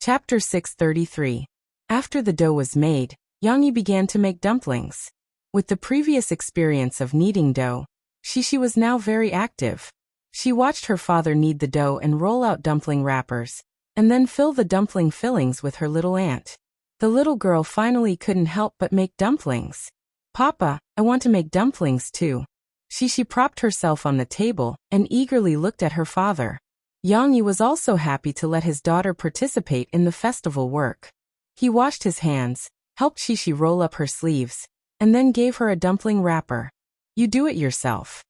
Chapter 633. After the dough was made, Yang began to make dumplings. With the previous experience of kneading dough, Shishi was now very active. She watched her father knead the dough and roll out dumpling wrappers, and then fill the dumpling fillings with her little aunt. The little girl finally couldn't help but make dumplings. "Papa, I want to make dumplings too." Shishi propped herself on the table and eagerly looked at her father. Yang was also happy to let his daughter participate in the festival work. He washed his hands, helped Shishi roll up her sleeves, and then gave her a dumpling wrapper. "You do it yourself."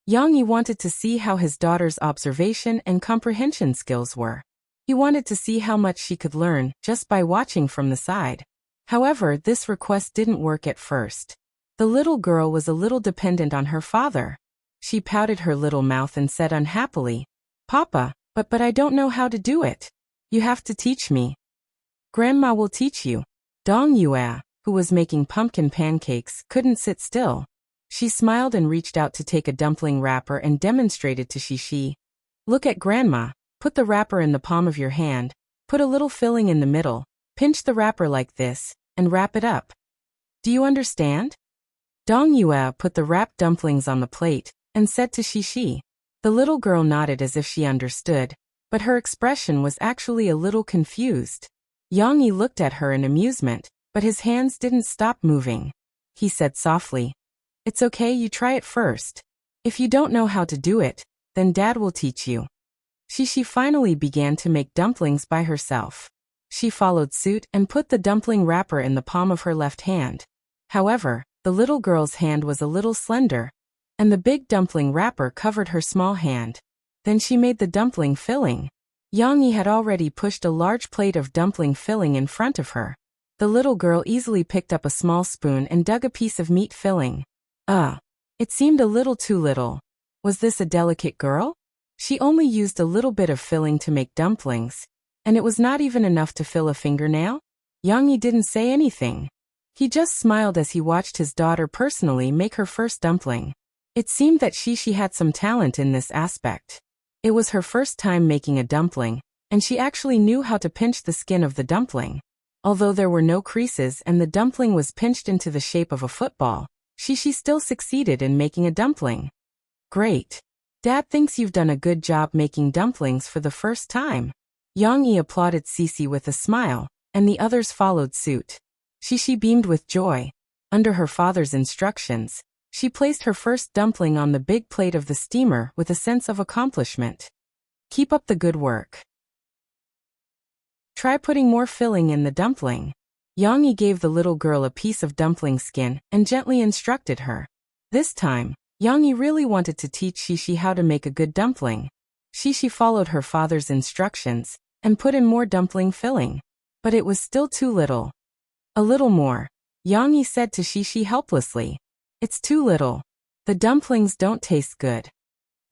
Yang wanted to see how his daughter's observation and comprehension skills were. He wanted to see how much she could learn just by watching from the side. However, this request didn't work at first. The little girl was a little dependent on her father. She pouted her little mouth and said unhappily, "Papa, but I don't know how to do it. You have to teach me." "Grandma will teach you." Dong Yue, who was making pumpkin pancakes, couldn't sit still. She smiled and reached out to take a dumpling wrapper and demonstrated to Shishi. "Look at Grandma. Put the wrapper in the palm of your hand, put a little filling in the middle, pinch the wrapper like this, and wrap it up. Do you understand?" Dong Yue put the wrapped dumplings on the plate and said to Shishi. The little girl nodded as if she understood, but her expression was actually a little confused. Yang looked at her in amusement, but his hands didn't stop moving. He said softly, "It's okay, you try it first. If you don't know how to do it, then Dad will teach you." Shishi finally began to make dumplings by herself. She followed suit and put the dumpling wrapper in the palm of her left hand. However, the little girl's hand was a little slender, and the big dumpling wrapper covered her small hand. Then she made the dumpling filling. Yang had already pushed a large plate of dumpling filling in front of her. The little girl easily picked up a small spoon and dug a piece of meat filling. It seemed a little too little. Was this a delicate girl? She only used a little bit of filling to make dumplings, and it was not even enough to fill a fingernail? Yang didn't say anything. He just smiled as he watched his daughter personally make her first dumpling. It seemed that Shishi had some talent in this aspect. It was her first time making a dumpling, and she actually knew how to pinch the skin of the dumpling. Although there were no creases and the dumpling was pinched into the shape of a football, Shishi still succeeded in making a dumpling. "Great. Dad thinks you've done a good job making dumplings for the first time." Yang applauded Sisi with a smile, and the others followed suit. Shishi beamed with joy. Under her father's instructions, she placed her first dumpling on the big plate of the steamer with a sense of accomplishment. "Keep up the good work. Try putting more filling in the dumpling." Yang gave the little girl a piece of dumpling skin and gently instructed her. This time, Yang really wanted to teach Shishi how to make a good dumpling. Shishi followed her father's instructions and put in more dumpling filling. But it was still too little. "A little more," Yang said to Shishi helplessly. "It's too little. The dumplings don't taste good."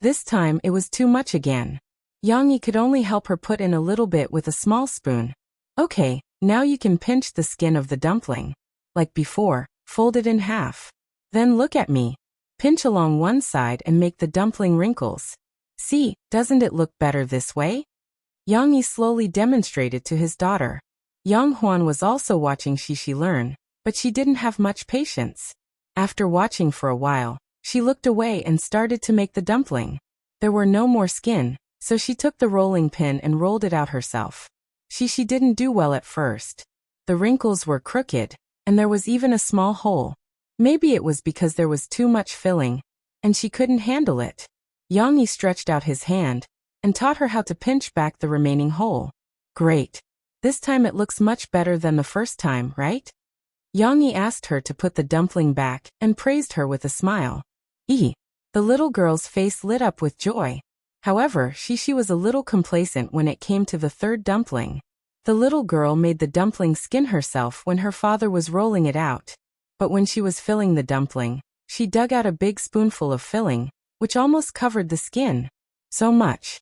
This time it was too much again. Yang could only help her put in a little bit with a small spoon. "Okay, now you can pinch the skin of the dumpling. Like before, fold it in half. Then look at me. Pinch along one side and make the dumpling wrinkles. See, doesn't it look better this way?" Yang slowly demonstrated to his daughter. Yang Huan was also watching Shishi learn, but she didn't have much patience. After watching for a while, she looked away and started to make the dumpling. There were no more skin, so she took the rolling pin and rolled it out herself. Shishi didn't do well at first. The wrinkles were crooked, and there was even a small hole. Maybe it was because there was too much filling, and she couldn't handle it. Yang stretched out his hand and taught her how to pinch back the remaining hole. "Great. This time it looks much better than the first time, right?" Yang asked her to put the dumpling back and praised her with a smile. The little girl's face lit up with joy. However, Shishi was a little complacent when it came to the third dumpling. The little girl made the dumpling skin herself when her father was rolling it out. But when she was filling the dumpling, she dug out a big spoonful of filling, which almost covered the skin. So much.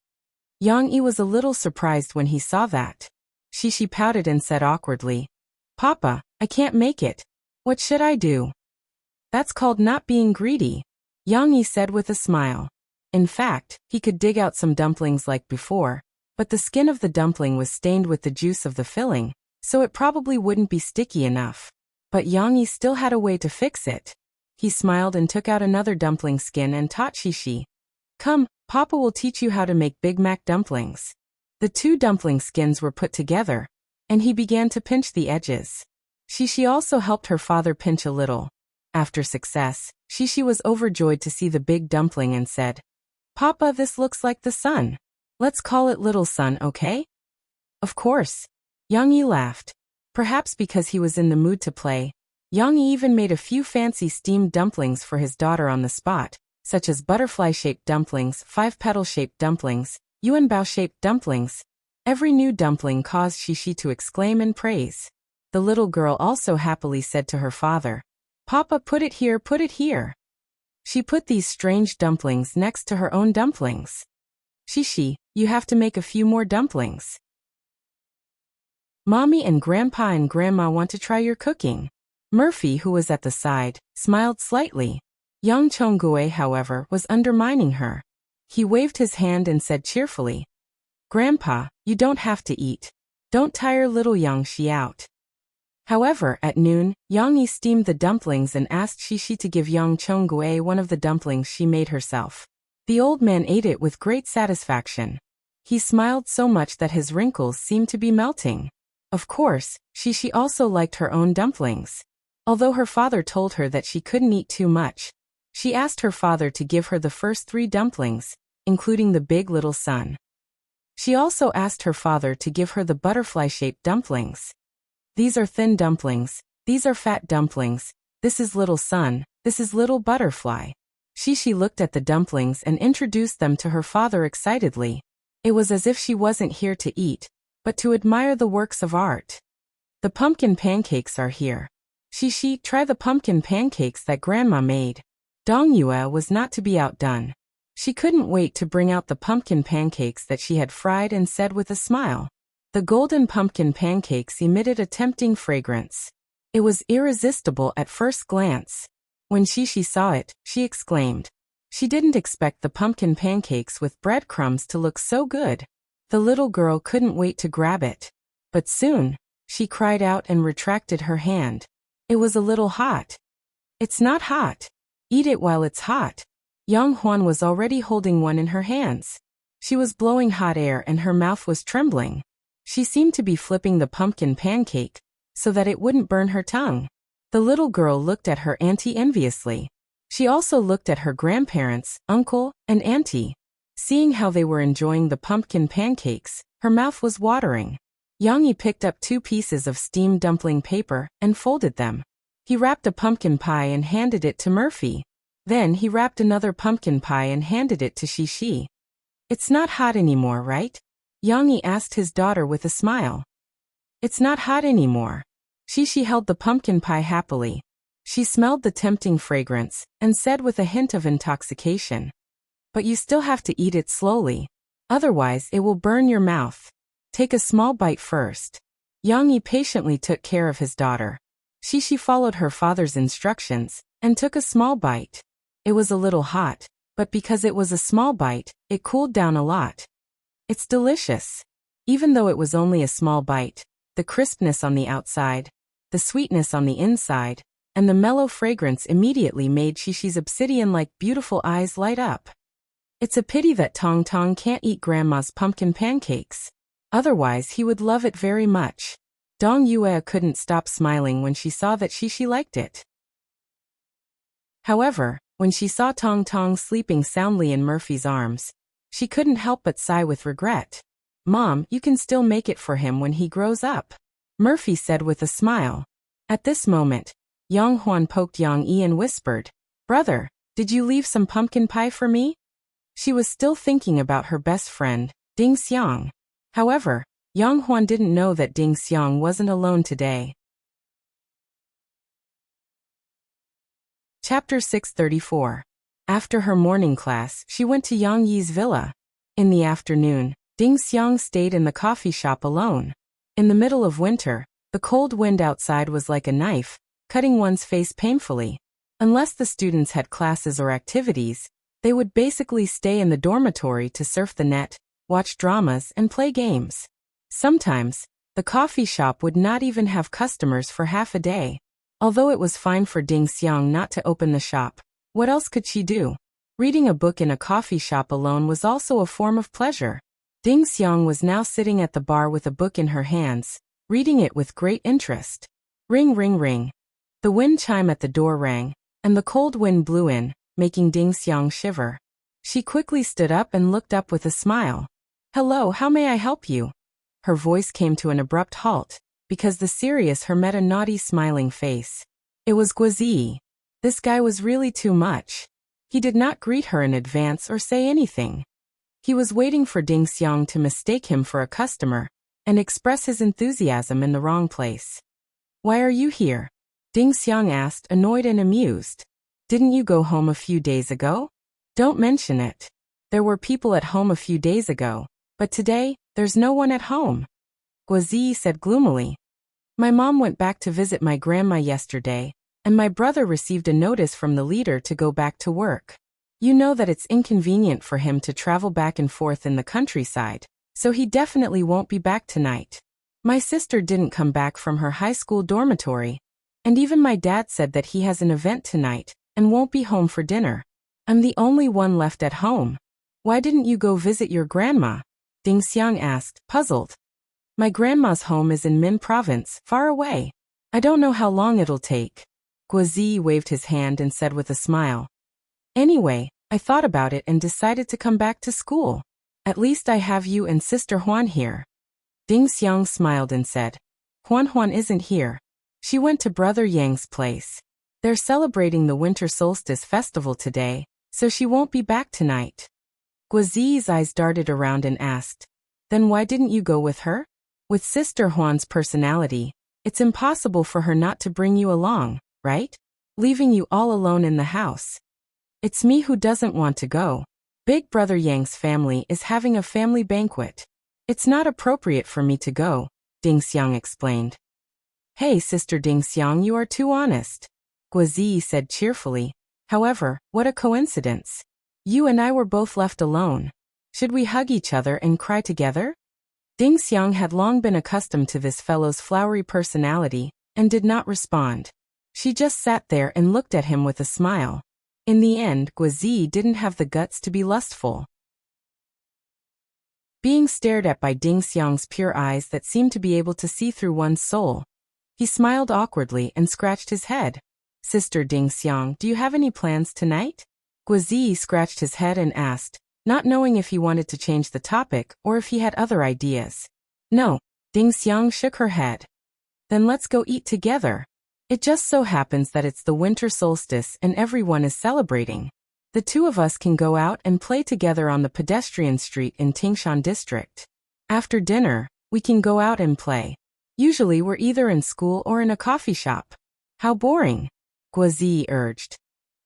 Yang was a little surprised when he saw that. Shishi pouted and said awkwardly, "Papa, I can't make it. What should I do?" "That's called not being greedy," Yang said with a smile. In fact, he could dig out some dumplings like before, but the skin of the dumpling was stained with the juice of the filling, so it probably wouldn't be sticky enough. But Yang Yi still had a way to fix it. He smiled and took out another dumpling skin and taught Shishi. Come, Papa will teach you how to make Big Mac dumplings. The two dumpling skins were put together, and he began to pinch the edges. Shishi also helped her father pinch a little. After success, Shishi was overjoyed to see the big dumpling and said, Papa, this looks like the sun. Let's call it Little Sun, okay? Of course. Yang Yi laughed. Perhaps because he was in the mood to play, Yang Yi even made a few fancy steamed dumplings for his daughter on the spot, such as butterfly-shaped dumplings, five-petal-shaped dumplings, yuanbao-shaped dumplings. Every new dumpling caused Shishi to exclaim and praise. The little girl also happily said to her father, Papa, put it here, put it here. She put these strange dumplings next to her own dumplings. Shishi, you have to make a few more dumplings. Mommy and Grandpa and Grandma want to try your cooking. Murphy, who was at the side, smiled slightly. Young Chongguei, however, was undermining her. He waved his hand and said cheerfully, Grandpa, you don't have to eat. Don't tire little Yang Shi out. However, at noon, Yang Yi steamed the dumplings and asked Shishi to give Yang Chongguei one of the dumplings she made herself. The old man ate it with great satisfaction. He smiled so much that his wrinkles seemed to be melting. Of course, Shishi also liked her own dumplings. Although her father told her that she couldn't eat too much, she asked her father to give her the first 3 dumplings, including the big little sun. She also asked her father to give her the butterfly-shaped dumplings. These are thin dumplings, these are fat dumplings, this is little sun, this is little butterfly. Shishi looked at the dumplings and introduced them to her father excitedly. It was as if she wasn't here to eat, but to admire the works of art. The pumpkin pancakes are here. Shishi, try the pumpkin pancakes that Grandma made. Dong Yue was not to be outdone. She couldn't wait to bring out the pumpkin pancakes that she had fried and said with a smile. The golden pumpkin pancakes emitted a tempting fragrance. It was irresistible at first glance. When Shishi saw it, she exclaimed. She didn't expect the pumpkin pancakes with breadcrumbs to look so good. The little girl couldn't wait to grab it. But soon, she cried out and retracted her hand. It was a little hot. It's not hot. Eat it while it's hot. Yang Huan was already holding one in her hands. She was blowing hot air and her mouth was trembling. She seemed to be flipping the pumpkin pancake, so that it wouldn't burn her tongue. The little girl looked at her auntie enviously. She also looked at her grandparents, uncle, and auntie. Seeing how they were enjoying the pumpkin pancakes, her mouth was watering. Yang Yi picked up 2 pieces of steamed dumpling paper and folded them. He wrapped a pumpkin pie and handed it to Murphy. Then he wrapped another pumpkin pie and handed it to Shishi. It's not hot anymore, right? Yang Yi asked his daughter with a smile. It's not hot anymore. Shishi held the pumpkin pie happily. She smelled the tempting fragrance and said with a hint of intoxication, But you still have to eat it slowly. Otherwise it will burn your mouth. Take a small bite first. Yang Yi patiently took care of his daughter. Shishi followed her father's instructions and took a small bite. It was a little hot, but because it was a small bite, it cooled down a lot. It's delicious. Even though it was only a small bite, the crispness on the outside, the sweetness on the inside, and the mellow fragrance immediately made Shishi's obsidian-like beautiful eyes light up. It's a pity that Tong Tong can't eat Grandma's pumpkin pancakes. Otherwise he would love it very much. Dong Yue couldn't stop smiling when she saw that Shishi liked it. However, when she saw Tong Tong sleeping soundly in Murphy's arms, she couldn't help but sigh with regret. Mom, you can still make it for him when he grows up, Murphy said with a smile. At this moment, Yang Huan poked Yang Yi and whispered, Brother, did you leave some pumpkin pie for me? She was still thinking about her best friend, Ding Xiang. However, Yang Huan didn't know that Ding Xiang wasn't alone today. Chapter 634. After her morning class, she went to Yang Yi's villa. In the afternoon, Ding Xiang stayed in the coffee shop alone. In the middle of winter, the cold wind outside was like a knife, cutting one's face painfully. Unless the students had classes or activities, they would basically stay in the dormitory to surf the net, watch dramas, and play games. Sometimes, the coffee shop would not even have customers for half a day. Although it was fine for Ding Xiang not to open the shop, what else could she do? Reading a book in a coffee shop alone was also a form of pleasure. Ding Xiang was now sitting at the bar with a book in her hands, reading it with great interest. Ring, ring, ring. The wind chime at the door rang, and the cold wind blew in, making Ding Xiang shiver. She quickly stood up and looked up with a smile. "Hello, how may I help you?" Her voice came to an abrupt halt, because the serious her met a naughty smiling face. It was Guozi. This guy was really too much. He did not greet her in advance or say anything. He was waiting for Ding Xiang to mistake him for a customer and express his enthusiasm in the wrong place. "Why are you here?" Ding Xiang asked, annoyed and amused. "Didn't you go home a few days ago?" "Don't mention it. There were people at home a few days ago, but today, there's no one at home," Guozi said gloomily. "My mom went back to visit my grandma yesterday, and my brother received a notice from the leader to go back to work. You know that it's inconvenient for him to travel back and forth in the countryside, so he definitely won't be back tonight. My sister didn't come back from her high school dormitory, and even my dad said that he has an event tonight and won't be home for dinner. I'm the only one left at home. Why didn't you go visit your grandma?" Ding Xiang asked, puzzled. "My grandma's home is in Min province, far away. I don't know how long it'll take." Guozi waved his hand and said with a smile. "Anyway, I thought about it and decided to come back to school. At least I have you and Sister Huan here." Ding Xiang smiled and said, Huan isn't here. She went to Brother Yang's place. They're celebrating the winter solstice festival today, so she won't be back tonight." Guozi's eyes darted around and asked, "Then why didn't you go with her? With Sister Huan's personality, it's impossible for her not to bring you along, right? Leaving you all alone in the house." "It's me who doesn't want to go. Big Brother Yang's family is having a family banquet. It's not appropriate for me to go," Ding Xiang explained. "Hey, Sister Ding Xiang, you are too honest," Guozi said cheerfully. "However, what a coincidence. You and I were both left alone. Should we hug each other and cry together?" Ding Xiang had long been accustomed to this fellow's flowery personality and did not respond. She just sat there and looked at him with a smile. In the end, Guozi didn't have the guts to be lustful. Being stared at by Ding Xiang's pure eyes that seemed to be able to see through one's soul, he smiled awkwardly and scratched his head. "Sister Ding Xiang, do you have any plans tonight?" Guozi scratched his head and asked, not knowing if he wanted to change the topic or if he had other ideas. "No," Ding Xiang shook her head. "Then let's go eat together. It just so happens that it's the winter solstice and everyone is celebrating. The two of us can go out and play together on the pedestrian street in Tingshan district. After dinner, we can go out and play. Usually we're either in school or in a coffee shop." "How boring," Guozi urged.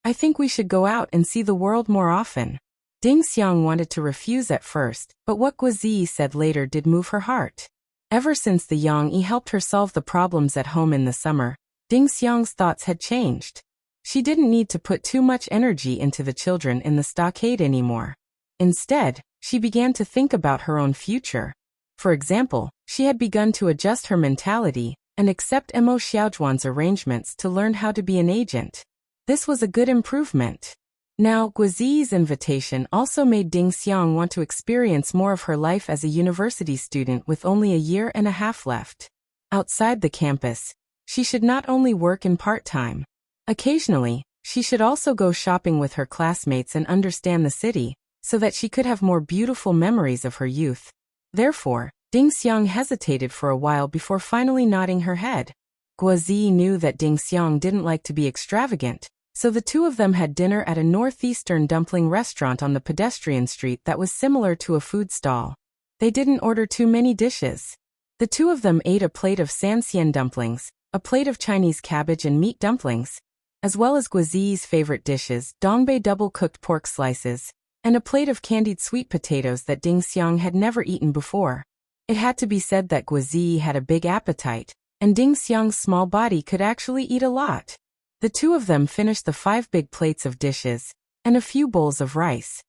"I think we should go out and see the world more often." Ding Xiang wanted to refuse at first, but what Guozi said later did move her heart. Ever since the Yangyi helped her solve the problems at home in the summer, Ding Xiang's thoughts had changed. She didn't need to put too much energy into the children in the stockade anymore. Instead, she began to think about her own future. For example, she had begun to adjust her mentality and accept Mo Xiaozhuan's arrangements to learn how to be an agent. This was a good improvement. Now, Guozi's invitation also made Ding Xiang want to experience more of her life as a university student with only a year and a half left. Outside the campus, she should not only work in part-time. Occasionally, she should also go shopping with her classmates and understand the city, so that she could have more beautiful memories of her youth. Therefore, Ding Xiang hesitated for a while before finally nodding her head. Guozi knew that Ding Xiang didn't like to be extravagant, so the two of them had dinner at a northeastern dumpling restaurant on the pedestrian street that was similar to a food stall. They didn't order too many dishes. The two of them ate a plate of sanxian dumplings, a plate of Chinese cabbage and meat dumplings, as well as Guozi's favorite dishes, dongbei double-cooked pork slices, and a plate of candied sweet potatoes that Ding Xiang had never eaten before. It had to be said that Guozi had a big appetite, and Ding Xiang's small body could actually eat a lot. The two of them finished the 5 big plates of dishes, and a few bowls of rice.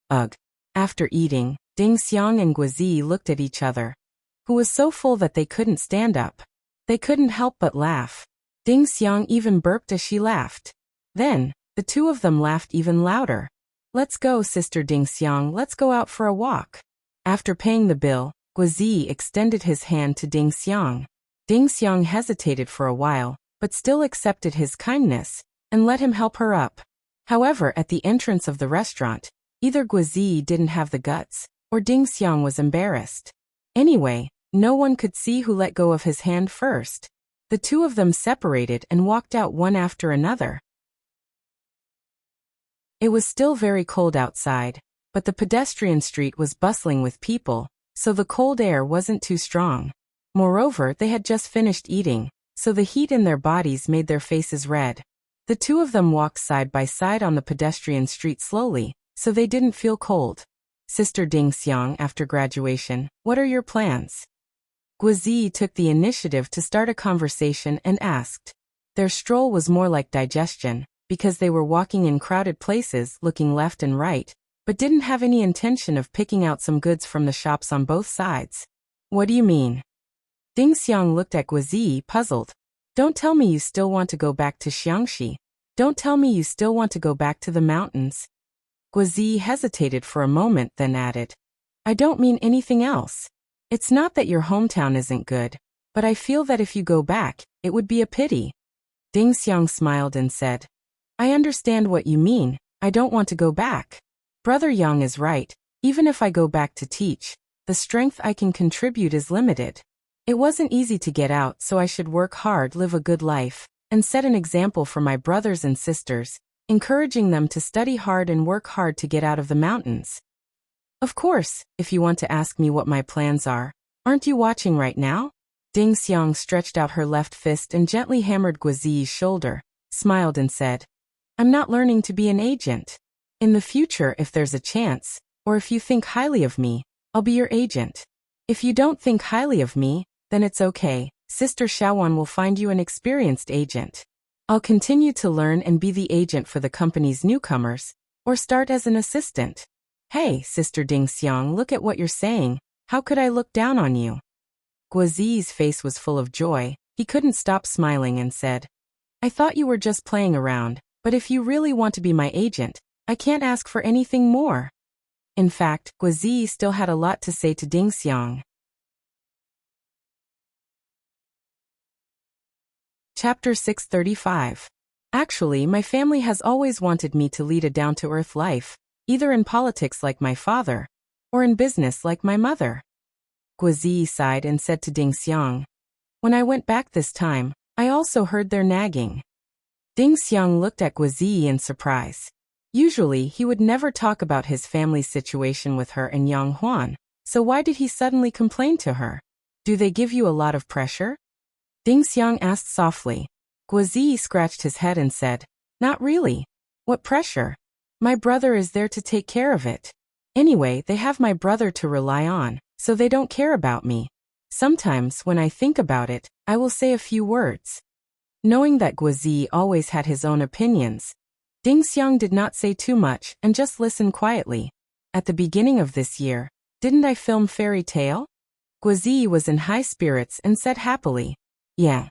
Ugh. After eating, Ding Xiang and Guizi looked at each other, who was so full that they couldn't stand up. They couldn't help but laugh. Ding Xiang even burped as she laughed. Then, the two of them laughed even louder. Let's go, Sister Ding Xiang, let's go out for a walk. After paying the bill, Guizi extended his hand to Ding Xiang. Ding Xiang hesitated for a while, but still accepted his kindness, and let him help her up. However, at the entrance of the restaurant, either Guizi didn't have the guts, or Ding Xiang was embarrassed. Anyway, no one could see who let go of his hand first. The two of them separated and walked out one after another. It was still very cold outside, but the pedestrian street was bustling with people, so the cold air wasn't too strong. Moreover, they had just finished eating, so the heat in their bodies made their faces red. The two of them walked side by side on the pedestrian street slowly, so they didn't feel cold. Sister Ding Xiang, after graduation, what are your plans? Guizi took the initiative to start a conversation and asked. Their stroll was more like digestion, because they were walking in crowded places looking left and right, but didn't have any intention of picking out some goods from the shops on both sides. What do you mean? Ding Xiang looked at Guizi, puzzled. Don't tell me you still want to go back to Xiangxi. Don't tell me you still want to go back to the mountains. Guizi hesitated for a moment, then added. I don't mean anything else. It's not that your hometown isn't good, but I feel that if you go back, it would be a pity. Ding Xiang smiled and said, I understand what you mean, I don't want to go back. Brother Yang is right, even if I go back to teach, the strength I can contribute is limited. It wasn't easy to get out, so I should work hard, live a good life, and set an example for my brothers and sisters, encouraging them to study hard and work hard to get out of the mountains. Of course, if you want to ask me what my plans are, aren't you watching right now? Ding Xiang stretched out her left fist and gently hammered Guizi's shoulder, smiled and said, I'm not learning to be an agent. In the future, if there's a chance, or if you think highly of me, I'll be your agent. If you don't think highly of me, then it's okay, Sister Shaowan will find you an experienced agent. I'll continue to learn and be the agent for the company's newcomers, or start as an assistant. Hey, Sister Ding Xiang, look at what you're saying, how could I look down on you? Guizi's face was full of joy, he couldn't stop smiling and said, I thought you were just playing around, but if you really want to be my agent, I can't ask for anything more. In fact, Guizi still had a lot to say to Ding Xiang. Chapter 635. Actually, my family has always wanted me to lead a down-to-earth life, either in politics like my father, or in business like my mother. Guizi sighed and said to Ding Xiang, When I went back this time, I also heard their nagging. Ding Xiang looked at Guizi in surprise. Usually, he would never talk about his family's situation with her and Yang Huan, so why did he suddenly complain to her? Do they give you a lot of pressure? Ding Xiang asked softly. Guizi scratched his head and said, Not really. What pressure? My brother is there to take care of it. Anyway, they have my brother to rely on, so they don't care about me. Sometimes, when I think about it, I will say a few words. Knowing that Guizi always had his own opinions, Ding Xiang did not say too much and just listened quietly. At the beginning of this year, didn't I film Fairy Tale? Guizi was in high spirits and said happily, Yeah.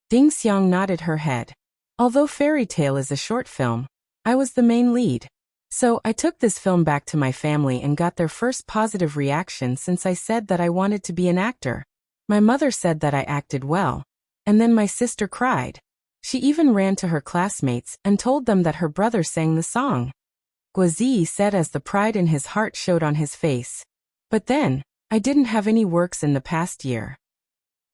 Ding Xiang nodded her head. Although Fairy Tale is a short film, I was the main lead. So I took this film back to my family and got their first positive reaction since I said that I wanted to be an actor. My mother said that I acted well, and then my sister cried. She even ran to her classmates and told them that her brother sang the song. Guizi said as the pride in his heart showed on his face. But then, I didn't have any works in the past year.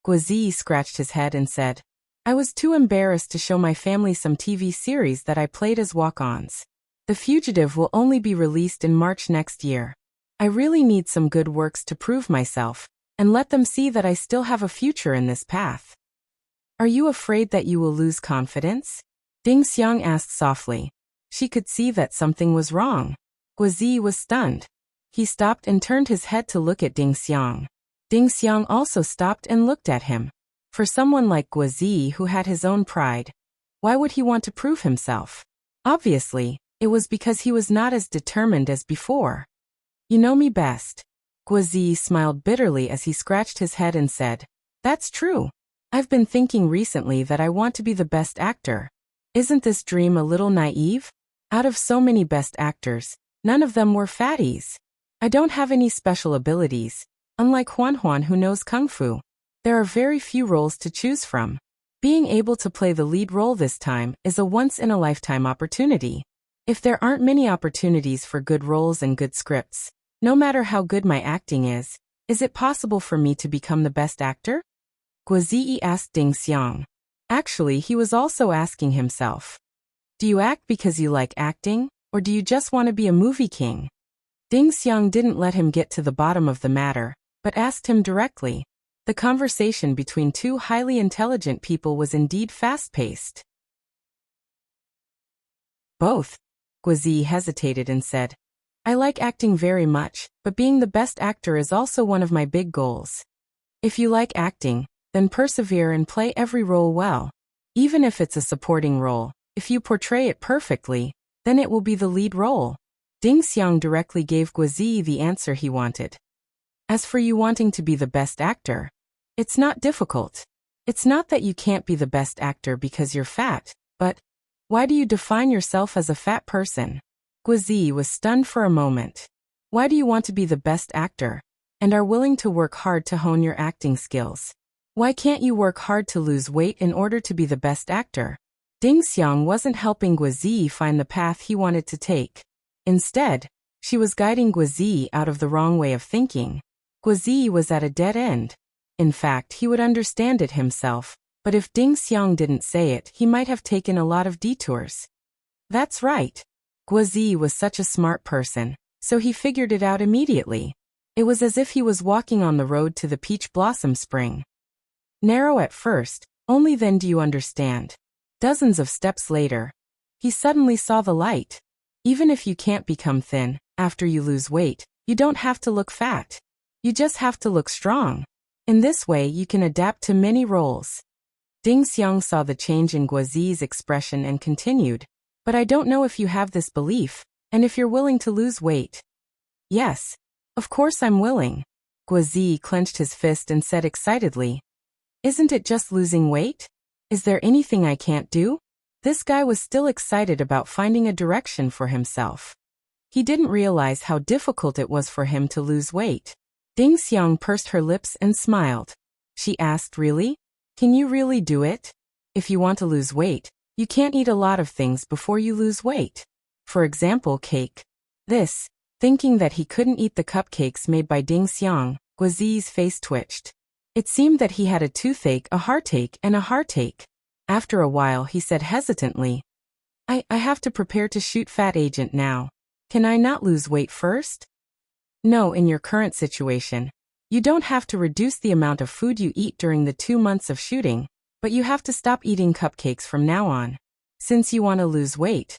Guizi scratched his head and said, I was too embarrassed to show my family some TV series that I played as walk-ons. The Fugitive will only be released in March next year. I really need some good works to prove myself, and let them see that I still have a future in this path. Are you afraid that you will lose confidence? Ding Xiang asked softly. She could see that something was wrong. Guizi was stunned. He stopped and turned his head to look at Ding Xiang. Ding Xiang also stopped and looked at him. For someone like Guizi who had his own pride, why would he want to prove himself? Obviously, it was because he was not as determined as before. You know me best. Guozi smiled bitterly as he scratched his head and said, That's true. I've been thinking recently that I want to be the best actor. Isn't this dream a little naive? Out of so many best actors, none of them were fatties. I don't have any special abilities, unlike Juan who knows Kung Fu. There are very few roles to choose from. Being able to play the lead role this time is a once-in-a-lifetime opportunity. If there aren't many opportunities for good roles and good scripts, no matter how good my acting is it possible for me to become the best actor? Guozi asked Ding Xiang. Actually, he was also asking himself. Do you act because you like acting, or do you just want to be a movie king? Ding Xiang didn't let him get to the bottom of the matter, but asked him directly. The conversation between two highly intelligent people was indeed fast-paced. Both. Guozi hesitated and said, I like acting very much, but being the best actor is also one of my big goals. If you like acting, then persevere and play every role well. Even if it's a supporting role, if you portray it perfectly, then it will be the lead role. Ding Xiang directly gave Guozi the answer he wanted. As for you wanting to be the best actor, it's not difficult. It's not that you can't be the best actor because you're fat, but why do you define yourself as a fat person? Guozi was stunned for a moment. Why do you want to be the best actor, and are willing to work hard to hone your acting skills? Why can't you work hard to lose weight in order to be the best actor? Ding Xiang wasn't helping Guozi find the path he wanted to take. Instead, she was guiding Guozi out of the wrong way of thinking. Guozi was at a dead end. In fact, he would understand it himself, but if Ding Xiang didn't say it, he might have taken a lot of detours. That's right. Guozi was such a smart person, so he figured it out immediately. It was as if he was walking on the road to the peach blossom spring. Narrow at first, only then do you understand. Dozens of steps later, he suddenly saw the light. Even if you can't become thin, after you lose weight, you don't have to look fat. You just have to look strong. In this way you can adapt to many roles. Ding Xiang saw the change in Guozi's expression and continued, but I don't know if you have this belief, and if you're willing to lose weight. Yes, of course I'm willing. Guozi clenched his fist and said excitedly, Isn't it just losing weight? Is there anything I can't do? This guy was still excited about finding a direction for himself. He didn't realize how difficult it was for him to lose weight. Ding Xiang pursed her lips and smiled. She asked, Really? Can you really do it? If you want to lose weight, you can't eat a lot of things before you lose weight. For example, cake. Thinking that he couldn't eat the cupcakes made by Ding Xiang, Guozi's face twitched. It seemed that he had a toothache, a heartache, and a heartache. After a while he said hesitantly, I have to prepare to shoot Fat Agent now. Can I not lose weight first? No, in your current situation. You don't have to reduce the amount of food you eat during the 2 months of shooting, but you have to stop eating cupcakes from now on. Since you want to lose weight.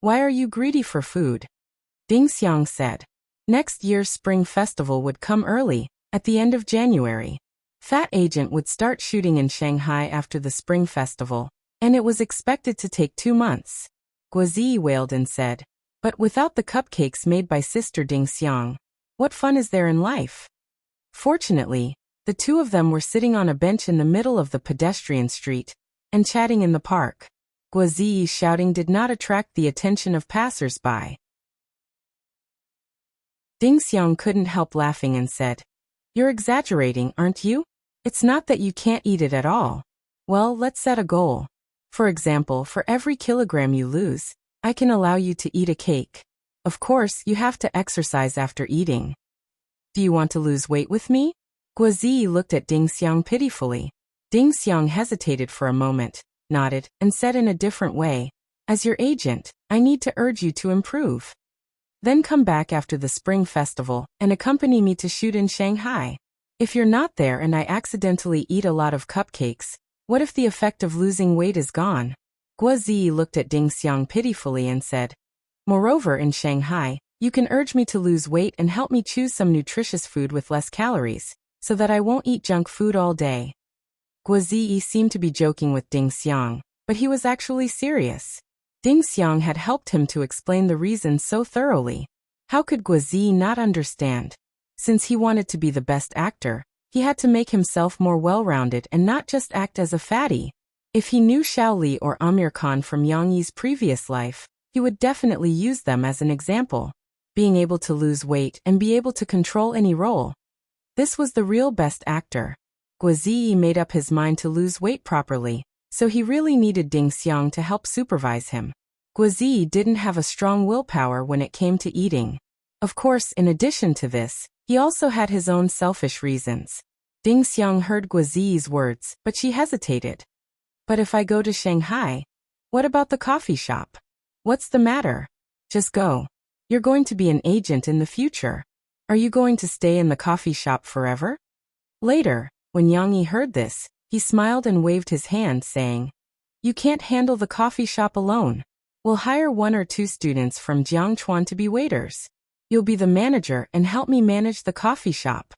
Why are you greedy for food? Ding Xiang said. Next year's Spring Festival would come early, at the end of January. Fat Agent would start shooting in Shanghai after the Spring Festival, and it was expected to take 2 months. Guozi wailed and said, But without the cupcakes made by Sister Ding Xiang, what fun is there in life? Fortunately, the two of them were sitting on a bench in the middle of the pedestrian street, and chatting in the park. Guozi's shouting did not attract the attention of passers-by. Ding Xiang couldn't help laughing and said, You're exaggerating, aren't you? It's not that you can't eat it at all. Well, let's set a goal. For example, for every kilogram you lose, I can allow you to eat a cake. Of course, you have to exercise after eating. Do you want to lose weight with me? Guozi looked at Ding Xiang pitifully. Ding Xiang hesitated for a moment, nodded, and said in a different way, As your agent, I need to urge you to improve. Then come back after the Spring Festival and accompany me to shoot in Shanghai. If you're not there and I accidentally eat a lot of cupcakes, what if the effect of losing weight is gone? Guozi looked at Ding Xiang pitifully and said, Moreover, in Shanghai, you can urge me to lose weight and help me choose some nutritious food with less calories, so that I won't eat junk food all day. Guozi seemed to be joking with Ding Xiang, but he was actually serious. Ding Xiang had helped him to explain the reason so thoroughly. How could Guazi not understand? Since he wanted to be the best actor, he had to make himself more well-rounded and not just act as a fatty. If he knew Shaoli or Amir Khan from Yang Yi's previous life, he would definitely use them as an example. Being able to lose weight and be able to control any role. This was the real best actor. Guazi made up his mind to lose weight properly, so he really needed Ding Xiang to help supervise him. Guazi didn't have a strong willpower when it came to eating. Of course, in addition to this, he also had his own selfish reasons. Ding Xiang heard Guazi's words, but she hesitated. But if I go to Shanghai, what about the coffee shop? What's the matter? Just go. You're going to be an agent in the future. Are you going to stay in the coffee shop forever? Later, when Yang Yi heard this, he smiled and waved his hand, saying, You can't handle the coffee shop alone. We'll hire 1 or 2 students from Jiangchuan to be waiters. You'll be the manager and help me manage the coffee shop.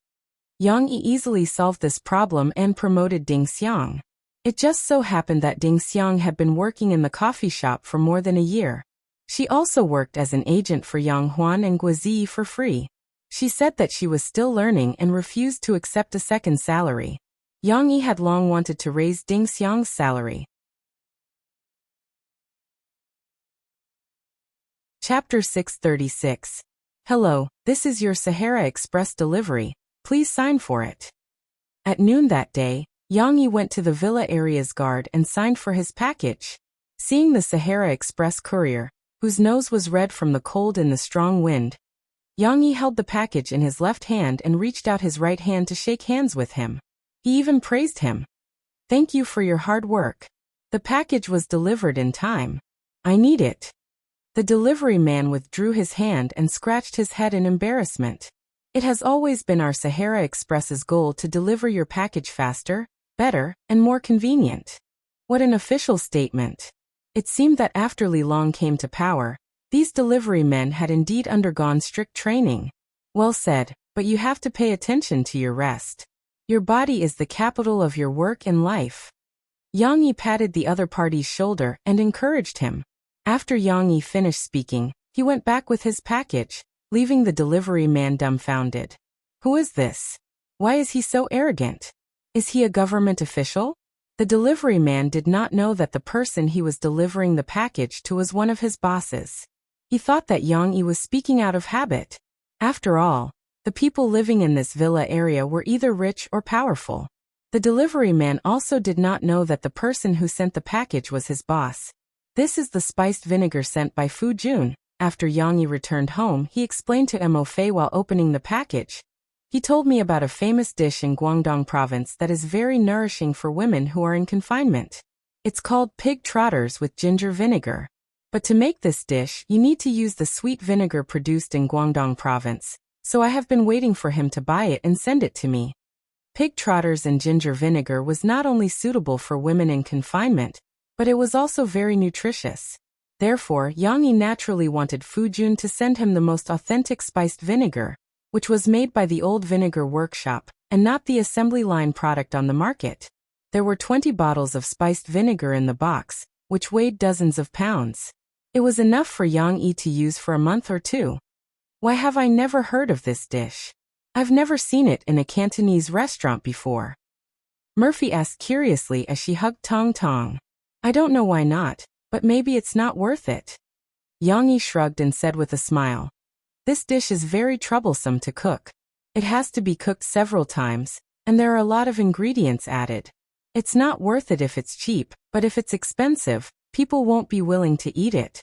Yang Yi easily solved this problem and promoted Ding Xiang. It just so happened that Ding Xiang had been working in the coffee shop for more than a year. She also worked as an agent for Yang Huan and Guazi for free. She said that she was still learning and refused to accept a second salary. Yang Yi had long wanted to raise Ding Xiang's salary. Chapter 636. Hello, this is your Sahara Express delivery. Please sign for it. At noon that day, Yang Yi went to the villa area's guard and signed for his package. Seeing the Sahara Express courier, whose nose was red from the cold and the strong wind, Yang Yi held the package in his left hand and reached out his right hand to shake hands with him. He even praised him. Thank you for your hard work. The package was delivered in time. I need it. The delivery man withdrew his hand and scratched his head in embarrassment. It has always been our Sahara Express's goal to deliver your package faster, better, and more convenient. What an official statement. It seemed that after Li Long came to power, these delivery men had indeed undergone strict training. Well said, but you have to pay attention to your rest. Your body is the capital of your work and life. Yang Yi patted the other party's shoulder and encouraged him. After Yang Yi finished speaking, he went back with his package, leaving the delivery man dumbfounded. Who is this? Why is he so arrogant? Is he a government official? The delivery man did not know that the person he was delivering the package to was one of his bosses. He thought that Yang Yi was speaking out of habit. After all, the people living in this villa area were either rich or powerful. The delivery man also did not know that the person who sent the package was his boss. This is the spiced vinegar sent by Fu Jun. After Yang Yi returned home, he explained to Mo Fei while opening the package. He told me about a famous dish in Guangdong province that is very nourishing for women who are in confinement. It's called pig trotters with ginger vinegar. But to make this dish, you need to use the sweet vinegar produced in Guangdong province, so I have been waiting for him to buy it and send it to me. Pig trotters and ginger vinegar was not only suitable for women in confinement, but it was also very nutritious. Therefore, Yang Yi naturally wanted Fu Jun to send him the most authentic spiced vinegar, which was made by the old vinegar workshop, and not the assembly line product on the market. There were 20 bottles of spiced vinegar in the box, which weighed dozens of pounds. It was enough for Yang Yi to use for a month or 2. Why have I never heard of this dish? I've never seen it in a Cantonese restaurant before. Murphy asked curiously as she hugged Tong Tong. I don't know why not, but maybe it's not worth it. Yang Yi shrugged and said with a smile. This dish is very troublesome to cook. It has to be cooked several times, and there are a lot of ingredients added. It's not worth it if it's cheap, but if it's expensive, people won't be willing to eat it.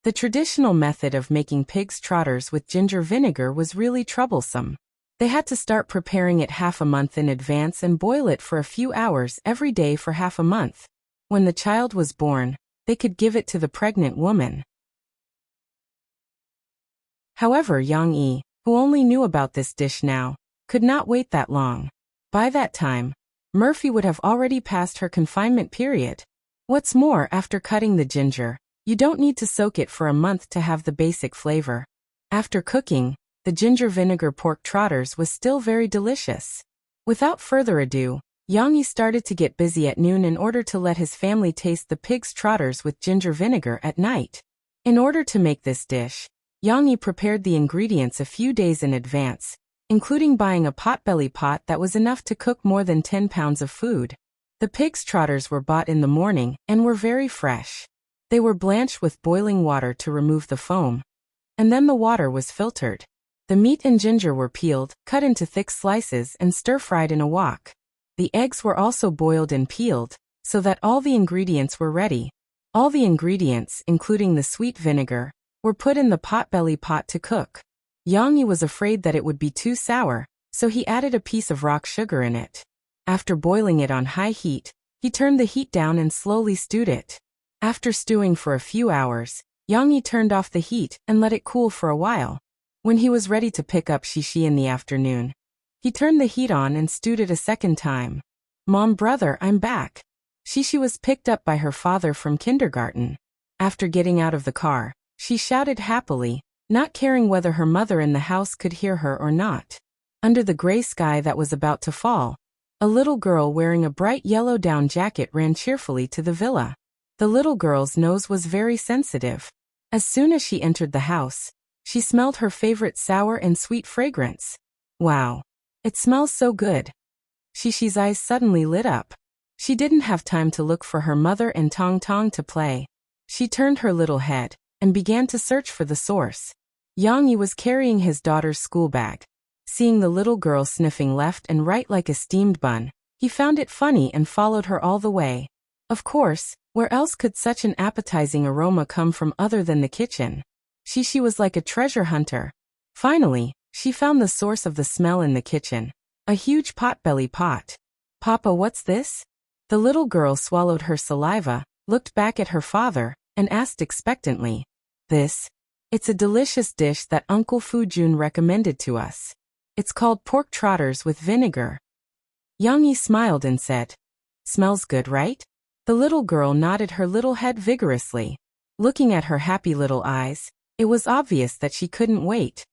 The traditional method of making pig's trotters with ginger vinegar was really troublesome. They had to start preparing it half a month in advance and boil it for a few hours every day for half a month. When the child was born, they could give it to the pregnant woman. However, Yang Yi, who only knew about this dish now, could not wait that long. By that time, Murphy would have already passed her confinement period. What's more, after cutting the ginger, you don't need to soak it for a month to have the basic flavor. After cooking, the ginger vinegar pork trotters was still very delicious. Without further ado, Yang Yi started to get busy at noon in order to let his family taste the pig's trotters with ginger vinegar at night. In order to make this dish, Yang Yi prepared the ingredients a few days in advance, including buying a potbelly pot that was enough to cook more than 10 pounds of food. The pig's trotters were bought in the morning and were very fresh. They were blanched with boiling water to remove the foam, and then the water was filtered. The meat and ginger were peeled, cut into thick slices and stir-fried in a wok. The eggs were also boiled and peeled, so that all the ingredients were ready. All the ingredients, including the sweet vinegar, were put in the potbelly pot to cook. Yang Yi was afraid that it would be too sour, so he added a piece of rock sugar in it. After boiling it on high heat, he turned the heat down and slowly stewed it. After stewing for a few hours, Yang Yi turned off the heat and let it cool for a while. When he was ready to pick up shishi in the afternoon, he turned the heat on and stewed it a second time. "Mom, brother, I'm back." Shishi was picked up by her father from kindergarten. After getting out of the car, she shouted happily, not caring whether her mother in the house could hear her or not. Under the gray sky that was about to fall, a little girl wearing a bright yellow down jacket ran cheerfully to the villa. The little girl's nose was very sensitive. As soon as she entered the house, she smelled her favorite sour and sweet fragrance. "Wow! It smells so good." Shishi's eyes suddenly lit up. She didn't have time to look for her mother and Tong Tong to play. She turned her little head and began to search for the source. Yang Yi was carrying his daughter's school bag. Seeing the little girl sniffing left and right like a steamed bun, he found it funny and followed her all the way. Of course, where else could such an appetizing aroma come from other than the kitchen? Shishi was like a treasure hunter. Finally, she found the source of the smell in the kitchen. A huge potbelly pot. "Papa, what's this?" The little girl swallowed her saliva, looked back at her father, and asked expectantly. "This? It's a delicious dish that Uncle Fujun recommended to us. It's called pork trotters with vinegar." Yang Yi smiled and said, "Smells good, right?" The little girl nodded her little head vigorously. Looking at her happy little eyes, it was obvious that she couldn't wait.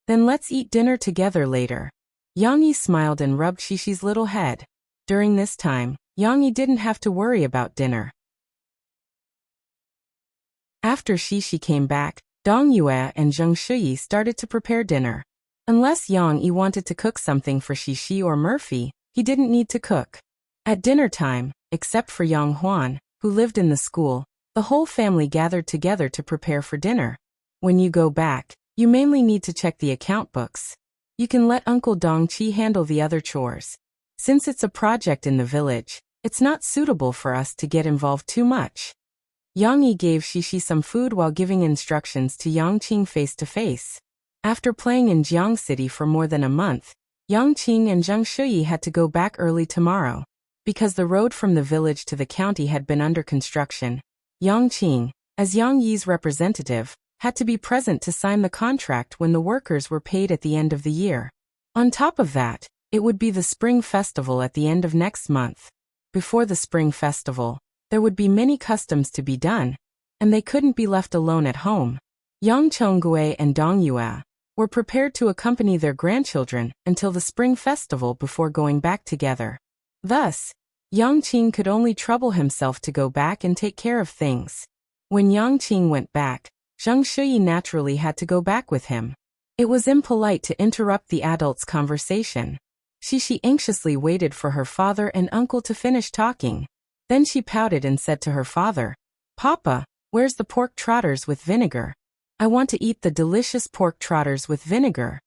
"Then let's eat dinner together later." Yang Yi smiled and rubbed Shishi's little head. During this time, Yang Yi didn't have to worry about dinner. After Shishi came back, Dong Yue and Zheng Shuyi started to prepare dinner. Unless Yang Yi wanted to cook something for Shishi or Murphy, he didn't need to cook. At dinner time, except for Yang Huan, who lived in the school, the whole family gathered together to prepare for dinner. When you go back, you mainly need to check the account books. You can let Uncle Dong Chi handle the other chores. Since it's a project in the village, it's not suitable for us to get involved too much. Yang Yi gave Shishi some food while giving instructions to Yang Qing face to face. After playing in Jiang City for more than a month, Yang Qing and Zheng Shuyi had to go back early tomorrow. Because the road from the village to the county had been under construction, Yang Qing, as Yang Yi's representative, had to be present to sign the contract when the workers were paid at the end of the year. On top of that, it would be the Spring Festival at the end of next month. Before the Spring Festival, there would be many customs to be done, and they couldn't be left alone at home. Yang Chonggui and Dong Yue were prepared to accompany their grandchildren until the Spring Festival before going back together. Thus, Yang Qing could only trouble himself to go back and take care of things. When Yang Qing went back, Zheng Shuyi naturally had to go back with him. It was impolite to interrupt the adults' conversation. Shishi anxiously waited for her father and uncle to finish talking. Then she pouted and said to her father, "Papa, where's the pork trotters with vinegar? I want to eat the delicious pork trotters with vinegar."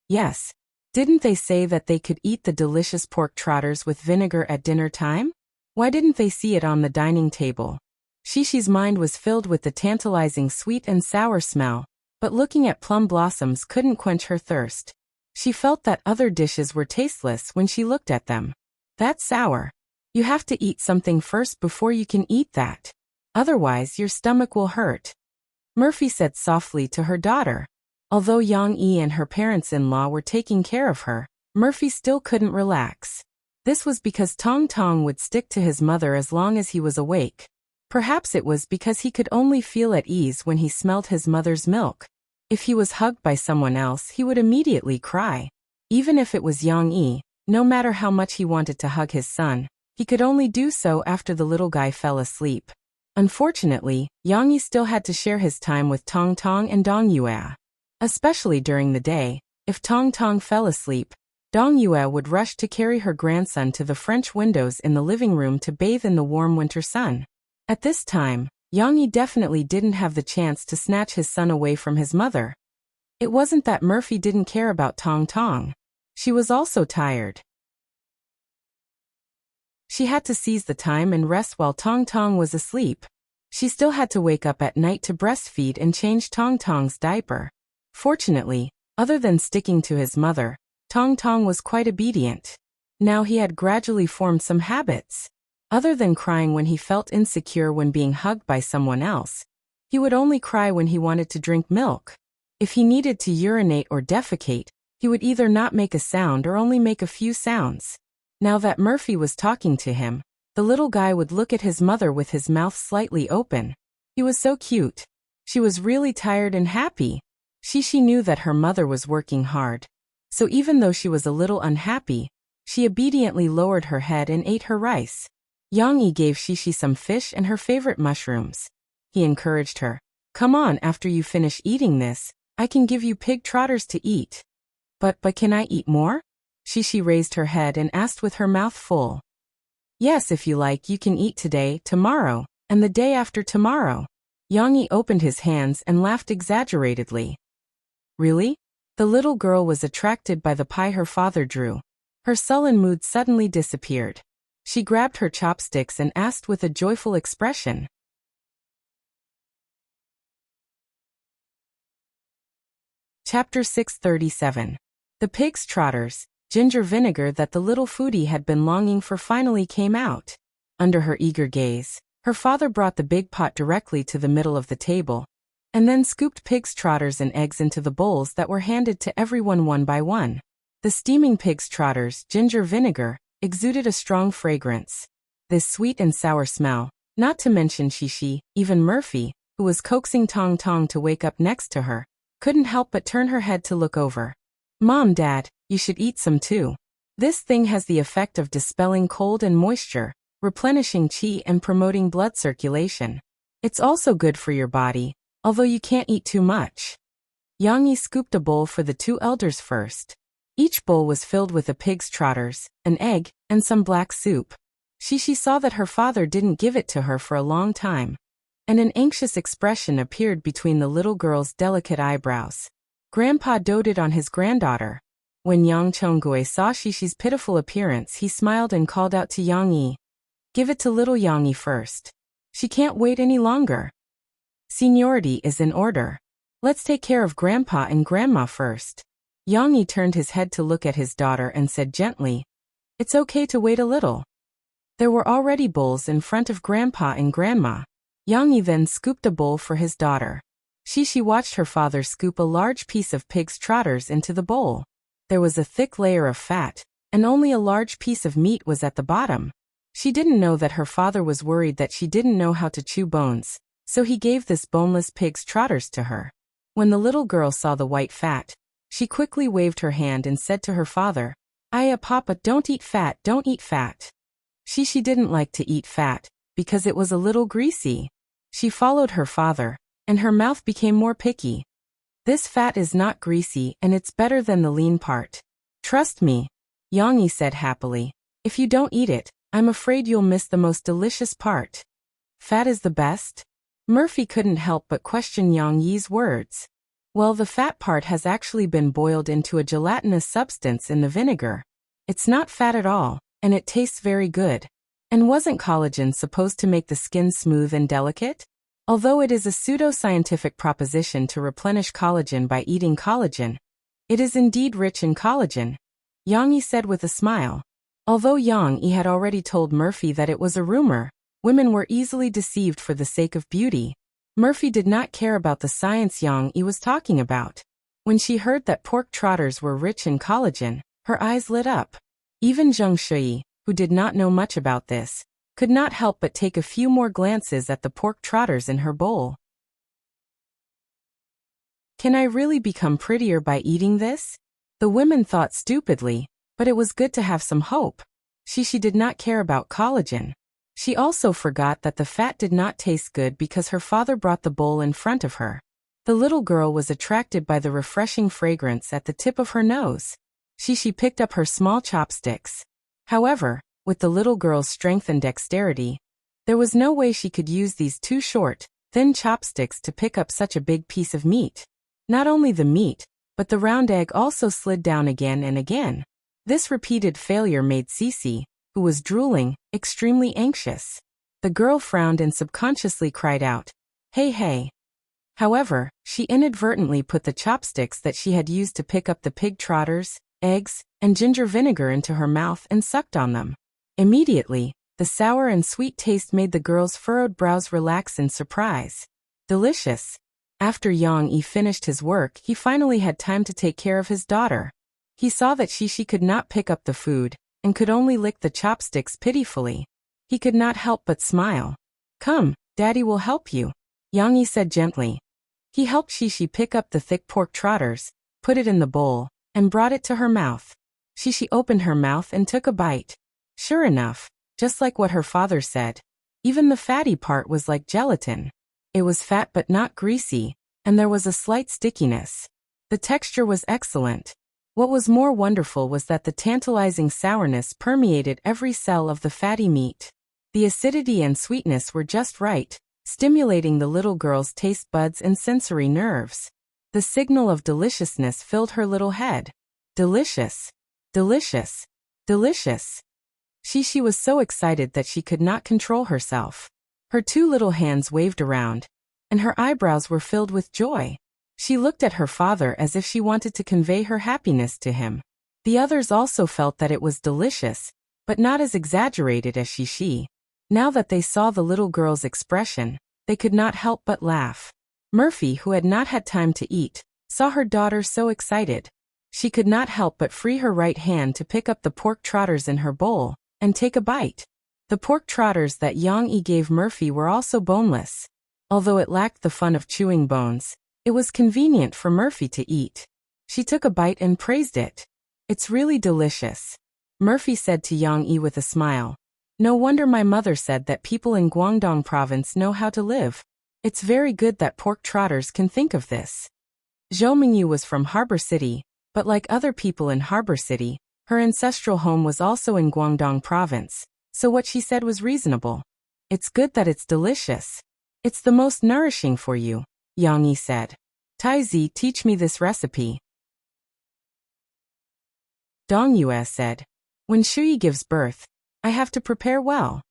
"Yes. Didn't they say that they could eat the delicious pork trotters with vinegar at dinner time? Why didn't they see it on the dining table?" Shishi's mind was filled with the tantalizing sweet and sour smell, but looking at plum blossoms couldn't quench her thirst. She felt that other dishes were tasteless when she looked at them. "That's sour. You have to eat something first before you can eat that. Otherwise your stomach will hurt," Murphy said softly to her daughter. Although Yang Yi and her parents-in-law were taking care of her, Murphy still couldn't relax. This was because Tong Tong would stick to his mother as long as he was awake. Perhaps it was because he could only feel at ease when he smelled his mother's milk. If he was hugged by someone else, he would immediately cry. Even if it was Yang Yi, no matter how much he wanted to hug his son, he could only do so after the little guy fell asleep. Unfortunately, Yang Yi still had to share his time with Tong Tong and Dong Yue. Especially during the day, if Tong Tong fell asleep, Dong Yue would rush to carry her grandson to the French windows in the living room to bathe in the warm winter sun. At this time, Yang Yi definitely didn't have the chance to snatch his son away from his mother. It wasn't that Murphy didn't care about Tong Tong. She was also tired. She had to seize the time and rest while Tong Tong was asleep. She still had to wake up at night to breastfeed and change Tong Tong's diaper. Fortunately, other than sticking to his mother, Tong Tong was quite obedient. Now he had gradually formed some habits. Other than crying when he felt insecure when being hugged by someone else, he would only cry when he wanted to drink milk. If he needed to urinate or defecate, he would either not make a sound or only make a few sounds. Now that Murphy was talking to him, the little guy would look at his mother with his mouth slightly open. He was so cute. She was really tired and happy. She knew that her mother was working hard. So even though she was a little unhappy, she obediently lowered her head and ate her rice. Yang Yi gave Shishi some fish and her favorite mushrooms. He encouraged her. Come on, after you finish eating this, I can give you pig trotters to eat. But can I eat more? Shishi raised her head and asked with her mouth full. Yes, if you like, you can eat today, tomorrow, and the day after tomorrow. Yang Yi opened his hands and laughed exaggeratedly. Really? The little girl was attracted by the pie her father drew. Her sullen mood suddenly disappeared. She grabbed her chopsticks and asked with a joyful expression. Chapter 637. The pig's trotters, ginger vinegar that the little foodie had been longing for finally came out. Under her eager gaze, her father brought the big pot directly to the middle of the table, and then scooped pig's trotters and eggs into the bowls that were handed to everyone one by one. The steaming pig's trotters, ginger vinegar, exuded a strong fragrance. This sweet and sour smell, not to mention Shishi, even Murphy, who was coaxing Tong Tong to wake up next to her, couldn't help but turn her head to look over. Mom, Dad, you should eat some too. This thing has the effect of dispelling cold and moisture, replenishing qi and promoting blood circulation. It's also good for your body, although you can't eat too much. Yang Yi scooped a bowl for the two elders first. Each bowl was filled with a pig's trotters, an egg, and some black soup. Shishi saw that her father didn't give it to her for a long time, and an anxious expression appeared between the little girl's delicate eyebrows. Grandpa doted on his granddaughter. When Yang Chonggui saw Shishi's pitiful appearance, he smiled and called out to Yang Yi. Give it to little Yang Yi first. She can't wait any longer. Seniority is in order. Let's take care of Grandpa and Grandma first. Yang Yi turned his head to look at his daughter and said gently, It's okay to wait a little. There were already bowls in front of Grandpa and Grandma. Yang Yi then scooped a bowl for his daughter. Shishi watched her father scoop a large piece of pig's trotters into the bowl. There was a thick layer of fat, and only a large piece of meat was at the bottom. She didn't know that her father was worried that she didn't know how to chew bones, so he gave this boneless pig's trotters to her. When the little girl saw the white fat, she quickly waved her hand and said to her father, Papa, don't eat fat, don't eat fat. Shishi didn't like to eat fat, because it was a little greasy. She followed her father, and her mouth became more picky. This fat is not greasy and it's better than the lean part. Trust me, Yang Yi said happily. If you don't eat it, I'm afraid you'll miss the most delicious part. Fat is the best? Murphy couldn't help but question Yang Yi's words. Well, the fat part has actually been boiled into a gelatinous substance in the vinegar. It's not fat at all, and it tastes very good. And wasn't collagen supposed to make the skin smooth and delicate? Although it is a pseudo-scientific proposition to replenish collagen by eating collagen, it is indeed rich in collagen, Yang Yi said with a smile. Although Yang Yi had already told Murphy that it was a rumor, women were easily deceived for the sake of beauty. Murphy did not care about the science Yang Yi was talking about. When she heard that pork trotters were rich in collagen, her eyes lit up. Even Zheng Shui, who did not know much about this, could not help but take a few more glances at the pork trotters in her bowl. Can I really become prettier by eating this? The women thought stupidly, but it was good to have some hope. Shishi did not care about collagen. She also forgot that the fat did not taste good because her father brought the bowl in front of her. The little girl was attracted by the refreshing fragrance at the tip of her nose. She picked up her small chopsticks. However, with the little girl's strength and dexterity, there was no way she could use these two short, thin chopsticks to pick up such a big piece of meat. Not only the meat, but the round egg also slid down again and again. This repeated failure made Cece, who was drooling, extremely anxious. The girl frowned and subconsciously cried out, "Hey, hey." However, she inadvertently put the chopsticks that she had used to pick up the pig trotters, eggs, and ginger vinegar into her mouth and sucked on them. Immediately, the sour and sweet taste made the girl's furrowed brows relax in surprise. Delicious. After Yang Yi finished his work, he finally had time to take care of his daughter. He saw that she could not pick up the food, and could only lick the chopsticks pitifully. He could not help but smile. "Come, Daddy will help you," Yang Yi said gently. He helped Shishi pick up the thick pork trotters, put it in the bowl, and brought it to her mouth. Shishi opened her mouth and took a bite. Sure enough, just like what her father said, even the fatty part was like gelatin. It was fat but not greasy, and there was a slight stickiness. The texture was excellent. What was more wonderful was that the tantalizing sourness permeated every cell of the fatty meat. The acidity and sweetness were just right, stimulating the little girl's taste buds and sensory nerves. The signal of deliciousness filled her little head. Delicious. Delicious. Delicious. Shishi was so excited that she could not control herself. Her two little hands waved around, and her eyebrows were filled with joy. She looked at her father as if she wanted to convey her happiness to him. The others also felt that it was delicious, but not as exaggerated as Shishi. Now that they saw the little girl's expression, they could not help but laugh. Murphy, who had not had time to eat, saw her daughter so excited. She could not help but free her right hand to pick up the pork trotters in her bowl, and take a bite. The pork trotters that Yang Yi gave Murphy were also boneless. Although it lacked the fun of chewing bones, it was convenient for Murphy to eat. She took a bite and praised it. "It's really delicious," Murphy said to Yang Yi with a smile. "No wonder my mother said that people in Guangdong province know how to live. It's very good that pork trotters can think of this." Zhou Mingyu was from Harbor City, but like other people in Harbor City, her ancestral home was also in Guangdong province, so what she said was reasonable. "It's good that it's delicious. It's the most nourishing for you," Yang Yi said. "Taizi, teach me this recipe." Dong Yue said, "When Shuyi gives birth, I have to prepare well."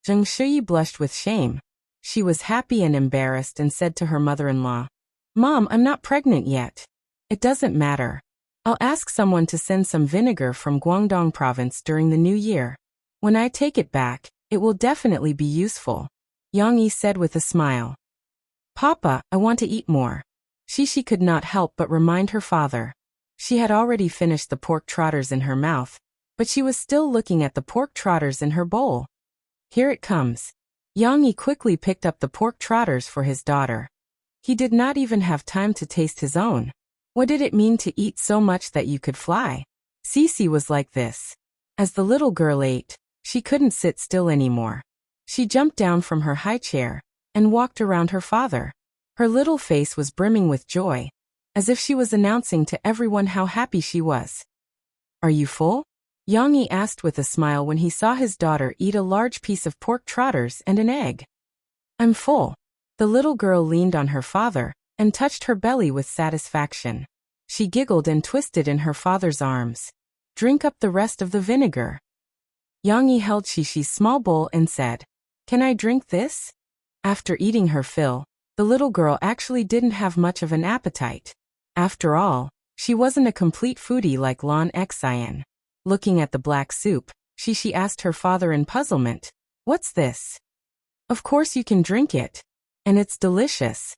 Zheng Shuyi blushed with shame. She was happy and embarrassed and said to her mother-in-law, "Mom, I'm not pregnant yet." "It doesn't matter. I'll ask someone to send some vinegar from Guangdong province during the new year. When I take it back, it will definitely be useful," Yang Yi said with a smile. "Papa, I want to eat more." Shishi could not help but remind her father. She had already finished the pork trotters in her mouth, but she was still looking at the pork trotters in her bowl. "Here it comes." Yang Yi quickly picked up the pork trotters for his daughter. He did not even have time to taste his own. What did it mean to eat so much that you could fly? Cece was like this. As the little girl ate, she couldn't sit still anymore. She jumped down from her high chair and walked around her father. Her little face was brimming with joy, as if she was announcing to everyone how happy she was. "Are you full?" Yang Yi asked with a smile when he saw his daughter eat a large piece of pork trotters and an egg. "I'm full." The little girl leaned on her father and touched her belly with satisfaction. She giggled and twisted in her father's arms. "Drink up the rest of the vinegar." Yang Yi held Shishi's small bowl and said, "Can I drink this?" After eating her fill, the little girl actually didn't have much of an appetite. After all, she wasn't a complete foodie like Lan Xian. Looking at the black soup, Shishi asked her father in puzzlement, "What's this?" "Of course you can drink it. And it's delicious,"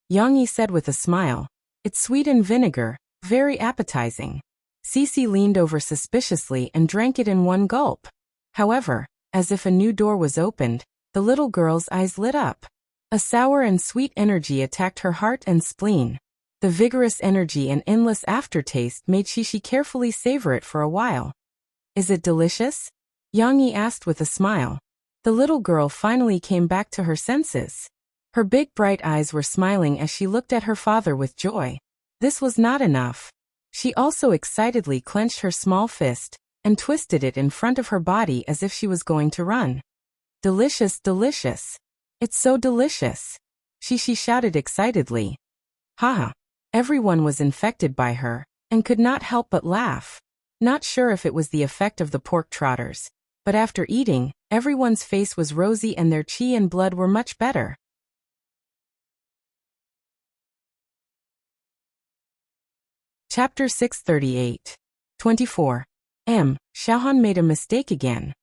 Yang Yi said with a smile. "It's sweet and vinegar, very appetizing." Cece leaned over suspiciously and drank it in one gulp. However, as if a new door was opened, the little girl's eyes lit up. A sour and sweet energy attacked her heart and spleen. The vigorous energy and endless aftertaste made Shishi carefully savor it for a while. "Is it delicious?" Yang Yi asked with a smile. The little girl finally came back to her senses. Her big bright eyes were smiling as she looked at her father with joy. This was not enough. She also excitedly clenched her small fist and twisted it in front of her body as if she was going to run. Delicious, delicious. It's so delicious. She shouted excitedly. Haha. Everyone was infected by her and could not help but laugh. Not sure if it was the effect of the pork trotters, but after eating, everyone's face was rosy and their chi and blood were much better. Chapter 638. 24. Xiaohan made a mistake again.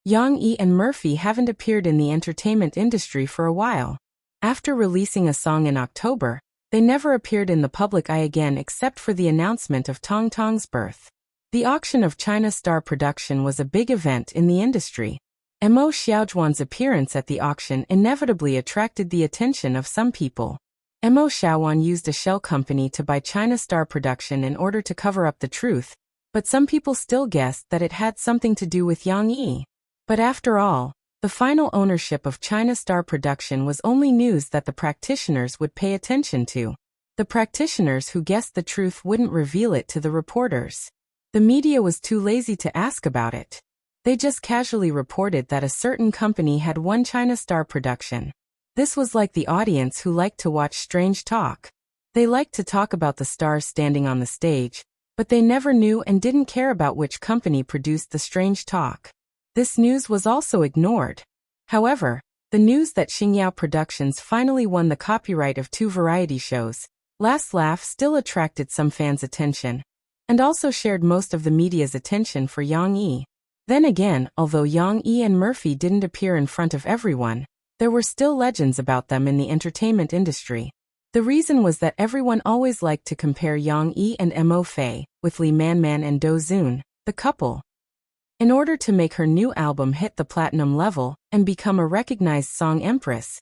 Yang Yi and Murphy haven't appeared in the entertainment industry for a while. After releasing a song in October, they never appeared in the public eye again except for the announcement of Tong Tong's birth. The auction of China Star Production was a big event in the industry. Mo Xiaozhuan's appearance at the auction inevitably attracted the attention of some people. Mo Xiaowan used a shell company to buy China Star Production in order to cover up the truth, but some people still guessed that it had something to do with Yang Yi. But after all, the final ownership of China Star Production was only news that the practitioners would pay attention to. The practitioners who guessed the truth wouldn't reveal it to the reporters. The media was too lazy to ask about it. They just casually reported that a certain company had won China Star Production. This was like the audience who liked to watch strange talk. They liked to talk about the stars standing on the stage, but they never knew and didn't care about which company produced the strange talk. This news was also ignored. However, the news that Xingyao Productions finally won the copyright of 2 variety shows, Last Laugh, still attracted some fans' attention, and also shared most of the media's attention for Yang Yi. Then again, although Yang Yi and Murphy didn't appear in front of everyone, there were still legends about them in the entertainment industry. The reason was that everyone always liked to compare Yang Yi and Mo Fei with Li Manman and Do Zun, the couple. In order to make her new album hit the platinum level and become a recognized song empress,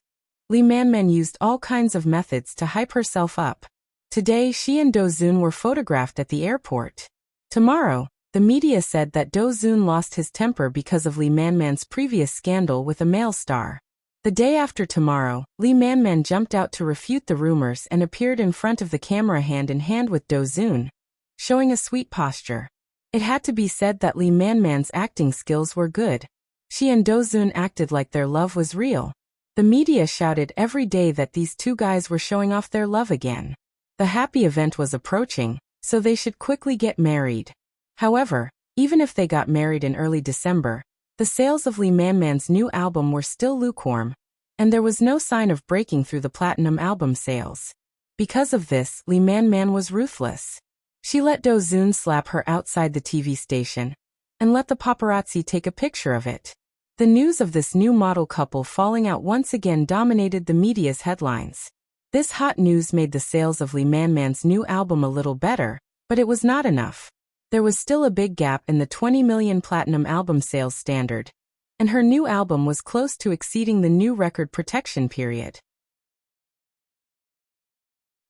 Li Manman used all kinds of methods to hype herself up. Today she and Do Zun were photographed at the airport. Tomorrow, the media said that Do Zun lost his temper because of Li Manman's previous scandal with a male star. The day after tomorrow, Li Manman jumped out to refute the rumors and appeared in front of the camera hand in hand with Do Zun, showing a sweet posture. It had to be said that Li Manman's acting skills were good. She and Do Zun acted like their love was real. The media shouted every day that these 2 guys were showing off their love again. The happy event was approaching, so they should quickly get married. However, even if they got married in early December, the sales of Li Manman's new album were still lukewarm, and there was no sign of breaking through the platinum album sales. Because of this, Li Manman was ruthless. She let Do Zun slap her outside the TV station, and let the paparazzi take a picture of it. The news of this new model couple falling out once again dominated the media's headlines. This hot news made the sales of Li Manman's new album a little better, but it was not enough. There was still a big gap in the 20 million platinum album sales standard, and her new album was close to exceeding the new record protection period.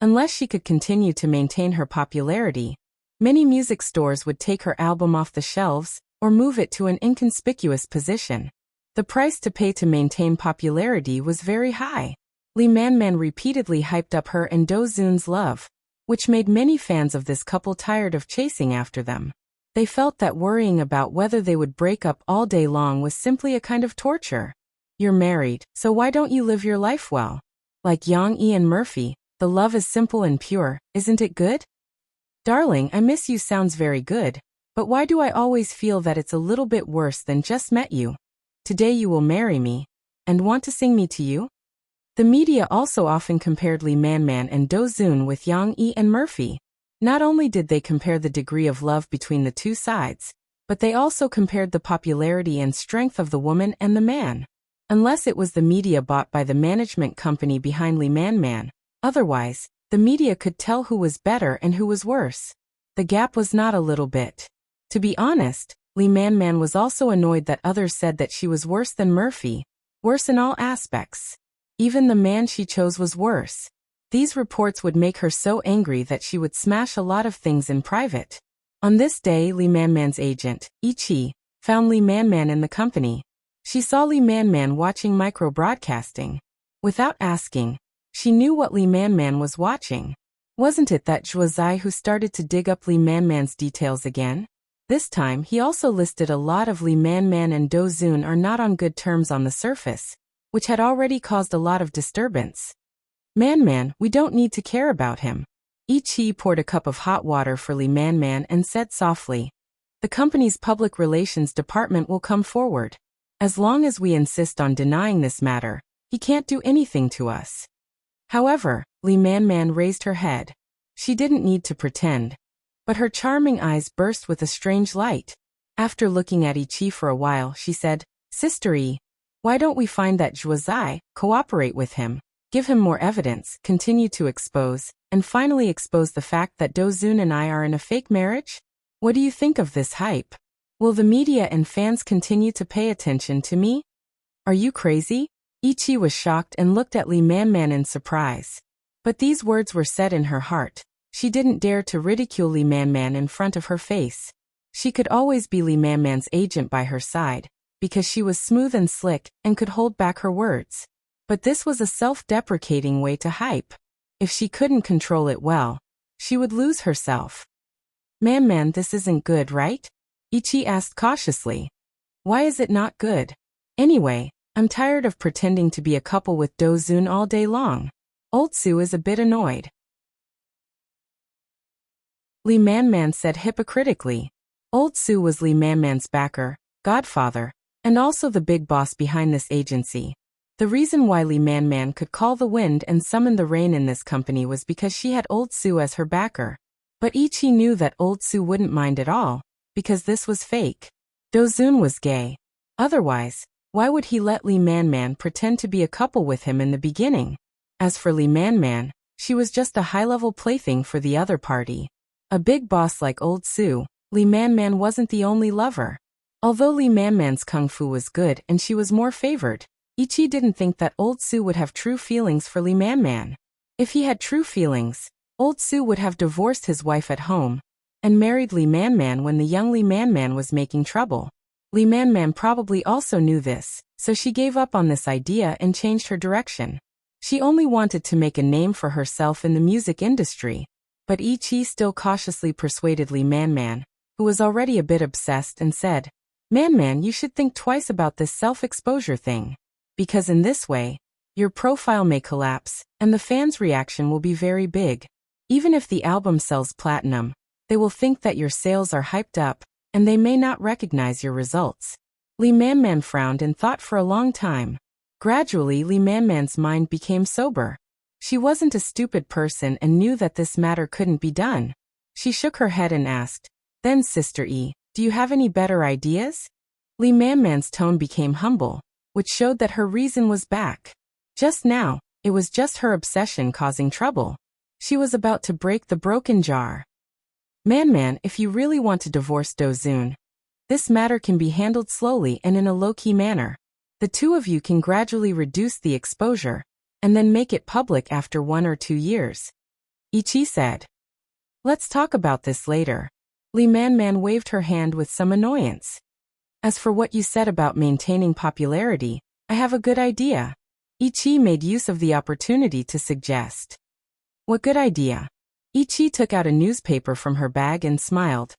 Unless she could continue to maintain her popularity, many music stores would take her album off the shelves or move it to an inconspicuous position. The price to pay to maintain popularity was very high. Li Manman repeatedly hyped up her and Do Zun's love, which made many fans of this couple tired of chasing after them. They felt that worrying about whether they would break up all day long was simply a kind of torture. You're married, so why don't you live your life well? Like Yang Yi and Murphy, the love is simple and pure, isn't it good? Darling, I miss you sounds very good, but why do I always feel that it's a little bit worse than just met you? Today you will marry me, and want to sing me to you? The media also often compared Li Manman and Do Zun with Yang Yi and Murphy. Not only did they compare the degree of love between the 2 sides, but they also compared the popularity and strength of the woman and the man. Unless it was the media bought by the management company behind Li Manman, otherwise, the media could tell who was better and who was worse. The gap was not a little bit. To be honest, Li Manman was also annoyed that others said that she was worse than Murphy, worse in all aspects. Even the man she chose was worse. These reports would make her so angry that she would smash a lot of things in private. On this day, Li Manman's agent, Yi Qi, found Li Manman in the company. She saw Li Man watching micro-broadcasting. Without asking, she knew what Li Man was watching. Wasn't it that Zhuozai who started to dig up Li Man's details again? This time he also listed a lot of Li Man and Do Zun are not on good terms on the surface, which had already caused a lot of disturbance. Man, we don't need to care about him. Yi poured a cup of hot water for Li Man and said softly, "The company's public relations department will come forward. As long as we insist on denying this matter, he can't do anything to us." However, Li Man raised her head. She didn't need to pretend. But her charming eyes burst with a strange light. After looking at Yi for a while, she said, "Sister Yi, why don't we find that Zhuozai, cooperate with him, give him more evidence, continue to expose, and finally expose the fact that Do Zun and I are in a fake marriage? What do you think of this hype? Will the media and fans continue to pay attention to me? Are you crazy?" Yi was shocked and looked at Li Man in surprise. But these words were said in her heart. She didn't dare to ridicule Li Man in front of her face. She could always be Li Man's agent by her side, because she was smooth and slick and could hold back her words. But this was a self-deprecating way to hype. If she couldn't control it well, she would lose herself. Man, this isn't good, right?" Yi asked cautiously. "Why is it not good? Anyway, I'm tired of pretending to be a couple with Do Zun all day long. Old Su is a bit annoyed." Li Man said hypocritically. Old Su was Li Man's backer, godfather, and also the big boss behind this agency. The reason why Li Man could call the wind and summon the rain in this company was because she had Old Su as her backer. But Yi knew that Old Su wouldn't mind at all, because this was fake. Do Zun was gay. Otherwise, why would he let Li Man pretend to be a couple with him in the beginning? As for Li Man, she was just a high-level plaything for the other party. A big boss like Old Su, Li Man wasn't the only lover. Although Li Man's kung fu was good and she was more favored, Yi didn't think that Old Su would have true feelings for Li Man. If he had true feelings, Old Su would have divorced his wife at home and married Li Man when the young Li Man was making trouble. Li Man probably also knew this, so she gave up on this idea and changed her direction. She only wanted to make a name for herself in the music industry. But Yi still cautiously persuaded Li Man, who was already a bit obsessed, and said, Man, you should think twice about this self-exposure thing. Because in this way, your profile may collapse, and the fans' reaction will be very big. Even if the album sells platinum, they will think that your sales are hyped up, and they may not recognize your results. Li Man frowned and thought for a long time. Gradually, Li Man's mind became sober. She wasn't a stupid person and knew that this matter couldn't be done. She shook her head and asked, "Then, Sister E, do you have any better ideas?" Li Man's tone became humble, which showed that her reason was back. Just now, it was just her obsession causing trouble. She was about to break the broken jar. Man, if you really want to divorce Do Zun, this matter can be handled slowly and in a low-key manner. The two of you can gradually reduce the exposure, and then make it public after 1 or 2 years. Yi said. Let's talk about this later. Li Man waved her hand with some annoyance. As for what you said about maintaining popularity, I have a good idea. Yi made use of the opportunity to suggest. What good idea? Yi took out a newspaper from her bag and smiled.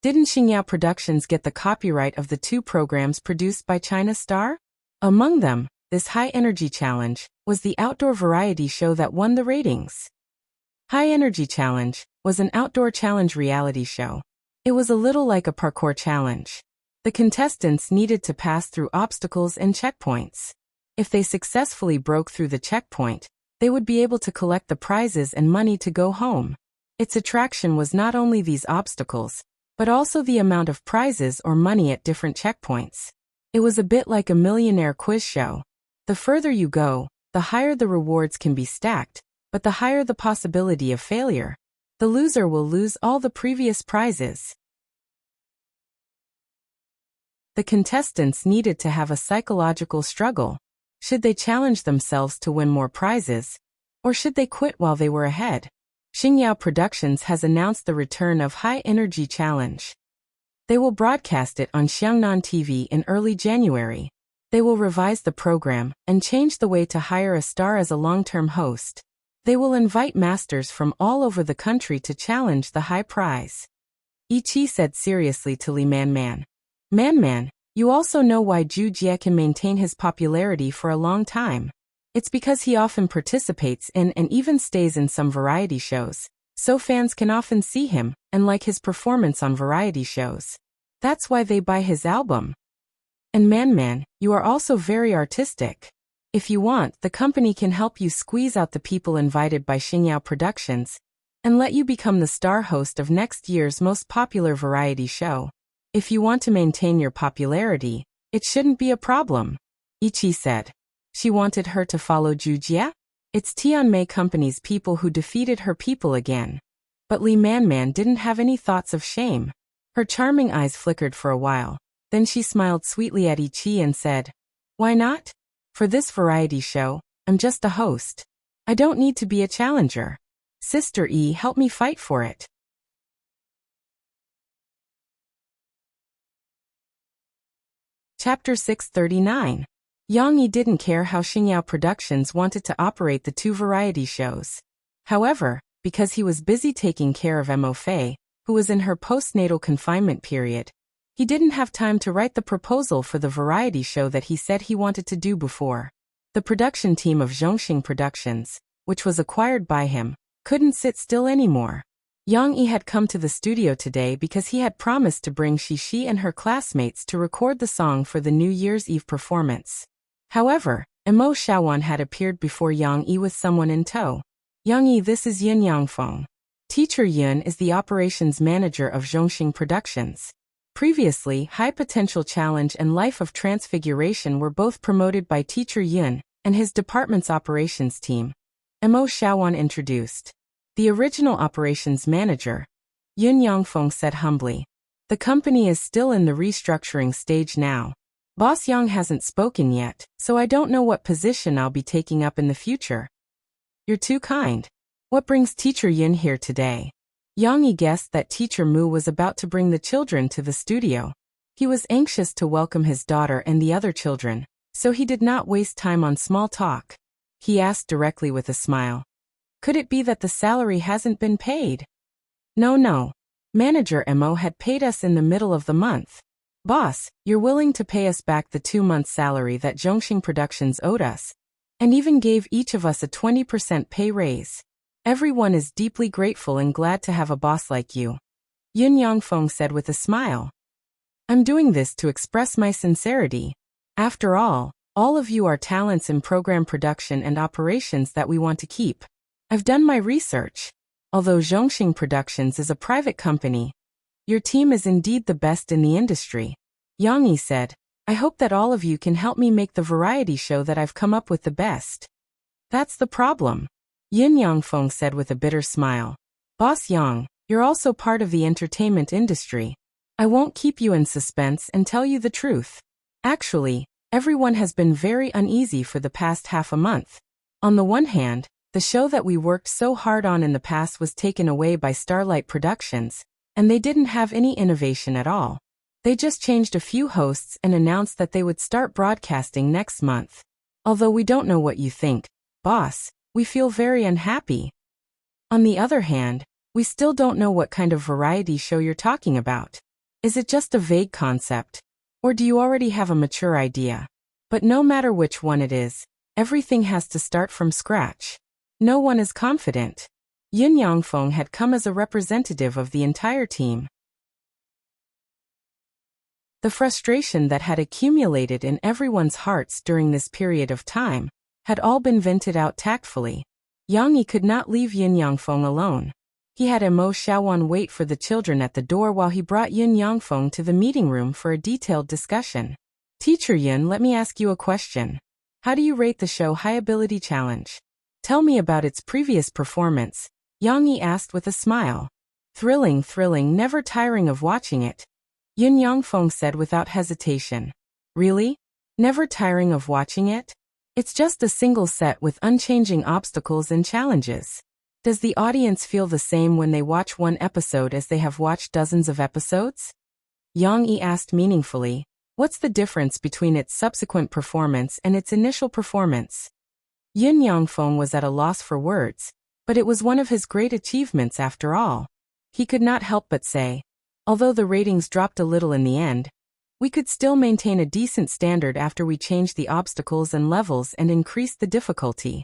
Didn't Xingyao Productions get the copyright of the 2 programs produced by China Star? Among them, this High Energy Challenge was the outdoor variety show that won the ratings. High Energy Challenge was an outdoor challenge reality show. It was a little like a parkour challenge. The contestants needed to pass through obstacles and checkpoints. If they successfully broke through the checkpoint, they would be able to collect the prizes and money to go home. Its attraction was not only these obstacles, but also the amount of prizes or money at different checkpoints. It was a bit like a millionaire quiz show. The further you go, the higher the rewards can be stacked, but the higher the possibility of failure. The loser will lose all the previous prizes. The contestants needed to have a psychological struggle. Should they challenge themselves to win more prizes? Or should they quit while they were ahead? Xingyao Productions has announced the return of High Energy Challenge. They will broadcast it on Xiangnan TV in early January. They will revise the program and change the way to hire a star as a long-term host. They will invite masters from all over the country to challenge the high prize. Ichi said seriously to Li Man. Man, you also know why Zhu Jie can maintain his popularity for a long time. It's because he often participates in and even stays in some variety shows, so fans can often see him and like his performance on variety shows. That's why they buy his album. And Man, you are also very artistic. If you want, the company can help you squeeze out the people invited by Xingyao Productions and let you become the star host of next year's most popular variety show. If you want to maintain your popularity, it shouldn't be a problem, Ichi said. She wanted her to follow Zhu Jie? It's Tianmei Company's people who defeated her people again. But Li Man didn't have any thoughts of shame. Her charming eyes flickered for a while. Then she smiled sweetly at Ichi and said, "Why not? For this variety show, I'm just a host. I don't need to be a challenger. Sister E, help me fight for it." Chapter 639. Yang Yi didn't care how Xingyao Productions wanted to operate the two variety shows. However, because he was busy taking care of Mo Fei, who was in her postnatal confinement period, he didn't have time to write the proposal for the variety show that he said he wanted to do before. The production team of Zhongxing Productions, which was acquired by him, couldn't sit still anymore. Yang Yi had come to the studio today because he had promised to bring Xi and her classmates to record the song for the New Year's Eve performance. However, Mo Shaowan had appeared before Yang Yi with someone in tow. "Yang Yi, this is Yun Yangfeng. Teacher Yun is the operations manager of Zhongxing Productions. Previously, High Potential Challenge and Life of Transfiguration were both promoted by Teacher Yun and his department's operations team," Mo Shaowan introduced. The original operations manager, Yun Yangfeng, said humbly. "The company is still in the restructuring stage now. Boss Yang hasn't spoken yet, so I don't know what position I'll be taking up in the future." "You're too kind. What brings Teacher Yun here today?" Yang Yi guessed that Teacher Mu was about to bring the children to the studio. He was anxious to welcome his daughter and the other children, so he did not waste time on small talk. He asked directly with a smile, "Could it be that the salary hasn't been paid?" No. Manager Mo had paid us in the middle of the month. Boss, you're willing to pay us back the 2 months' salary that Zhongxing Productions owed us, and even gave each of us a 20% pay raise. Everyone is deeply grateful and glad to have a boss like you," Yun Yangfeng said with a smile. "I'm doing this to express my sincerity. After all of you are talents in program production and operations that we want to keep. I've done my research. Although Zhongxing Productions is a private company, your team is indeed the best in the industry," Yang Yi said. "I hope that all of you can help me make the variety show that I've come up with the best." "That's the problem," Yun Yangfeng said with a bitter smile. "Boss Yang, you're also part of the entertainment industry. I won't keep you in suspense and tell you the truth. Actually, everyone has been very uneasy for the past half a month. On the one hand, the show that we worked so hard on in the past was taken away by Starlight Productions, and they didn't have any innovation at all. They just changed a few hosts and announced that they would start broadcasting next month. Although we don't know what you think, boss, we feel very unhappy. On the other hand, we still don't know what kind of variety show you're talking about. Is it just a vague concept? Or do you already have a mature idea? But no matter which one it is, everything has to start from scratch. No one is confident." Yun Yangfeng had come as a representative of the entire team. The frustration that had accumulated in everyone's hearts during this period of time had all been vented out tactfully. Yang Yi could not leave Yun Yangfeng alone. He had Mo Shaowan wait for the children at the door while he brought Yun Yangfeng to the meeting room for a detailed discussion. "Teacher Yun, let me ask you a question. How do you rate the show High Ability Challenge? Tell me about its previous performance," Yang Yi asked with a smile. Thrilling, never tiring of watching it," Yun Yangfeng said without hesitation. "Really? Never tiring of watching it? It's just a single set with unchanging obstacles and challenges. Does the audience feel the same when they watch one episode as they have watched dozens of episodes?" Yang Yi asked meaningfully. What's the difference between its subsequent performance and its initial performance? Yin Yangfeng was at a loss for words, but it was one of his great achievements after all. He could not help but say, although the ratings dropped a little in the end, we could still maintain a decent standard after we changed the obstacles and levels and increased the difficulty.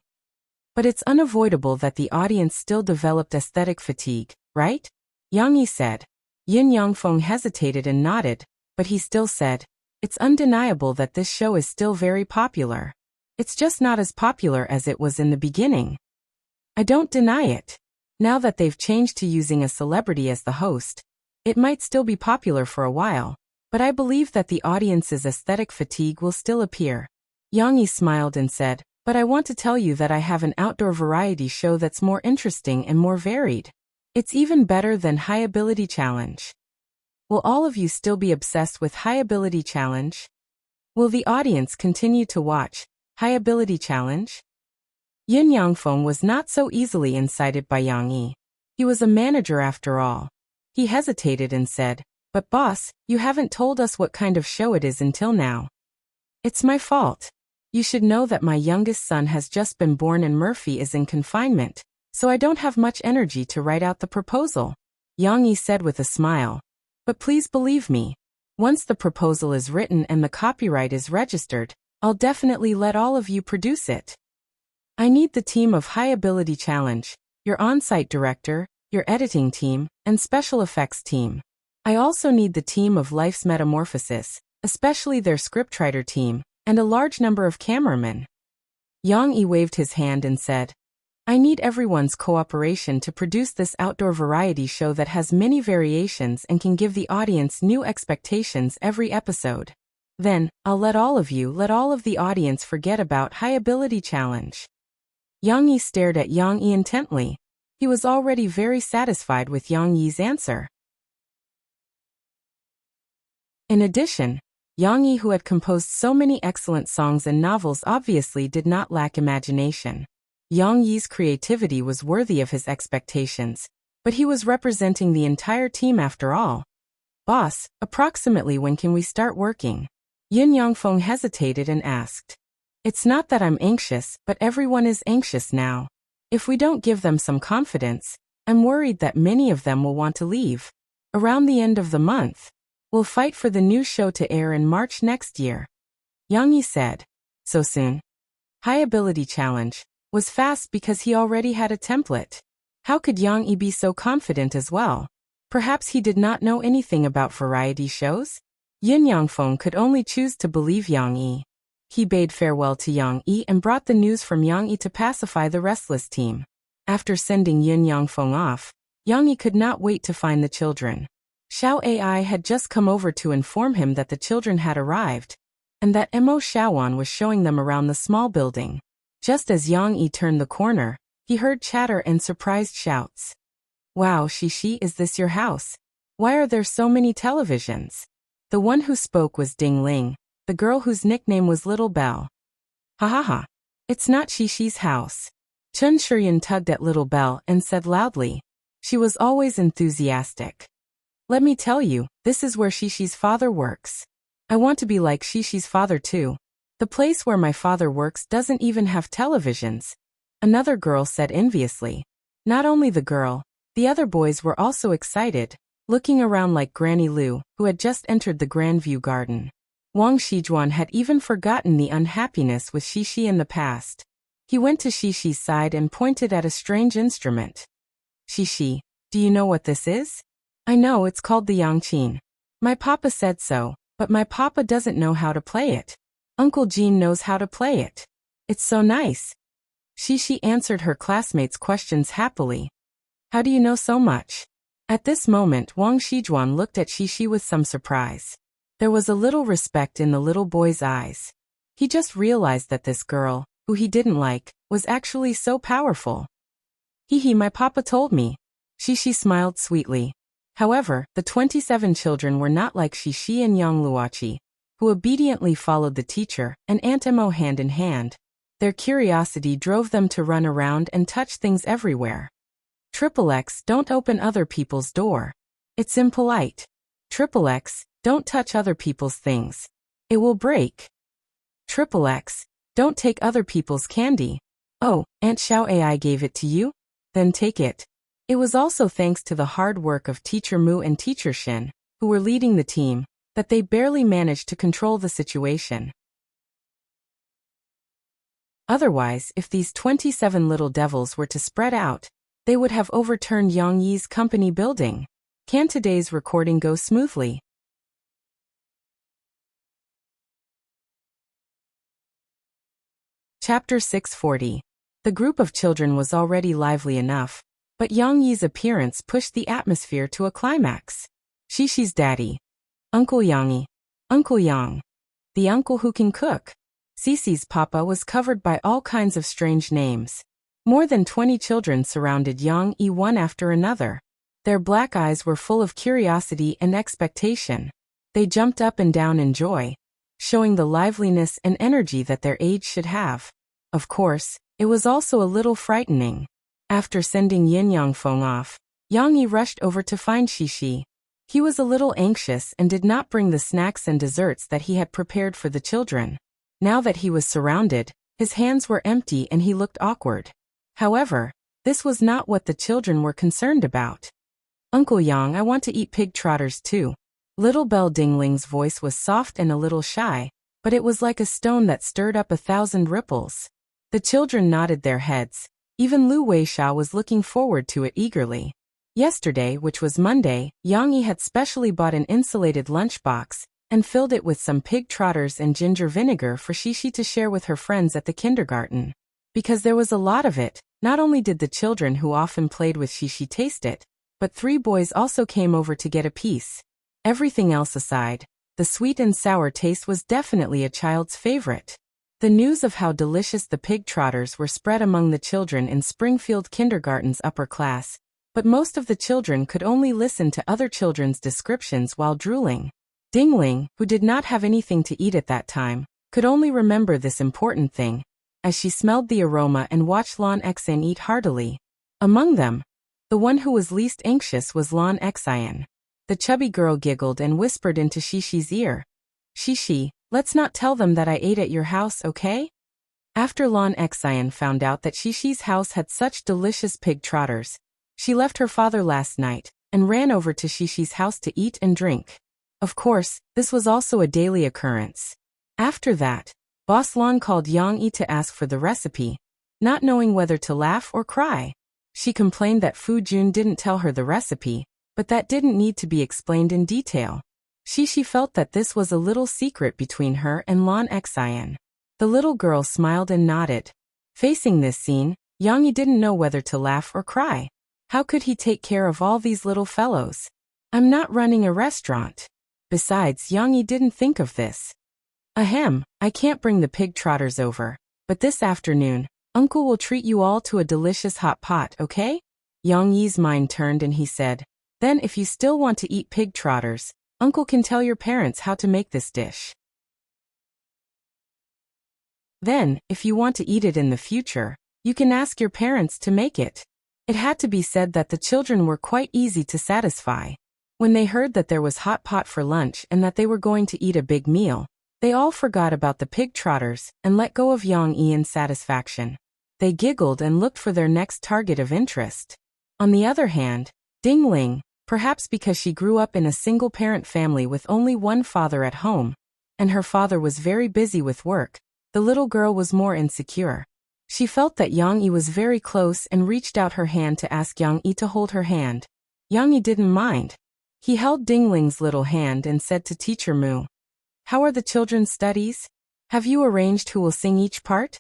But it's unavoidable that the audience still developed aesthetic fatigue, right? Yang Yi said. Yin Yangfeng hesitated and nodded, but he still said, it's undeniable that this show is still very popular. It's just not as popular as it was in the beginning. I don't deny it. Now that they've changed to using a celebrity as the host, it might still be popular for a while, but I believe that the audience's aesthetic fatigue will still appear. Yang Yi smiled and said, but I want to tell you that I have an outdoor variety show that's more interesting and more varied. It's even better than High Ability Challenge. Will all of you still be obsessed with High Ability Challenge? Will the audience continue to watch High Ability Challenge? Yin Yangfeng was not so easily incited by Yang Yi. He was a manager after all. He hesitated and said, but boss, you haven't told us what kind of show it is until now. It's my fault. You should know that my youngest son has just been born and Murphy is in confinement, so I don't have much energy to write out the proposal, Yang Yi said with a smile. But please believe me, once the proposal is written and the copyright is registered, I'll definitely let all of you produce it. I need the team of High Ability Challenge, your on-site director, your editing team, and special effects team. I also need the team of Life's Metamorphosis, especially their scriptwriter team, and a large number of cameramen. Yang Yi waved his hand and said, I need everyone's cooperation to produce this outdoor variety show that has many variations and can give the audience new expectations every episode. Then, I'll let all of the audience forget about High Ability Challenge. Yang Yi stared at Yang Yi intently. He was already very satisfied with Yang Yi's answer. In addition, Yang Yi, who had composed so many excellent songs and novels, obviously did not lack imagination. Yang Yi's creativity was worthy of his expectations, but he was representing the entire team after all. Boss, approximately when can we start working? Yin Yangfeng hesitated and asked. It's not that I'm anxious, but everyone is anxious now. If we don't give them some confidence, I'm worried that many of them will want to leave. Around the end of the month, we'll fight for the new show to air in March next year. Yang Yi said. So soon? High Ability Challenge was fast because he already had a template. How could Yang Yi be so confident as well? Perhaps he did not know anything about variety shows? Yin Yangfeng could only choose to believe Yang Yi. He bade farewell to Yang Yi and brought the news from Yang Yi to pacify the restless team. After sending Yin Yangfeng off, Yang Yi could not wait to find the children. Xiao Ai had just come over to inform him that the children had arrived, and that Mo Xiaowan was showing them around the small building. Just as Yang Yi turned the corner, he heard chatter and surprised shouts. Wow, Shishi, is this your house? Why are there so many televisions? The one who spoke was Ding Ling, the girl whose nickname was Little Belle. Ha ha ha. It's not Shishi's house. Chun Shuryan tugged at Little Belle and said loudly. She was always enthusiastic. Let me tell you, this is where Shishi's father works. I want to be like Shishi's father too. The place where my father works doesn't even have televisions. Another girl said enviously. Not only the girl, the other boys were also excited, looking around like Granny Lu, who had just entered the Grandview Garden. Wang Shijuan had even forgotten the unhappiness with Shishi in the past. He went to Shishi's side and pointed at a strange instrument. Shishi, do you know what this is? I know, it's called the Yangqin. My papa said so, but my papa doesn't know how to play it. Uncle Jean knows how to play it. It's so nice. Shishi answered her classmates' questions happily. How do you know so much? At this moment, Wang Shijuan looked at Shishi with some surprise. There was a little respect in the little boy's eyes. He just realized that this girl, who he didn't like, was actually so powerful. Hee, my papa told me. Shishi smiled sweetly. However, the 27 children were not like Shishi and Yang Luoqi, who obediently followed the teacher and Aunt Mo hand in hand. Their curiosity drove them to run around and touch things everywhere. XXX, don't open other people's door. It's impolite. XXX, don't touch other people's things. It will break. Triple X, don't take other people's candy. Oh, Aunt Xiao AI gave it to you? Then take it. It was also thanks to the hard work of Teacher Mu and Teacher Shin, who were leading the team, that they barely managed to control the situation. Otherwise, if these 27 little devils were to spread out, they would have overturned Yang Yi's company building. Can today's recording go smoothly? Chapter 640. The group of children was already lively enough, but Yang Yi's appearance pushed the atmosphere to a climax. Xishi's daddy. Uncle Yang. Uncle Yang. The uncle who can cook. Cece's papa was covered by all kinds of strange names. More than 20 children surrounded Yang Yi one after another. Their black eyes were full of curiosity and expectation. They jumped up and down in joy, showing the liveliness and energy that their age should have. Of course, it was also a little frightening. After sending Yin Yangfeng off, Yang Yi rushed over to find Xishi. He was a little anxious and did not bring the snacks and desserts that he had prepared for the children. Now that he was surrounded, his hands were empty and he looked awkward. However, this was not what the children were concerned about. Uncle Yang, I want to eat pig trotters too. Little Belle Dingling's voice was soft and a little shy, but it was like a stone that stirred up 1,000 ripples. The children nodded their heads. Even Lu Weisha was looking forward to it eagerly. Yesterday, which was Monday, Yang Yi had specially bought an insulated lunchbox and filled it with some pig trotters and ginger vinegar for Xishi to share with her friends at the kindergarten. Because there was a lot of it, not only did the children who often played with Xishi taste it, but 3 boys also came over to get a piece. Everything else aside, the sweet and sour taste was definitely a child's favorite. The news of how delicious the pig trotters were spread among the children in Springfield Kindergarten's upper class, but most of the children could only listen to other children's descriptions while drooling. Dingling, who did not have anything to eat at that time, could only remember this important thing, as she smelled the aroma and watched Lan Xan eat heartily. Among them, the one who was least anxious was Lan Xian. The chubby girl giggled and whispered into Shishi's ear. Shishi, let's not tell them that I ate at your house, okay? After Lan Xian found out that Shishi's house had such delicious pig trotters, she left her father last night and ran over to Shishi's house to eat and drink. Of course, this was also a daily occurrence. After that, Boss Lan called Yang Yi to ask for the recipe, not knowing whether to laugh or cry. She complained that Fu Jun didn't tell her the recipe, but that didn't need to be explained in detail. Shishi felt that this was a little secret between her and Lan Xian. The little girl smiled and nodded. Facing this scene, Yang Yi didn't know whether to laugh or cry. How could he take care of all these little fellows? I'm not running a restaurant. Besides, Yang Yi didn't think of this. Ahem, I can't bring the pig trotters over, but this afternoon, Uncle will treat you all to a delicious hot pot, okay? Yang Yi's mind turned and he said, then if you still want to eat pig trotters, Uncle can tell your parents how to make this dish. Then, if you want to eat it in the future, you can ask your parents to make it. It had to be said that the children were quite easy to satisfy. When they heard that there was hot pot for lunch and that they were going to eat a big meal, they all forgot about the pig trotters and let go of Yang Yi in satisfaction. They giggled and looked for their next target of interest. On the other hand, Dingling, perhaps because she grew up in a single-parent family with only one father at home, and her father was very busy with work, the little girl was more insecure. She felt that Yang Yi was very close and reached out her hand to ask Yang Yi to hold her hand. Yang Yi didn't mind. He held Dingling's little hand and said to Teacher Mu, how are the children's studies? Have you arranged who will sing each part?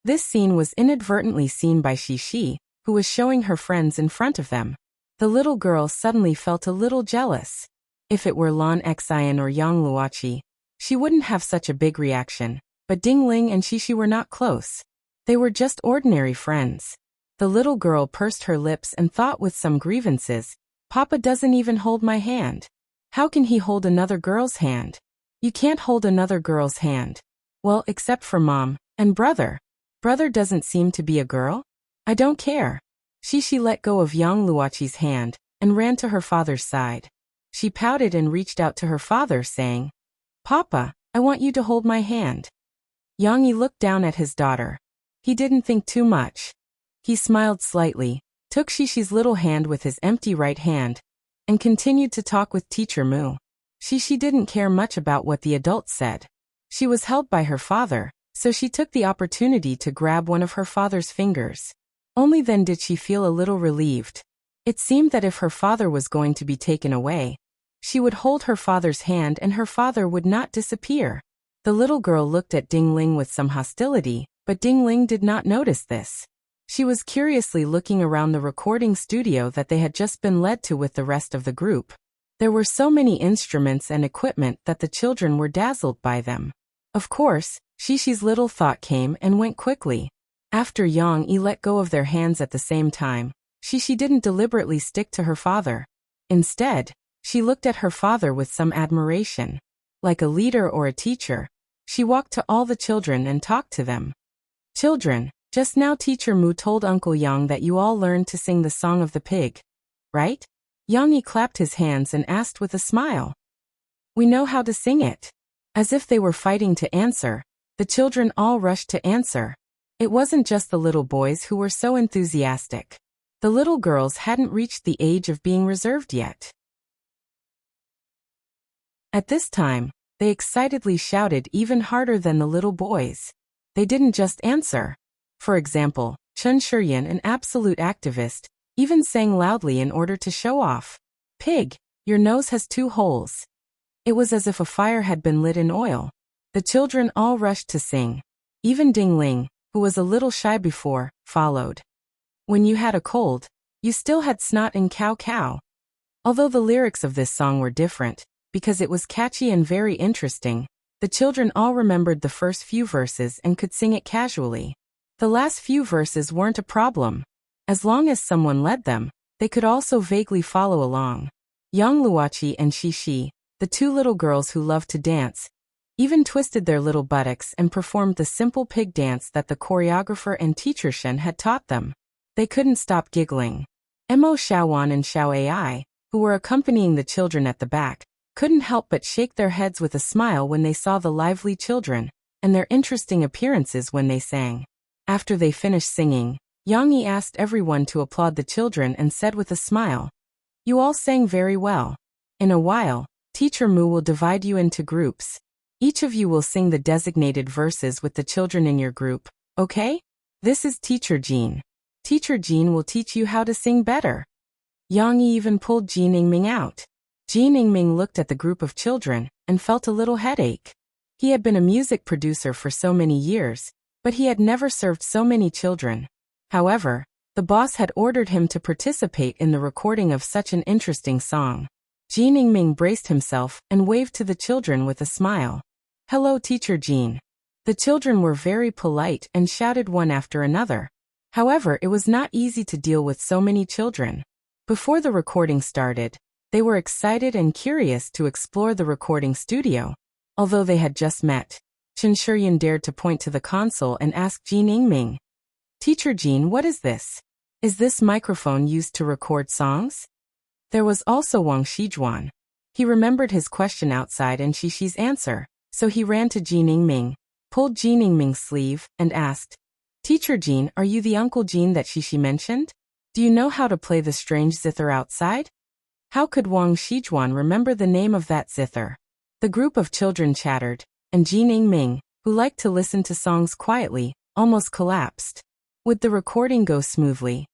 This scene was inadvertently seen by Shishi, who was showing her friends in front of them. The little girl suddenly felt a little jealous. If it were Lan Xian or Yang Luoqi, she wouldn't have such a big reaction, but Dingling and Shishi were not close. They were just ordinary friends. The little girl pursed her lips and thought with some grievances, Papa doesn't even hold my hand. How can he hold another girl's hand? You can't hold another girl's hand. Well, except for Mom and Brother. Brother doesn't seem to be a girl? I don't care. Shishi let go of Yang Luoqi's hand and ran to her father's side. She pouted and reached out to her father saying, Papa, I want you to hold my hand. Yang looked down at his daughter. He didn't think too much. He smiled slightly, took Shishi's little hand with his empty right hand, and continued to talk with Teacher Mu. Shishi didn't care much about what the adults said. She was held by her father, so she took the opportunity to grab one of her father's fingers. Only then did she feel a little relieved. It seemed that if her father was going to be taken away, she would hold her father's hand and her father would not disappear. The little girl looked at Ding Ling with some hostility, but Ding Ling did not notice this. She was curiously looking around the recording studio that they had just been led to with the rest of the group. There were so many instruments and equipment that the children were dazzled by them. Of course, Shishi's little thought came and went quickly. After Yang Yi let go of their hands at the same time, Shishi didn't deliberately stick to her father. Instead, she looked at her father with some admiration. Like a leader or a teacher, she walked to all the children and talked to them. Children, just now Teacher Mu told Uncle Yang that you all learned to sing the Song of the Pig, right? Yang Yi clapped his hands and asked with a smile. We know how to sing it. As if they were fighting to answer, the children all rushed to answer. It wasn't just the little boys who were so enthusiastic. The little girls hadn't reached the age of being reserved yet. At this time, they excitedly shouted even harder than the little boys. They didn't just answer. For example, Chun Shuryan, an absolute activist, even sang loudly in order to show off. Pig, your nose has 2 holes. It was as if a fire had been lit in oil. The children all rushed to sing. Even Ding Ling, who was a little shy before, followed. When you had a cold, you still had snot and cow cow. Although the lyrics of this song were different, because it was catchy and very interesting, the children all remembered the first few verses and could sing it casually. The last few verses weren't a problem. As long as someone led them, they could also vaguely follow along. Yang Luoqi and Shishi, the 2 little girls who loved to dance, even twisted their little buttocks and performed the simple pig dance that the choreographer and teacher Shen had taught them. They couldn't stop giggling. Mo Xiaowan and Xiao Ai, who were accompanying the children at the back, couldn't help but shake their heads with a smile when they saw the lively children, and their interesting appearances when they sang. After they finished singing, Yang Yi asked everyone to applaud the children and said with a smile, You all sang very well. In a while, Teacher Mu will divide you into groups. Each of you will sing the designated verses with the children in your group, okay? This is Teacher Jean. Teacher Jean will teach you how to sing better. Yang Yi even pulled Jean Yingming out. Jean Yingming looked at the group of children and felt a little headache. He had been a music producer for so many years, but he had never served so many children. However, the boss had ordered him to participate in the recording of such an interesting song. Jean Yingming braced himself and waved to the children with a smile. Hello, Teacher Jean. The children were very polite and shouted one after another. However, it was not easy to deal with so many children. Before the recording started, they were excited and curious to explore the recording studio. Although they had just met, Chen Shuryan dared to point to the console and ask Jean Yingming, Teacher Jean, what is this? Is this microphone used to record songs? There was also Wang Shijuan. He remembered his question outside and Shishi's answer, so he ran to Jean Yingming, pulled Jean Yingming's sleeve, and asked, Teacher Jean, are you the Uncle Jean that Shishi mentioned? Do you know how to play the strange zither outside? How could Wang Shijuan remember the name of that zither? The group of children chattered, and Jean Yingming, who liked to listen to songs quietly, almost collapsed. Would the recording go smoothly?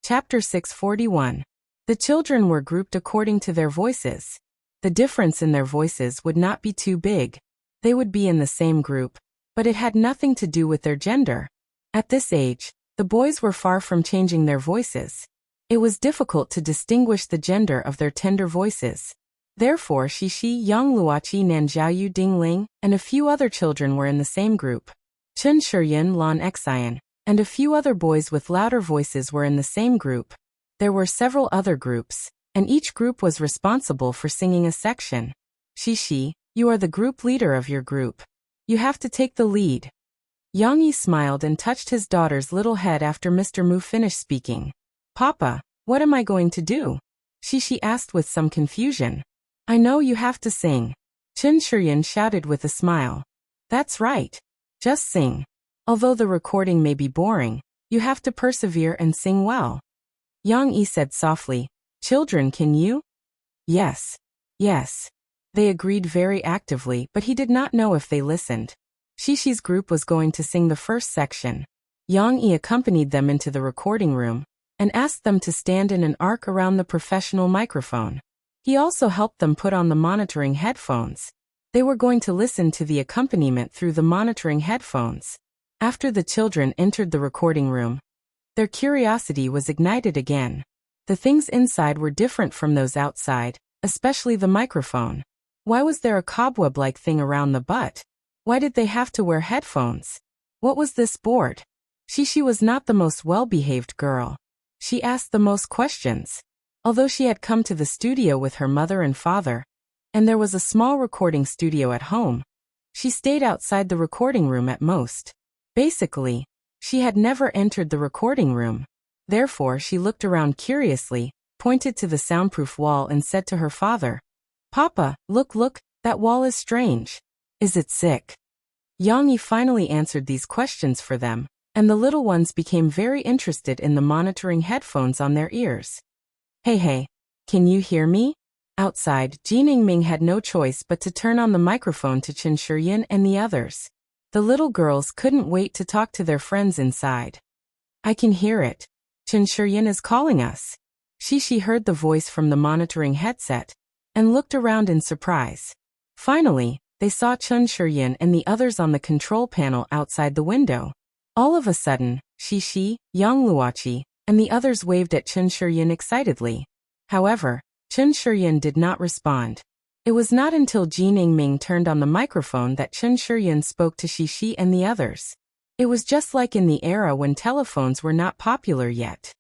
Chapter 641. The children were grouped according to their voices. The difference in their voices would not be too big. They would be in the same group, but it had nothing to do with their gender. At this age, the boys were far from changing their voices. It was difficult to distinguish the gender of their tender voices. Therefore, Shishi, Yang Luoqi, Nanjiaoyu, Ding Ling, and a few other children were in the same group. Chen Shuryan, Lan Xian, and a few other boys with louder voices were in the same group. There were several other groups, and each group was responsible for singing a section. Shishi, you are the group leader of your group. You have to take the lead. Yang Yi smiled and touched his daughter's little head after Mr. Mu finished speaking. Papa, what am I going to do? She asked with some confusion. I know you have to sing. Chun Shiryan shouted with a smile. That's right. Just sing. Although the recording may be boring, you have to persevere and sing well. Yang Yi said softly, Children, can you? Yes. Yes. They agreed very actively, but he did not know if they listened. Shishi's group was going to sing the first section. Yang Yi accompanied them into the recording room and asked them to stand in an arc around the professional microphone. He also helped them put on the monitoring headphones. They were going to listen to the accompaniment through the monitoring headphones. After the children entered the recording room, their curiosity was ignited again. The things inside were different from those outside, especially the microphone. Why was there a cobweb-like thing around the butt? Why did they have to wear headphones? What was this board? Shishi was not the most well-behaved girl. She asked the most questions. Although she had come to the studio with her mother and father, and there was a small recording studio at home, she stayed outside the recording room at most. Basically, she had never entered the recording room. Therefore, she looked around curiously, pointed to the soundproof wall and said to her father, Papa, look, that wall is strange. Is it sick? Yang Yi finally answered these questions for them, and the little ones became very interested in the monitoring headphones on their ears. Hey, can you hear me? Outside, Jin Ming had no choice but to turn on the microphone to Chen Shiryan and the others. The little girls couldn't wait to talk to their friends inside. I can hear it. Chen Shiryan is calling us. Shishi heard the voice from the monitoring headset and looked around in surprise. Finally, they saw Chen Shiryan and the others on the control panel outside the window. All of a sudden, Shishi, Yang Luoqi, and the others waved at Chen Shiryan excitedly. However, Chen Shiryan did not respond. It was not until Jin Ming turned on the microphone that Chen Shiryan spoke to Shishi and the others. It was just like in the era when telephones were not popular yet.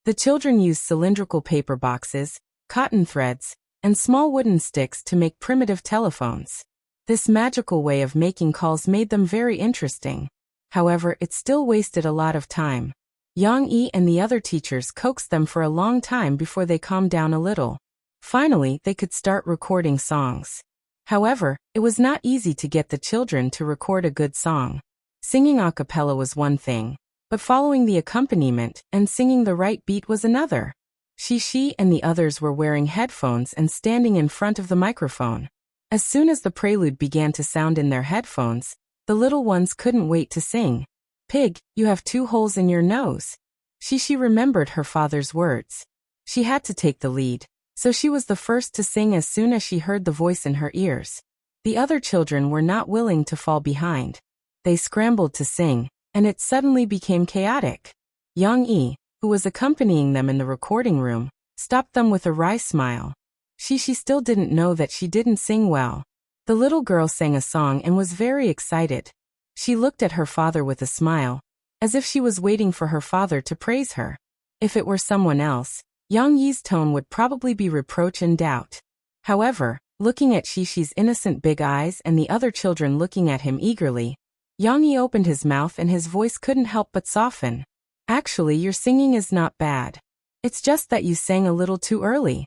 The children used cylindrical paper boxes, cotton threads, and small wooden sticks to make primitive telephones. This magical way of making calls made them very interesting. However, it still wasted a lot of time. Yang Yi and the other teachers coaxed them for a long time before they calmed down a little. Finally, they could start recording songs. However, it was not easy to get the children to record a good song. Singing a cappella was one thing, but following the accompaniment and singing the right beat was another. Shishi and the others were wearing headphones and standing in front of the microphone. As soon as the prelude began to sound in their headphones, the little ones couldn't wait to sing. Pig, you have 2 holes in your nose. Shishi remembered her father's words. She had to take the lead, so she was the first to sing as soon as she heard the voice in her ears. The other children were not willing to fall behind. They scrambled to sing, and it suddenly became chaotic. Yang Yi, who was accompanying them in the recording room, stopped them with a wry smile. Shishi still didn't know that she didn't sing well. The little girl sang a song and was very excited. She looked at her father with a smile, as if she was waiting for her father to praise her. If it were someone else, Yang Yi's tone would probably be reproach and doubt. However, looking at Shishi's innocent big eyes and the other children looking at him eagerly, Yang Yi opened his mouth and his voice couldn't help but soften. Actually, your singing is not bad. It's just that you sang a little too early.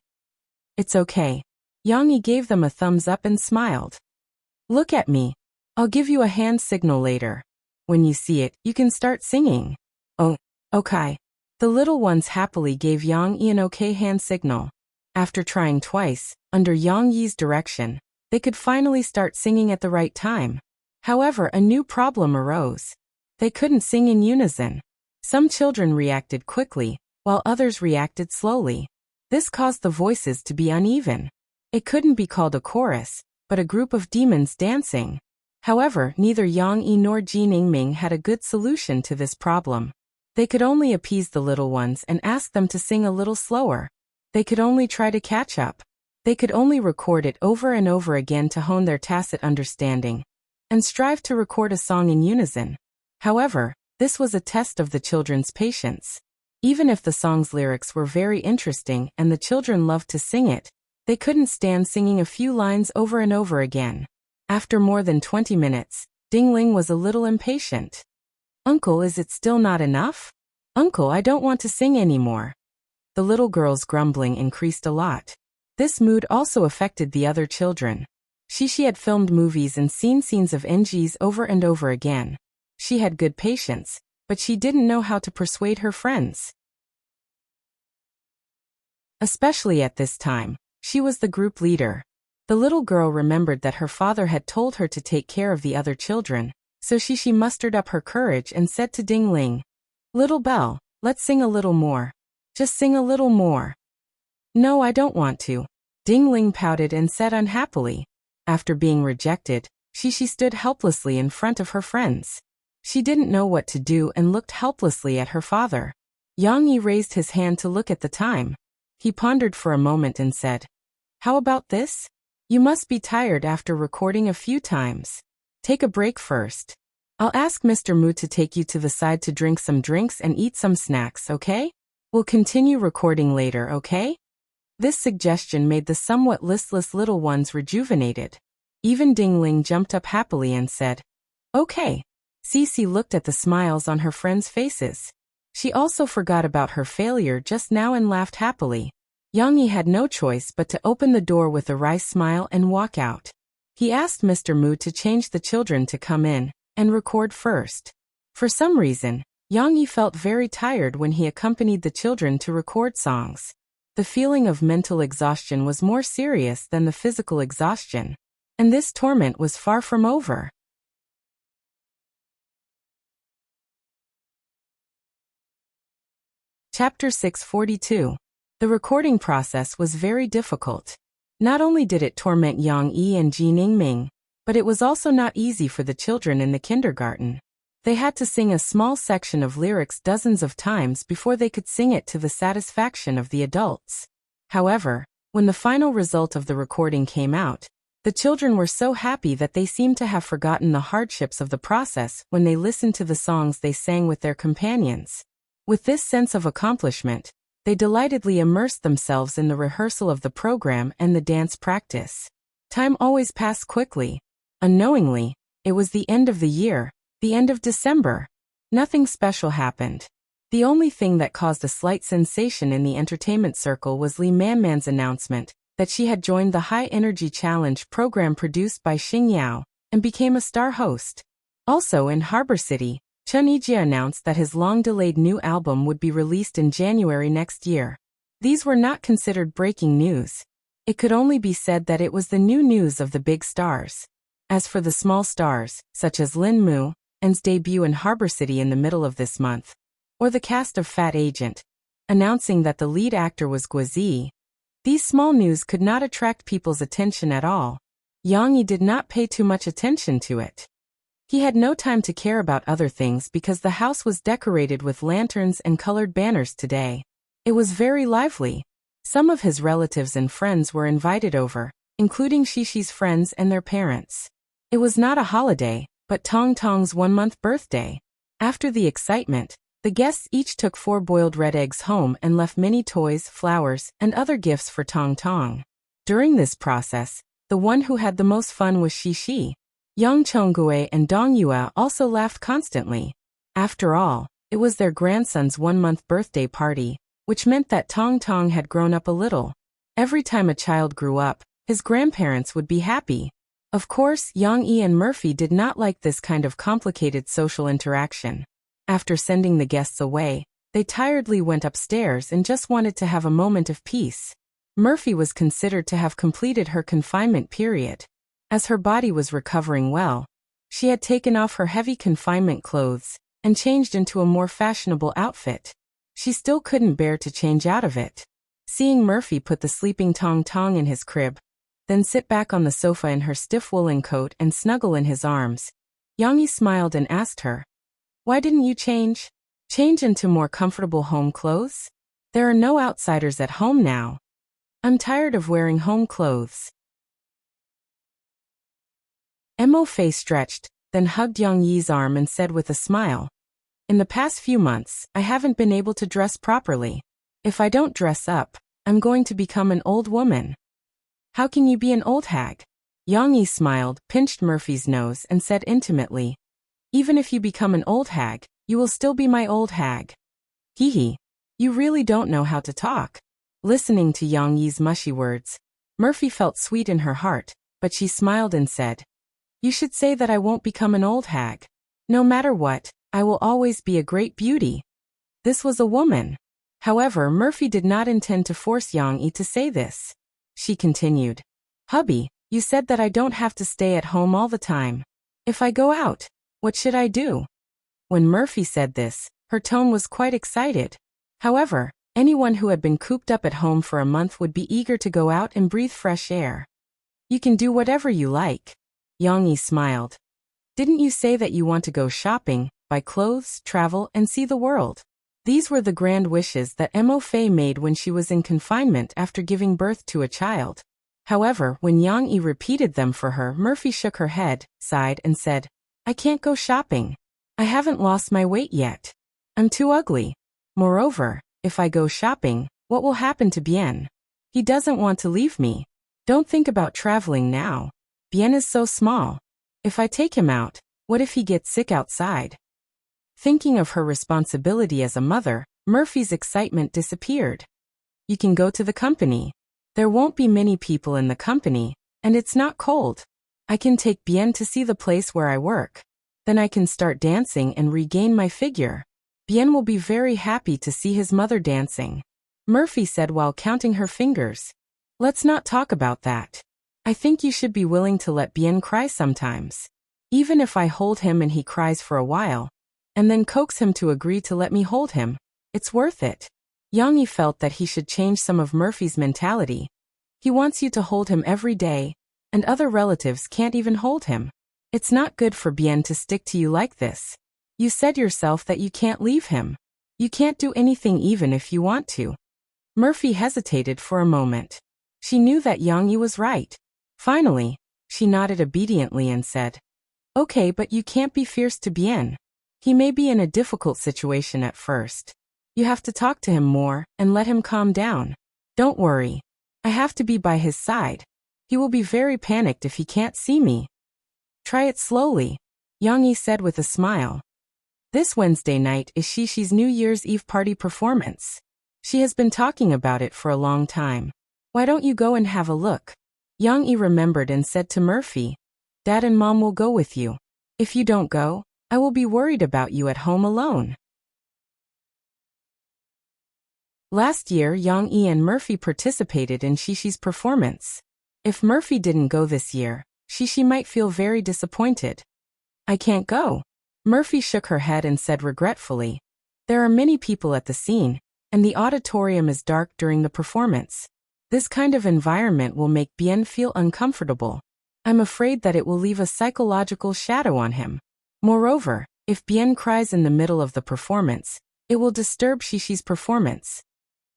It's okay. Yang Yi gave them a thumbs up and smiled. Look at me. I'll give you a hand signal later. When you see it, you can start singing. Oh, okay. The little ones happily gave Yang Yi an okay hand signal. After trying twice, under Yang Yi's direction, they could finally start singing at the right time. However, a new problem arose. They couldn't sing in unison. Some children reacted quickly, while others reacted slowly. This caused the voices to be uneven. It couldn't be called a chorus, but a group of demons dancing. However, neither Yang Yi nor Jin Ming had a good solution to this problem. They could only appease the little ones and ask them to sing a little slower. They could only try to catch up. They could only record it over and over again to hone their tacit understanding and strive to record a song in unison. However, this was a test of the children's patience. Even if the song's lyrics were very interesting and the children loved to sing it, they couldn't stand singing a few lines over and over again. After more than 20 minutes, Ding Ling was a little impatient. Uncle, is it still not enough? Uncle, I don't want to sing anymore. The little girl's grumbling increased a lot. This mood also affected the other children. She had filmed movies and seen scenes of NGs over and over again. She had good patience, but she didn't know how to persuade her friends. Especially at this time, she was the group leader. The little girl remembered that her father had told her to take care of the other children, so she mustered up her courage and said to Ding Ling, "Little Belle, let's sing a little more. Just sing a little more." "No, I don't want to." Ding Ling pouted and said unhappily. After being rejected, she stood helplessly in front of her friends. She didn't know what to do and looked helplessly at her father. Yang Yi raised his hand to look at the time. He pondered for a moment and said, "How about this? You must be tired after recording a few times. Take a break first. I'll ask Mr. Mu to take you to the side to drink some drinks and eat some snacks, okay? We'll continue recording later, okay?" This suggestion made the somewhat listless little ones rejuvenated. Even Ding Ling jumped up happily and said, "Okay." Cici looked at the smiles on her friends' faces. She also forgot about her failure just now and laughed happily. Yang Yi had no choice but to open the door with a wry smile and walk out. He asked Mr. Mu to change the children to come in and record first. For some reason, Yang Yi felt very tired when he accompanied the children to record songs. The feeling of mental exhaustion was more serious than the physical exhaustion, and this torment was far from over. Chapter 642. The recording process was very difficult. Not only did it torment Yang Yi and Ji Ningming, but it was also not easy for the children in the kindergarten. They had to sing a small section of lyrics dozens of times before they could sing it to the satisfaction of the adults. However, when the final result of the recording came out, the children were so happy that they seemed to have forgotten the hardships of the process when they listened to the songs they sang with their companions. With this sense of accomplishment, they delightedly immersed themselves in the rehearsal of the program and the dance practice. Time always passed quickly. Unknowingly, it was the end of the year, the end of December. Nothing special happened. The only thing that caused a slight sensation in the entertainment circle was Li Manman's announcement that she had joined the High Energy Challenge program produced by Xing Yao and became a star host. Also in Harbor City, Chun Yijia announced that his long-delayed new album would be released in January next year. These were not considered breaking news. It could only be said that it was the new news of the big stars. As for the small stars, such as Lin Mu, and's debut in Harbor City in the middle of this month, or the cast of Fat Agent, announcing that the lead actor was Guazi, these small news could not attract people's attention at all. Yang Yi did not pay too much attention to it. He had no time to care about other things because the house was decorated with lanterns and colored banners today. It was very lively. Some of his relatives and friends were invited over, including Shishi's friends and their parents. It was not a holiday, but Tong Tong's 1-month birthday. After the excitement, the guests each took 4 boiled red eggs home and left many toys, flowers, and other gifts for Tong Tong. During this process, the one who had the most fun was Shishi. Yang Chonggue and Dong Yue also laughed constantly. After all, it was their grandson's 1-month birthday party, which meant that Tong Tong had grown up a little. Every time a child grew up, his grandparents would be happy. Of course, Yang Yi and Murphy did not like this kind of complicated social interaction. After sending the guests away, they tiredly went upstairs and just wanted to have a moment of peace. Murphy was considered to have completed her confinement period. As her body was recovering well, she had taken off her heavy confinement clothes and changed into a more fashionable outfit. She still couldn't bear to change out of it. Seeing Murphy put the sleeping Tong Tong in his crib, then sit back on the sofa in her stiff woolen coat and snuggle in his arms, Yang Yi smiled and asked her, "Why didn't you change? Change into more comfortable home clothes? There are no outsiders at home now. I'm tired of wearing home clothes." Mo Fei stretched, then hugged Yang Yi's arm and said with a smile, "In the past few months, I haven't been able to dress properly. If I don't dress up, I'm going to become an old woman." "How can you be an old hag?" Yang Yi smiled, pinched Murphy's nose and said intimately, "Even if you become an old hag, you will still be my old hag." Hee hee. You really don't know how to talk. Listening to Yang Yi's mushy words, Murphy felt sweet in her heart, but she smiled and said, "You should say that I won't become an old hag. No matter what, I will always be a great beauty." This was a woman. However, Murphy did not intend to force Yang Yi to say this. She continued, "Hubby, you said that I don't have to stay at home all the time. If I go out, what should I do?" When Murphy said this, her tone was quite excited. However, anyone who had been cooped up at home for a month would be eager to go out and breathe fresh air. "You can do whatever you like." Yang Yi smiled. "Didn't you say that you want to go shopping, buy clothes, travel, and see the world?" These were the grand wishes that Mo Fei made when she was in confinement after giving birth to a child. However, when Yang Yi repeated them for her, Murphy shook her head, sighed, and said, "I can't go shopping. I haven't lost my weight yet. I'm too ugly. Moreover, if I go shopping, what will happen to Bien? He doesn't want to leave me. Don't think about traveling now. Bien is so small. If I take him out, what if he gets sick outside?" Thinking of her responsibility as a mother, Murphy's excitement disappeared. "You can go to the company. There won't be many people in the company, and it's not cold. I can take Bien to see the place where I work. Then I can start dancing and regain my figure. Bien will be very happy to see his mother dancing," Murphy said while counting her fingers. "Let's not talk about that. I think you should be willing to let Bien cry sometimes. Even if I hold him and he cries for a while, and then coax him to agree to let me hold him, it's worth it." Yang Yi felt that he should change some of Murphy's mentality. He wants you to hold him every day, and other relatives can't even hold him. It's not good for Bien to stick to you like this. You said yourself that you can't leave him. You can't do anything even if you want to. Murphy hesitated for a moment. She knew that Yang Yi was right. Finally, she nodded obediently and said, "Okay, but you can't be fierce to Bien. He may be in a difficult situation at first. You have to talk to him more and let him calm down. Don't worry. I have to be by his side. He will be very panicked if he can't see me. Try it slowly," Yang Yi said with a smile. This Wednesday night is Shishi's New Year's Eve party performance. She has been talking about it for a long time. Why don't you go and have a look? Yang Yi remembered and said to Murphy, "Dad and Mom will go with you. If you don't go, I will be worried about you at home alone." Last year, Yang Yi and Murphy participated in Shishi's performance. If Murphy didn't go this year, Shishi might feel very disappointed. "I can't go." Murphy shook her head and said regretfully, "There are many people at the scene, and the auditorium is dark during the performance. This kind of environment will make Bien feel uncomfortable. I'm afraid that it will leave a psychological shadow on him. Moreover, if Bien cries in the middle of the performance, it will disturb Shishi's performance."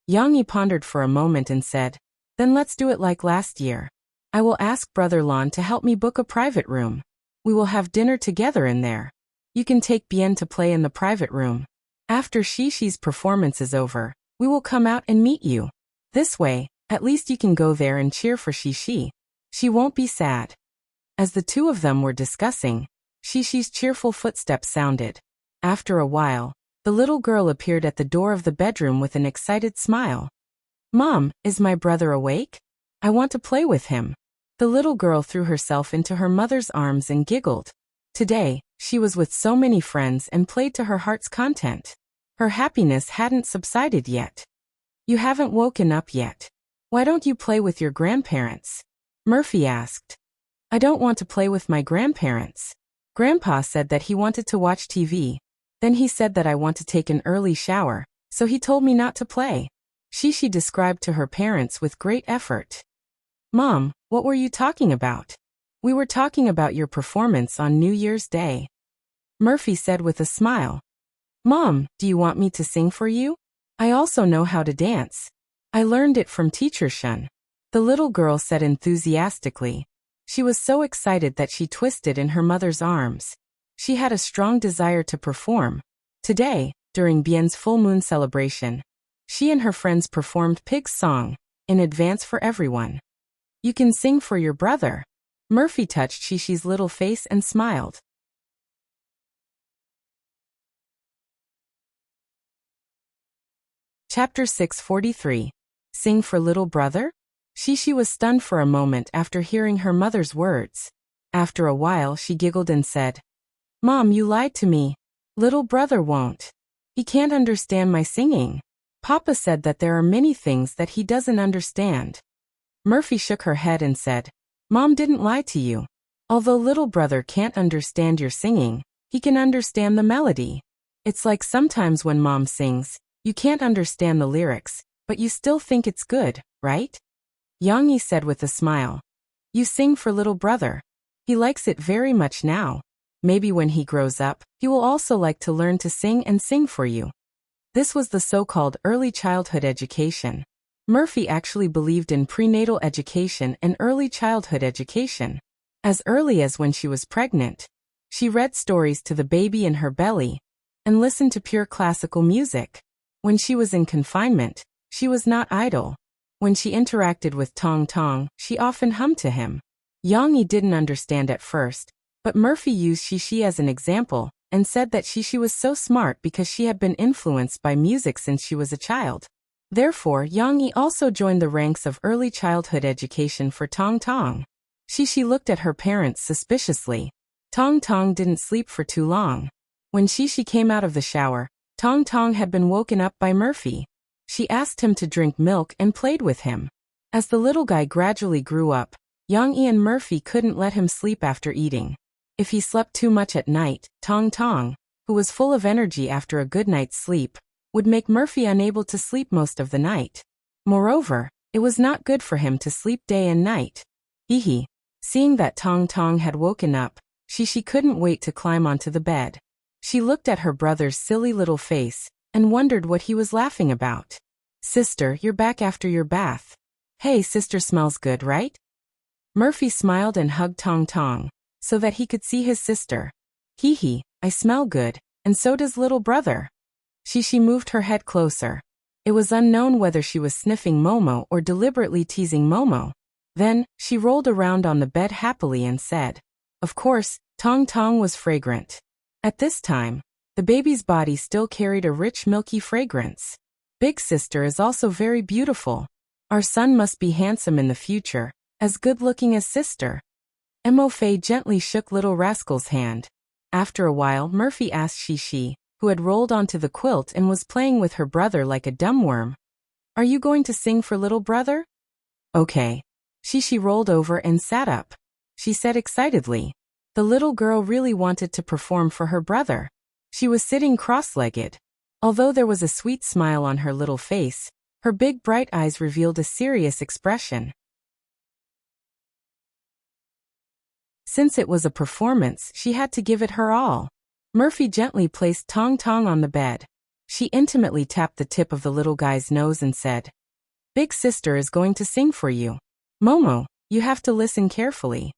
Yang Yi pondered for a moment and said, "Then let's do it like last year. I will ask Brother Lon to help me book a private room. We will have dinner together in there. You can take Bien to play in the private room. After Shishi's performance is over, we will come out and meet you. This way, at least you can go there and cheer for Shishi. She won't be sad." As the two of them were discussing, Shishi's cheerful footsteps sounded. After a while, the little girl appeared at the door of the bedroom with an excited smile. "Mom, is my brother awake? I want to play with him." The little girl threw herself into her mother's arms and giggled. Today, she was with so many friends and played to her heart's content. Her happiness hadn't subsided yet. "You haven't woken up yet. Why don't you play with your grandparents?" Murphy asked. "I don't want to play with my grandparents. Grandpa said that he wanted to watch TV. Then he said that I want to take an early shower, so he told me not to play." Shishi described to her parents with great effort. "Mom, what were you talking about?" "We were talking about your performance on New Year's Day." Murphy said with a smile. "Mom, do you want me to sing for you? I also know how to dance. I learned it from Teacher Shun." The little girl said enthusiastically. She was so excited that she twisted in her mother's arms. She had a strong desire to perform. Today, during Bien's full moon celebration, she and her friends performed Pig's Song, in advance for everyone. "You can sing for your brother." Murphy touched Shishi's little face and smiled. Chapter 643. Sing for little brother? Shishi was stunned for a moment after hearing her mother's words. After a while she giggled and said, "Mom, you lied to me. Little brother won't. He can't understand my singing. Papa said that there are many things that he doesn't understand." Murphy shook her head and said, "Mom didn't lie to you. Although little brother can't understand your singing, he can understand the melody. It's like sometimes when Mom sings, you can't understand the lyrics, but you still think it's good, right?" Yang Yi said with a smile. "You sing for little brother. He likes it very much now. Maybe when he grows up, he will also like to learn to sing and sing for you." This was the so-called early childhood education. Murphy actually believed in prenatal education and early childhood education. As early as when she was pregnant, she read stories to the baby in her belly and listened to pure classical music. When she was in confinement, she was not idle. When she interacted with Tong Tong, she often hummed to him. Yang Yi didn't understand at first, but Murphy used Shishi as an example and said that Shishi was so smart because she had been influenced by music since she was a child. Therefore, Yang Yi also joined the ranks of early childhood education for Tong Tong. Shishi looked at her parents suspiciously. Tong Tong didn't sleep for too long. When Shishi came out of the shower, Tong Tong had been woken up by Murphy. She asked him to drink milk and played with him. As the little guy gradually grew up, Yang Yi and Murphy couldn't let him sleep after eating. If he slept too much at night, Tong Tong, who was full of energy after a good night's sleep, would make Murphy unable to sleep most of the night. Moreover, it was not good for him to sleep day and night. Hee. Seeing that Tong Tong had woken up, Shishi couldn't wait to climb onto the bed. She looked at her brother's silly little face and wondered what he was laughing about. "Sister, you're back after your bath. Hey, sister smells good, right?" Murphy smiled and hugged Tong Tong so that he could see his sister. "Hee, I smell good, and so does little brother." Shishi moved her head closer. It was unknown whether she was sniffing Momo or deliberately teasing Momo. Then, she rolled around on the bed happily and said, "Of course, Tong Tong was fragrant." At this time, the baby's body still carried a rich milky fragrance. "Big sister is also very beautiful. Our son must be handsome in the future, as good-looking as sister." Mo Fei gently shook little rascal's hand. After a while, Murphy asked Shishi, who had rolled onto the quilt and was playing with her brother like a dumb worm, "Are you going to sing for little brother?" "Okay." Shishi rolled over and sat up. She said excitedly. The little girl really wanted to perform for her brother. She was sitting cross-legged. Although there was a sweet smile on her little face, her big bright eyes revealed a serious expression. Since it was a performance, she had to give it her all. Murphy gently placed Tong Tong on the bed. She intimately tapped the tip of the little guy's nose and said, "Big sister is going to sing for you. Momo, you have to listen carefully."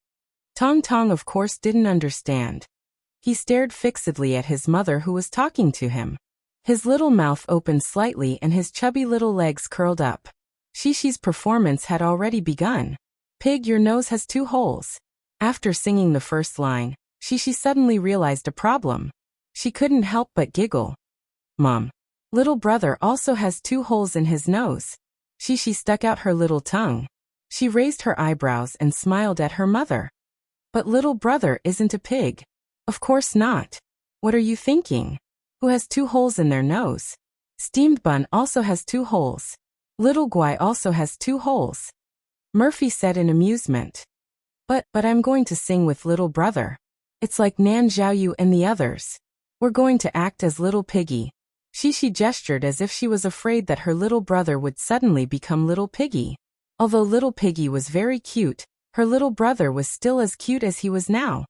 Tong Tong of course didn't understand. He stared fixedly at his mother who was talking to him. His little mouth opened slightly and his chubby little legs curled up. Shishi's performance had already begun. "Pig, your nose has 2 holes." After singing the first line, Shishi suddenly realized a problem. She couldn't help but giggle. "Mom, little brother also has 2 holes in his nose." Shishi stuck out her little tongue. She raised her eyebrows and smiled at her mother. "But little brother isn't a pig." "Of course not. What are you thinking? Who has 2 holes in their nose? Steamed bun also has 2 holes. Little Guai also has 2 holes." Murphy said in amusement. But I'm going to sing with little brother. It's like Nan Xiaoyu and the others. We're going to act as little piggy." Shishi gestured as if she was afraid that her little brother would suddenly become little piggy. Although little piggy was very cute, her little brother was still as cute as he was now.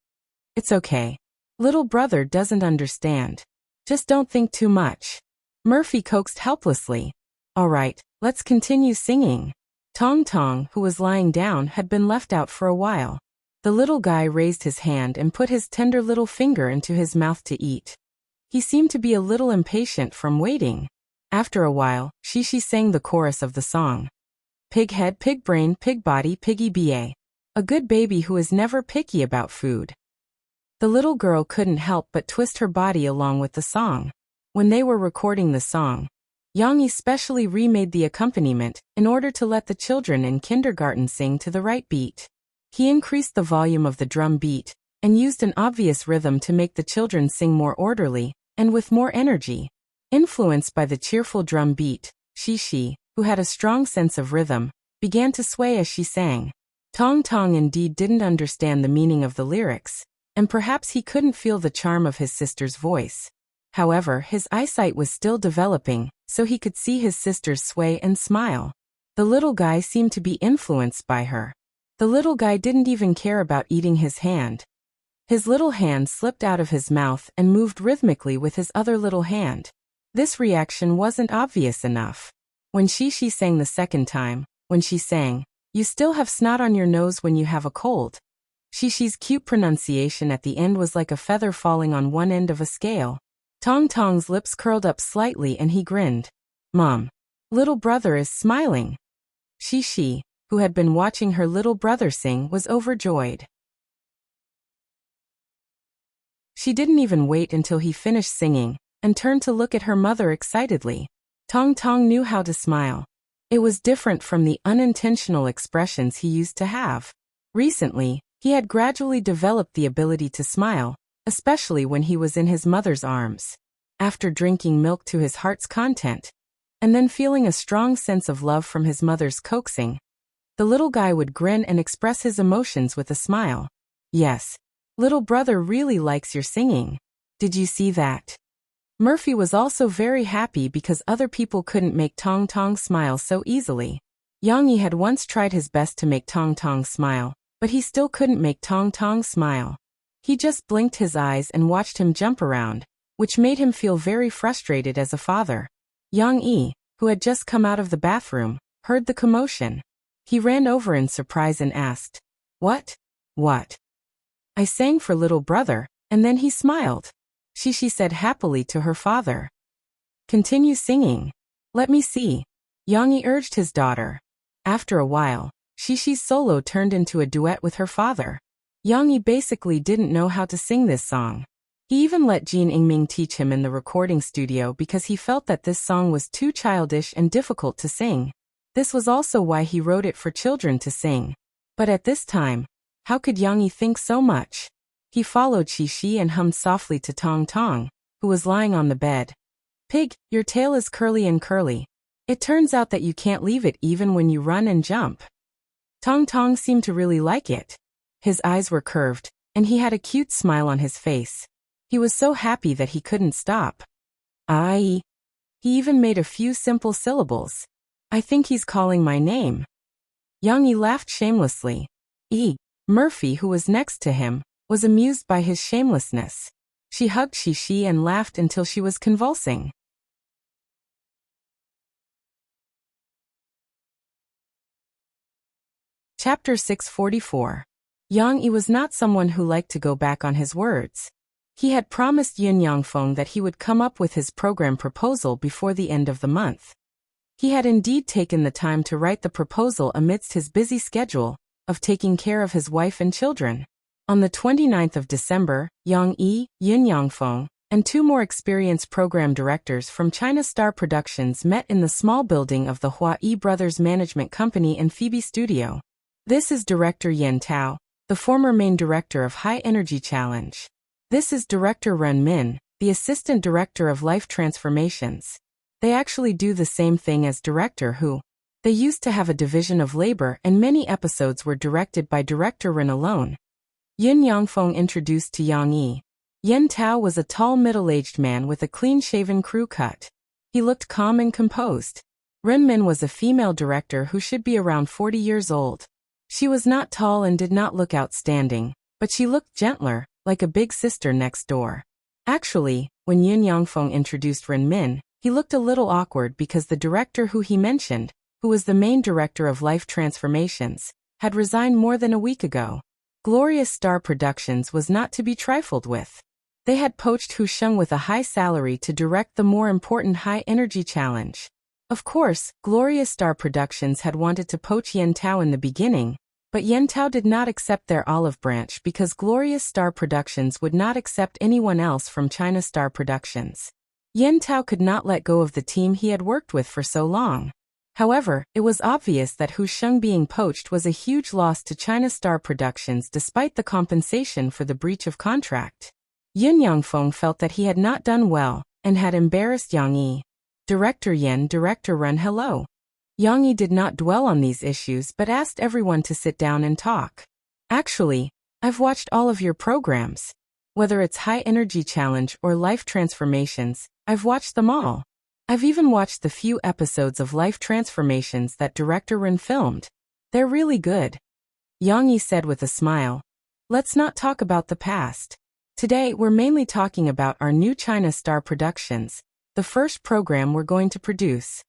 "It's okay. Little brother doesn't understand. Just don't think too much." Murphy coaxed helplessly. "All right, let's continue singing." Tong Tong, who was lying down, had been left out for a while. The little guy raised his hand and put his tender little finger into his mouth to eat. He seemed to be a little impatient from waiting. After a while, Shishi sang the chorus of the song. "Pig head, pig brain, pig body, piggy ba. A good baby who is never picky about food." The little girl couldn't help but twist her body along with the song. When they were recording the song, Yang Yi specially remade the accompaniment in order to let the children in kindergarten sing to the right beat. He increased the volume of the drum beat and used an obvious rhythm to make the children sing more orderly and with more energy. Influenced by the cheerful drum beat, Shi, who had a strong sense of rhythm, began to sway as she sang. Tong Tong indeed didn't understand the meaning of the lyrics, and perhaps he couldn't feel the charm of his sister's voice. However, his eyesight was still developing, so he could see his sisters sway and smile. The little guy seemed to be influenced by her. The little guy didn't even care about eating his hand. His little hand slipped out of his mouth and moved rhythmically with his other little hand. This reaction wasn't obvious enough. When Shi sang the second time, when she sang, "You still have snot on your nose when you have a cold," Shi's cute pronunciation at the end was like a feather falling on one end of a scale. Tong Tong's lips curled up slightly and he grinned. "Mom, little brother is smiling." Shi, who had been watching her little brother sing, was overjoyed. She didn't even wait until he finished singing and turned to look at her mother excitedly. Tong Tong knew how to smile. It was different from the unintentional expressions he used to have. Recently, he had gradually developed the ability to smile, especially when he was in his mother's arms. After drinking milk to his heart's content, and then feeling a strong sense of love from his mother's coaxing, the little guy would grin and express his emotions with a smile. "Yes, little brother really likes your singing. Did you see that?" Murphy was also very happy because other people couldn't make Tong Tong smile so easily. Yang Yi had once tried his best to make Tong Tong smile, but he still couldn't make Tong Tong smile. He just blinked his eyes and watched him jump around, which made him feel very frustrated as a father. Yang Yi, who had just come out of the bathroom, heard the commotion. He ran over in surprise and asked, What? "I sang for little brother, and then he smiled," Shi said happily to her father. "Continue singing. Let me see," Yang Yi urged his daughter. After a while, Shi's solo turned into a duet with her father. Yang Yi basically didn't know how to sing this song. He even let Jin Ingming teach him in the recording studio because he felt that this song was too childish and difficult to sing. This was also why he wrote it for children to sing. But at this time, how could Yang Yi think so much? He followed Shi and hummed softly to Tong Tong, who was lying on the bed. "Pig, your tail is curly and curly. It turns out that you can't leave it even when you run and jump." Tong Tong seemed to really like it. His eyes were curved, and he had a cute smile on his face. He was so happy that he couldn't stop. He even made a few simple syllables. "I think he's calling my name." Yang Yi laughed shamelessly. Murphy, who was next to him, was amused by his shamelessness. She hugged Shi and laughed until she was convulsing. Chapter 644. Yang Yi was not someone who liked to go back on his words. He had promised Yin Yangfeng that he would come up with his program proposal before the end of the month. He had indeed taken the time to write the proposal amidst his busy schedule of taking care of his wife and children. On the 29th of December, Yang Yi, Yin Yangfeng, and two more experienced program directors from China Star Productions met in the small building of the Hua Yi Brothers Management Company in Phoebe Studio. This is Director Yen Tao, the former main director of High Energy Challenge. This is Director Ren Min, the assistant director of Life Transformations. They actually do the same thing as Director Hu. They used to have a division of labor and many episodes were directed by Director Ren alone. Yin Yangfeng introduced to Yang Yi. Yen Tao was a tall middle-aged man with a clean-shaven crew cut. He looked calm and composed. Ren Min was a female director who should be around 40 years old. She was not tall and did not look outstanding, but she looked gentler, like a big sister next door. Actually, when Yin Yangfeng introduced Ren Min, he looked a little awkward because the director who he mentioned, who was the main director of Life Transformations, had resigned more than a week ago. Glorious Star Productions was not to be trifled with. They had poached Hu Sheng with a high salary to direct the more important High Energy Challenge. Of course, Glorious Star Productions had wanted to poach Yen Tao in the beginning, but Yen Tao did not accept their olive branch because Glorious Star Productions would not accept anyone else from China Star Productions. Yen Tao could not let go of the team he had worked with for so long. However, it was obvious that Hu Sheng being poached was a huge loss to China Star Productions despite the compensation for the breach of contract. Yun Yangfeng felt that he had not done well, and had embarrassed Yang Yi. Director Yen, Director Ren, hello. Yang Yi did not dwell on these issues but asked everyone to sit down and talk. Actually, I've watched all of your programs. Whether it's High Energy Challenge or Life Transformations, I've watched them all. I've even watched the few episodes of Life Transformations that Director Ren filmed. They're really good. Yang Yi said with a smile. Let's not talk about the past. Today we're mainly talking about our new China Star Productions, the first program we're going to produce.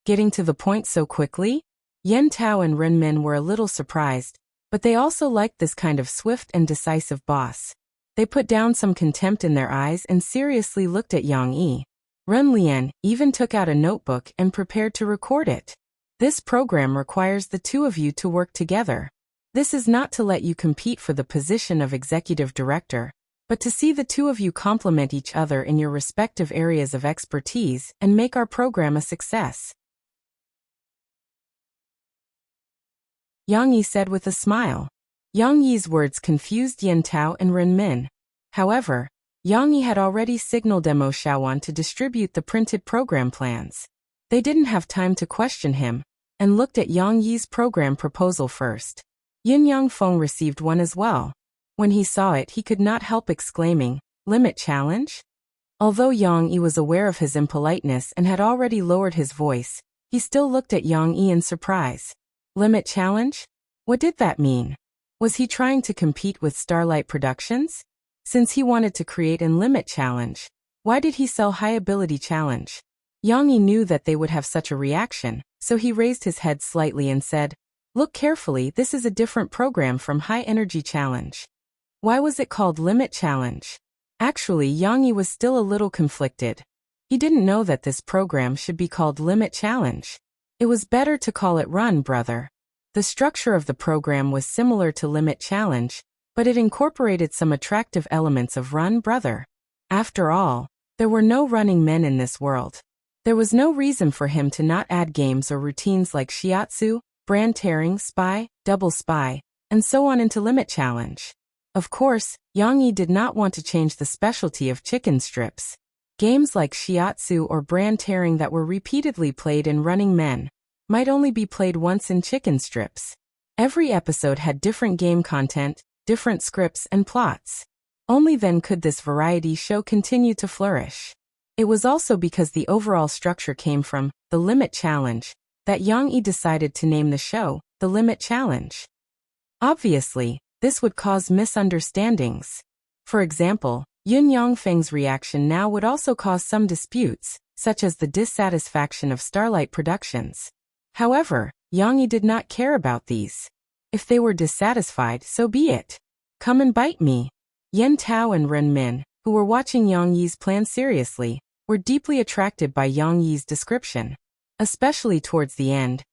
Getting to the point so quickly? Yen Tao and Ren Min were a little surprised, but they also liked this kind of swift and decisive boss. They put down some contempt in their eyes and seriously looked at Yang Yi. Ren Lian even took out a notebook and prepared to record it. This program requires the two of you to work together. This is not to let you compete for the position of executive director, but to see the two of you complement each other in your respective areas of expertise and make our program a success. Yang Yi said with a smile. Yang Yi's words confused Yen Tao and Ren Min. However, Yang Yi had already signaled Mo Xiaowan to distribute the printed program plans. They didn't have time to question him, and looked at Yang Yi's program proposal first. Yin Yangfeng received one as well. When he saw it, he could not help exclaiming, "Limit challenge?" Although Yang Yi was aware of his impoliteness and had already lowered his voice, he still looked at Yang Yi in surprise. Limit challenge? What did that mean? Was he trying to compete with Starlight Productions? Since he wanted to create an limit challenge, why did he sell High Ability Challenge? Yang Yi knew that they would have such a reaction, so he raised his head slightly and said, "Look carefully, this is a different program from High Energy Challenge." Why was it called Limit Challenge? Actually, Yang Yi was still a little conflicted. He didn't know that this program should be called Limit Challenge. It was better to call it Run, Brother. The structure of the program was similar to Limit Challenge, but it incorporated some attractive elements of Run, Brother. After all, there were no running men in this world. There was no reason for him to not add games or routines like shiatsu, brand tearing, spy, double spy, and so on into Limit Challenge. Of course, Yang Yi did not want to change the specialty of chicken strips. Games like shiatsu or brand tearing that were repeatedly played in Running Men might only be played once in chicken strips. Every episode had different game content, different scripts and plots. Only then could this variety show continue to flourish. It was also because the overall structure came from the Limit Challenge that Yang Yi decided to name the show the Limit Challenge. Obviously, this would cause misunderstandings. For example, Yun Yangfeng's reaction now would also cause some disputes, such as the dissatisfaction of Starlight Productions. However, Yang Yi did not care about these. If they were dissatisfied, so be it. Come and bite me. Yen Tao and Ren Min, who were watching Yang Yi's plan seriously, were deeply attracted by Yang Yi's description. Especially towards the end,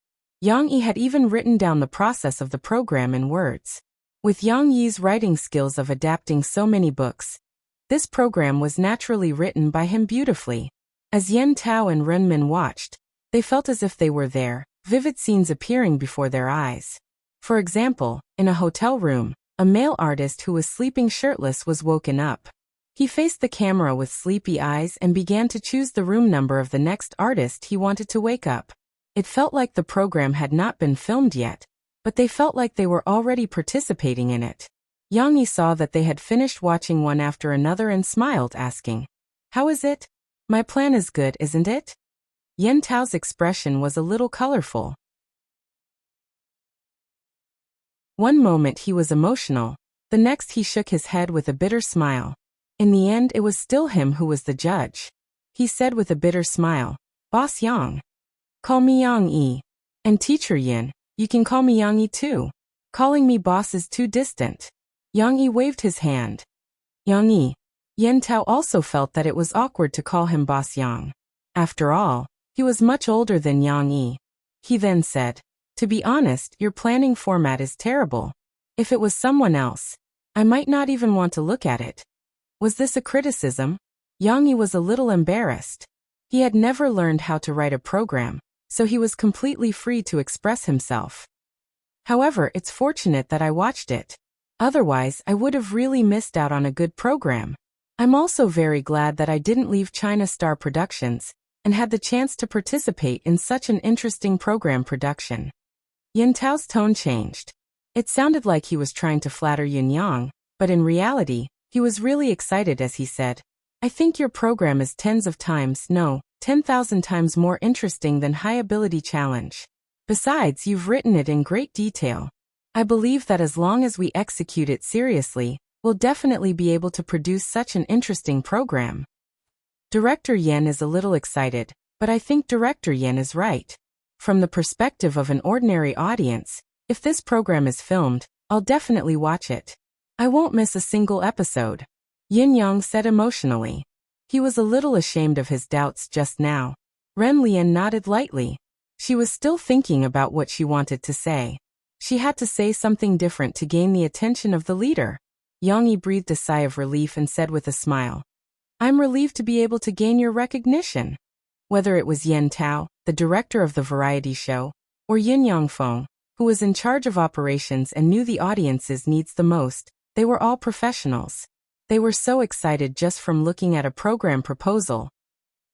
Yang Yi had even written down the process of the program in words. With Yang Yi's writing skills of adapting so many books, this program was naturally written by him beautifully. As Yen Tao and Ren Min watched, they felt as if they were there, vivid scenes appearing before their eyes. For example, in a hotel room, a male artist who was sleeping shirtless was woken up. He faced the camera with sleepy eyes and began to choose the room number of the next artist he wanted to wake up. It felt like the program had not been filmed yet, but they felt like they were already participating in it. Yang Yi saw that they had finished watching one after another and smiled, asking, "How is it? My plan is good, isn't it?" Yen Tao's expression was a little colorful. One moment he was emotional, the next he shook his head with a bitter smile. In the end, it was still him who was the judge. He said with a bitter smile, "Boss Yang. Call me Yang Yi. And Teacher Yin, you can call me Yang Yi too. Calling me boss is too distant." Yang Yi waved his hand. Yang Yi. Yen Tao also felt that it was awkward to call him Boss Yang. After all, he was much older than Yang Yi. He then said, "To be honest, your planning format is terrible. If it was someone else, I might not even want to look at it." Was this a criticism? Yang Yi was a little embarrassed. He had never learned how to write a program, so he was completely free to express himself. However, it's fortunate that I watched it. Otherwise, I would have really missed out on a good program. I'm also very glad that I didn't leave China Star Productions and had the chance to participate in such an interesting program production. Yin Tao's tone changed. It sounded like he was trying to flatter Yin Yang, but in reality, he was really excited as he said, I think your program is 10,000 times more interesting than High Ability Challenge. Besides, you've written it in great detail. I believe that as long as we execute it seriously, we'll definitely be able to produce such an interesting program. Director Yen is a little excited, but I think Director Yen is right. From the perspective of an ordinary audience, if this program is filmed, I'll definitely watch it. I won't miss a single episode. Yin Yang said emotionally. He was a little ashamed of his doubts just now. Ren Lian nodded lightly. She was still thinking about what she wanted to say. She had to say something different to gain the attention of the leader. Yang Yi breathed a sigh of relief and said with a smile, I'm relieved to be able to gain your recognition. Whether it was Yen Tao, the director of the variety show, or Yin Yangfeng, who was in charge of operations and knew the audience's needs the most, they were all professionals. They were so excited just from looking at a program proposal.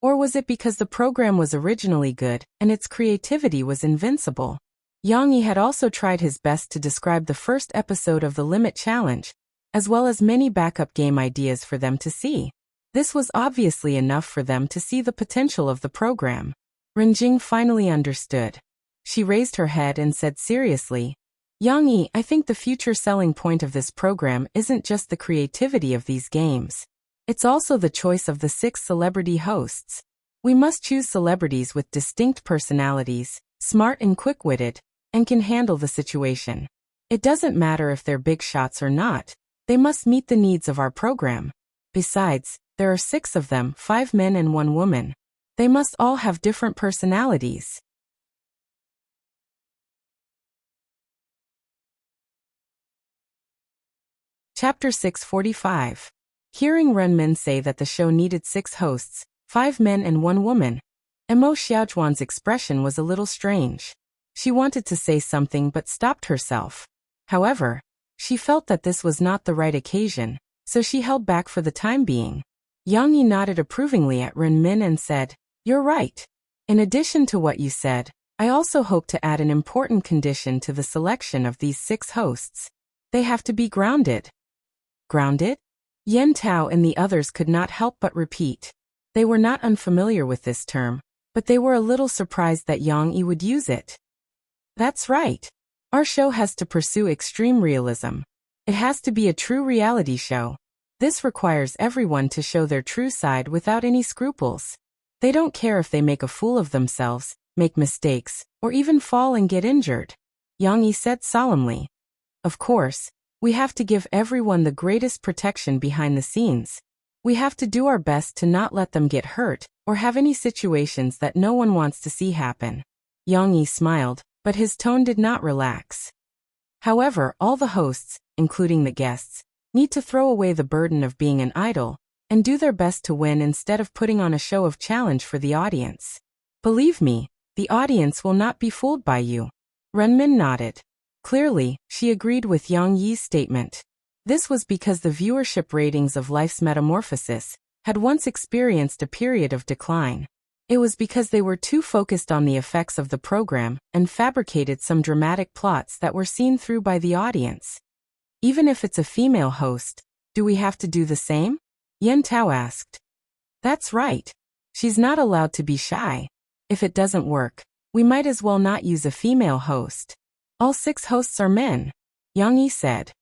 Or was it because the program was originally good and its creativity was invincible? Yang Yi had also tried his best to describe the first episode of the Limit Challenge, as well as many backup game ideas for them to see. This was obviously enough for them to see the potential of the program. Renjing finally understood. She raised her head and said seriously, Yang Yi, I think the future selling point of this program isn't just the creativity of these games. It's also the choice of the 6 celebrity hosts. We must choose celebrities with distinct personalities, smart and quick-witted, and can handle the situation. It doesn't matter if they're big shots or not. They must meet the needs of our program. Besides, there are 6 of them, 5 men and 1 woman. They must all have different personalities. Chapter 645. Hearing Renmin say that the show needed 6 hosts, 5 men and 1 woman, Mo Xiaozhuan's expression was a little strange. She wanted to say something but stopped herself. However, she felt that this was not the right occasion, so she held back for the time being. Yang Yi nodded approvingly at Renmin and said, You're right. In addition to what you said, I also hope to add an important condition to the selection of these 6 hosts. They have to be grounded. Grounded? Yen Tao and the others could not help but repeat. They were not unfamiliar with this term, but they were a little surprised that Yang Yi would use it. That's right. Our show has to pursue extreme realism. It has to be a true reality show. This requires everyone to show their true side without any scruples. They don't care if they make a fool of themselves, make mistakes, or even fall and get injured. Yang Yi said solemnly. Of course, we have to give everyone the greatest protection behind the scenes. We have to do our best to not let them get hurt or have any situations that no one wants to see happen. Yang Yi smiled, but his tone did not relax. However, all the hosts, including the guests, need to throw away the burden of being an idol and do their best to win instead of putting on a show of challenge for the audience. Believe me, the audience will not be fooled by you. Renmin nodded. Clearly, she agreed with Yang Yi's statement. This was because the viewership ratings of Life's Metamorphosis had once experienced a period of decline. It was because they were too focused on the effects of the program and fabricated some dramatic plots that were seen through by the audience. Even if it's a female host, do we have to do the same? Yen Tao asked. That's right. She's not allowed to be shy. If it doesn't work, we might as well not use a female host. All 6 hosts are men, Yang Yi said.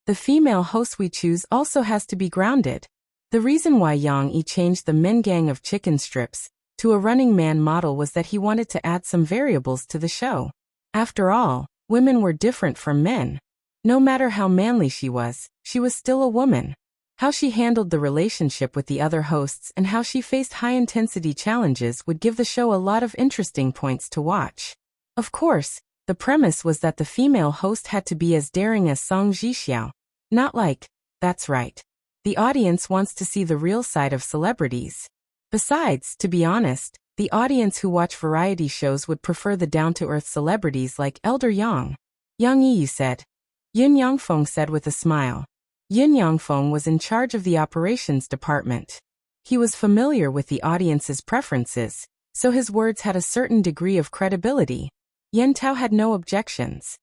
The female host we choose also has to be grounded. The reason why Yang Yi changed the men gang of chicken strips to a running man model was that he wanted to add some variables to the show. After all, women were different from men. No matter how manly she was still a woman. How she handled the relationship with the other hosts and how she faced high-intensity challenges would give the show a lot of interesting points to watch. Of course, the premise was that the female host had to be as daring as Song Jixiao. Not like, that's right. The audience wants to see the real side of celebrities. Besides, to be honest, the audience who watch variety shows would prefer the down-to-earth celebrities like Elder Yang. Yang Yi said. Yin Yangfeng said with a smile. Yin Yangfeng was in charge of the operations department. He was familiar with the audience's preferences, so his words had a certain degree of credibility. Yen Tao had no objections.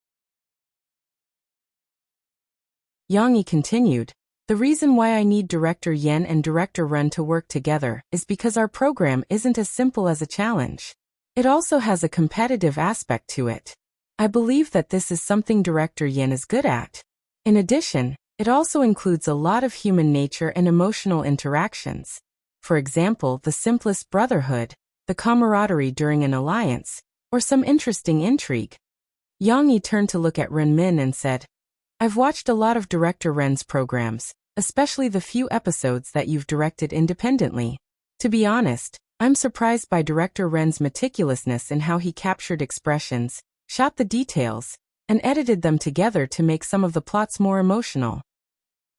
Yang Yi continued. The reason why I need Director Yen and Director Ren to work together is because our program isn't as simple as a challenge. It also has a competitive aspect to it. I believe that this is something Director Yen is good at. In addition, it also includes a lot of human nature and emotional interactions. For example, the simplest brotherhood, the camaraderie during an alliance, or some interesting intrigue. Yang Yi turned to look at Ren Min and said, I've watched a lot of Director Ren's programs, especially the few episodes that you've directed independently. To be honest, I'm surprised by Director Ren's meticulousness in how he captured expressions, shot the details, and edited them together to make some of the plots more emotional.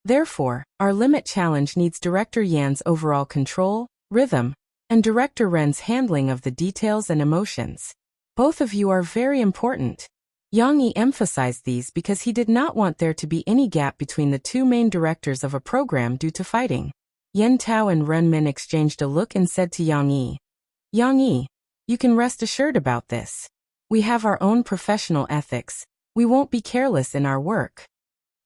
Therefore, our limit challenge needs Director Yan's overall control, rhythm, and Director Ren's handling of the details and emotions. Both of you are very important. Yang Yi emphasized these because he did not want there to be any gap between the two main directors of a program due to fighting. Yen Tao and Ren Min exchanged a look and said to Yang Yi, Yang Yi, you can rest assured about this. We have our own professional ethics. We won't be careless in our work.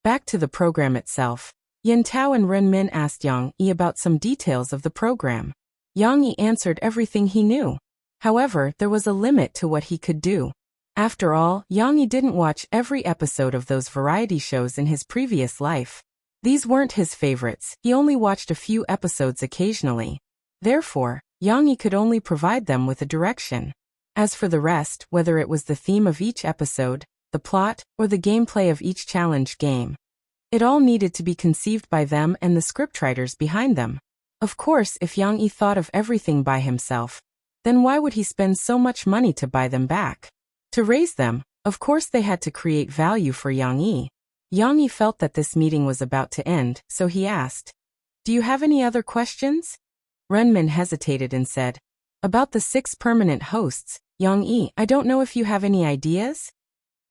Back to the program itself, Yen Tao and Ren Min asked Yang Yi about some details of the program. Yang Yi answered everything he knew. However, there was a limit to what he could do. After all, Yang Yi didn't watch every episode of those variety shows in his previous life. These weren't his favorites, he only watched a few episodes occasionally. Therefore, Yang Yi could only provide them with a direction. As for the rest, whether it was the theme of each episode, the plot, or the gameplay of each challenge game, it all needed to be conceived by them and the scriptwriters behind them. Of course, if Yang Yi thought of everything by himself, then why would he spend so much money to buy them back? To raise them, of course they had to create value for Yang Yi. Yang Yi felt that this meeting was about to end, so he asked, Do you have any other questions? Ren Min hesitated and said, About the 6 permanent hosts, Yang Yi, I don't know if you have any ideas?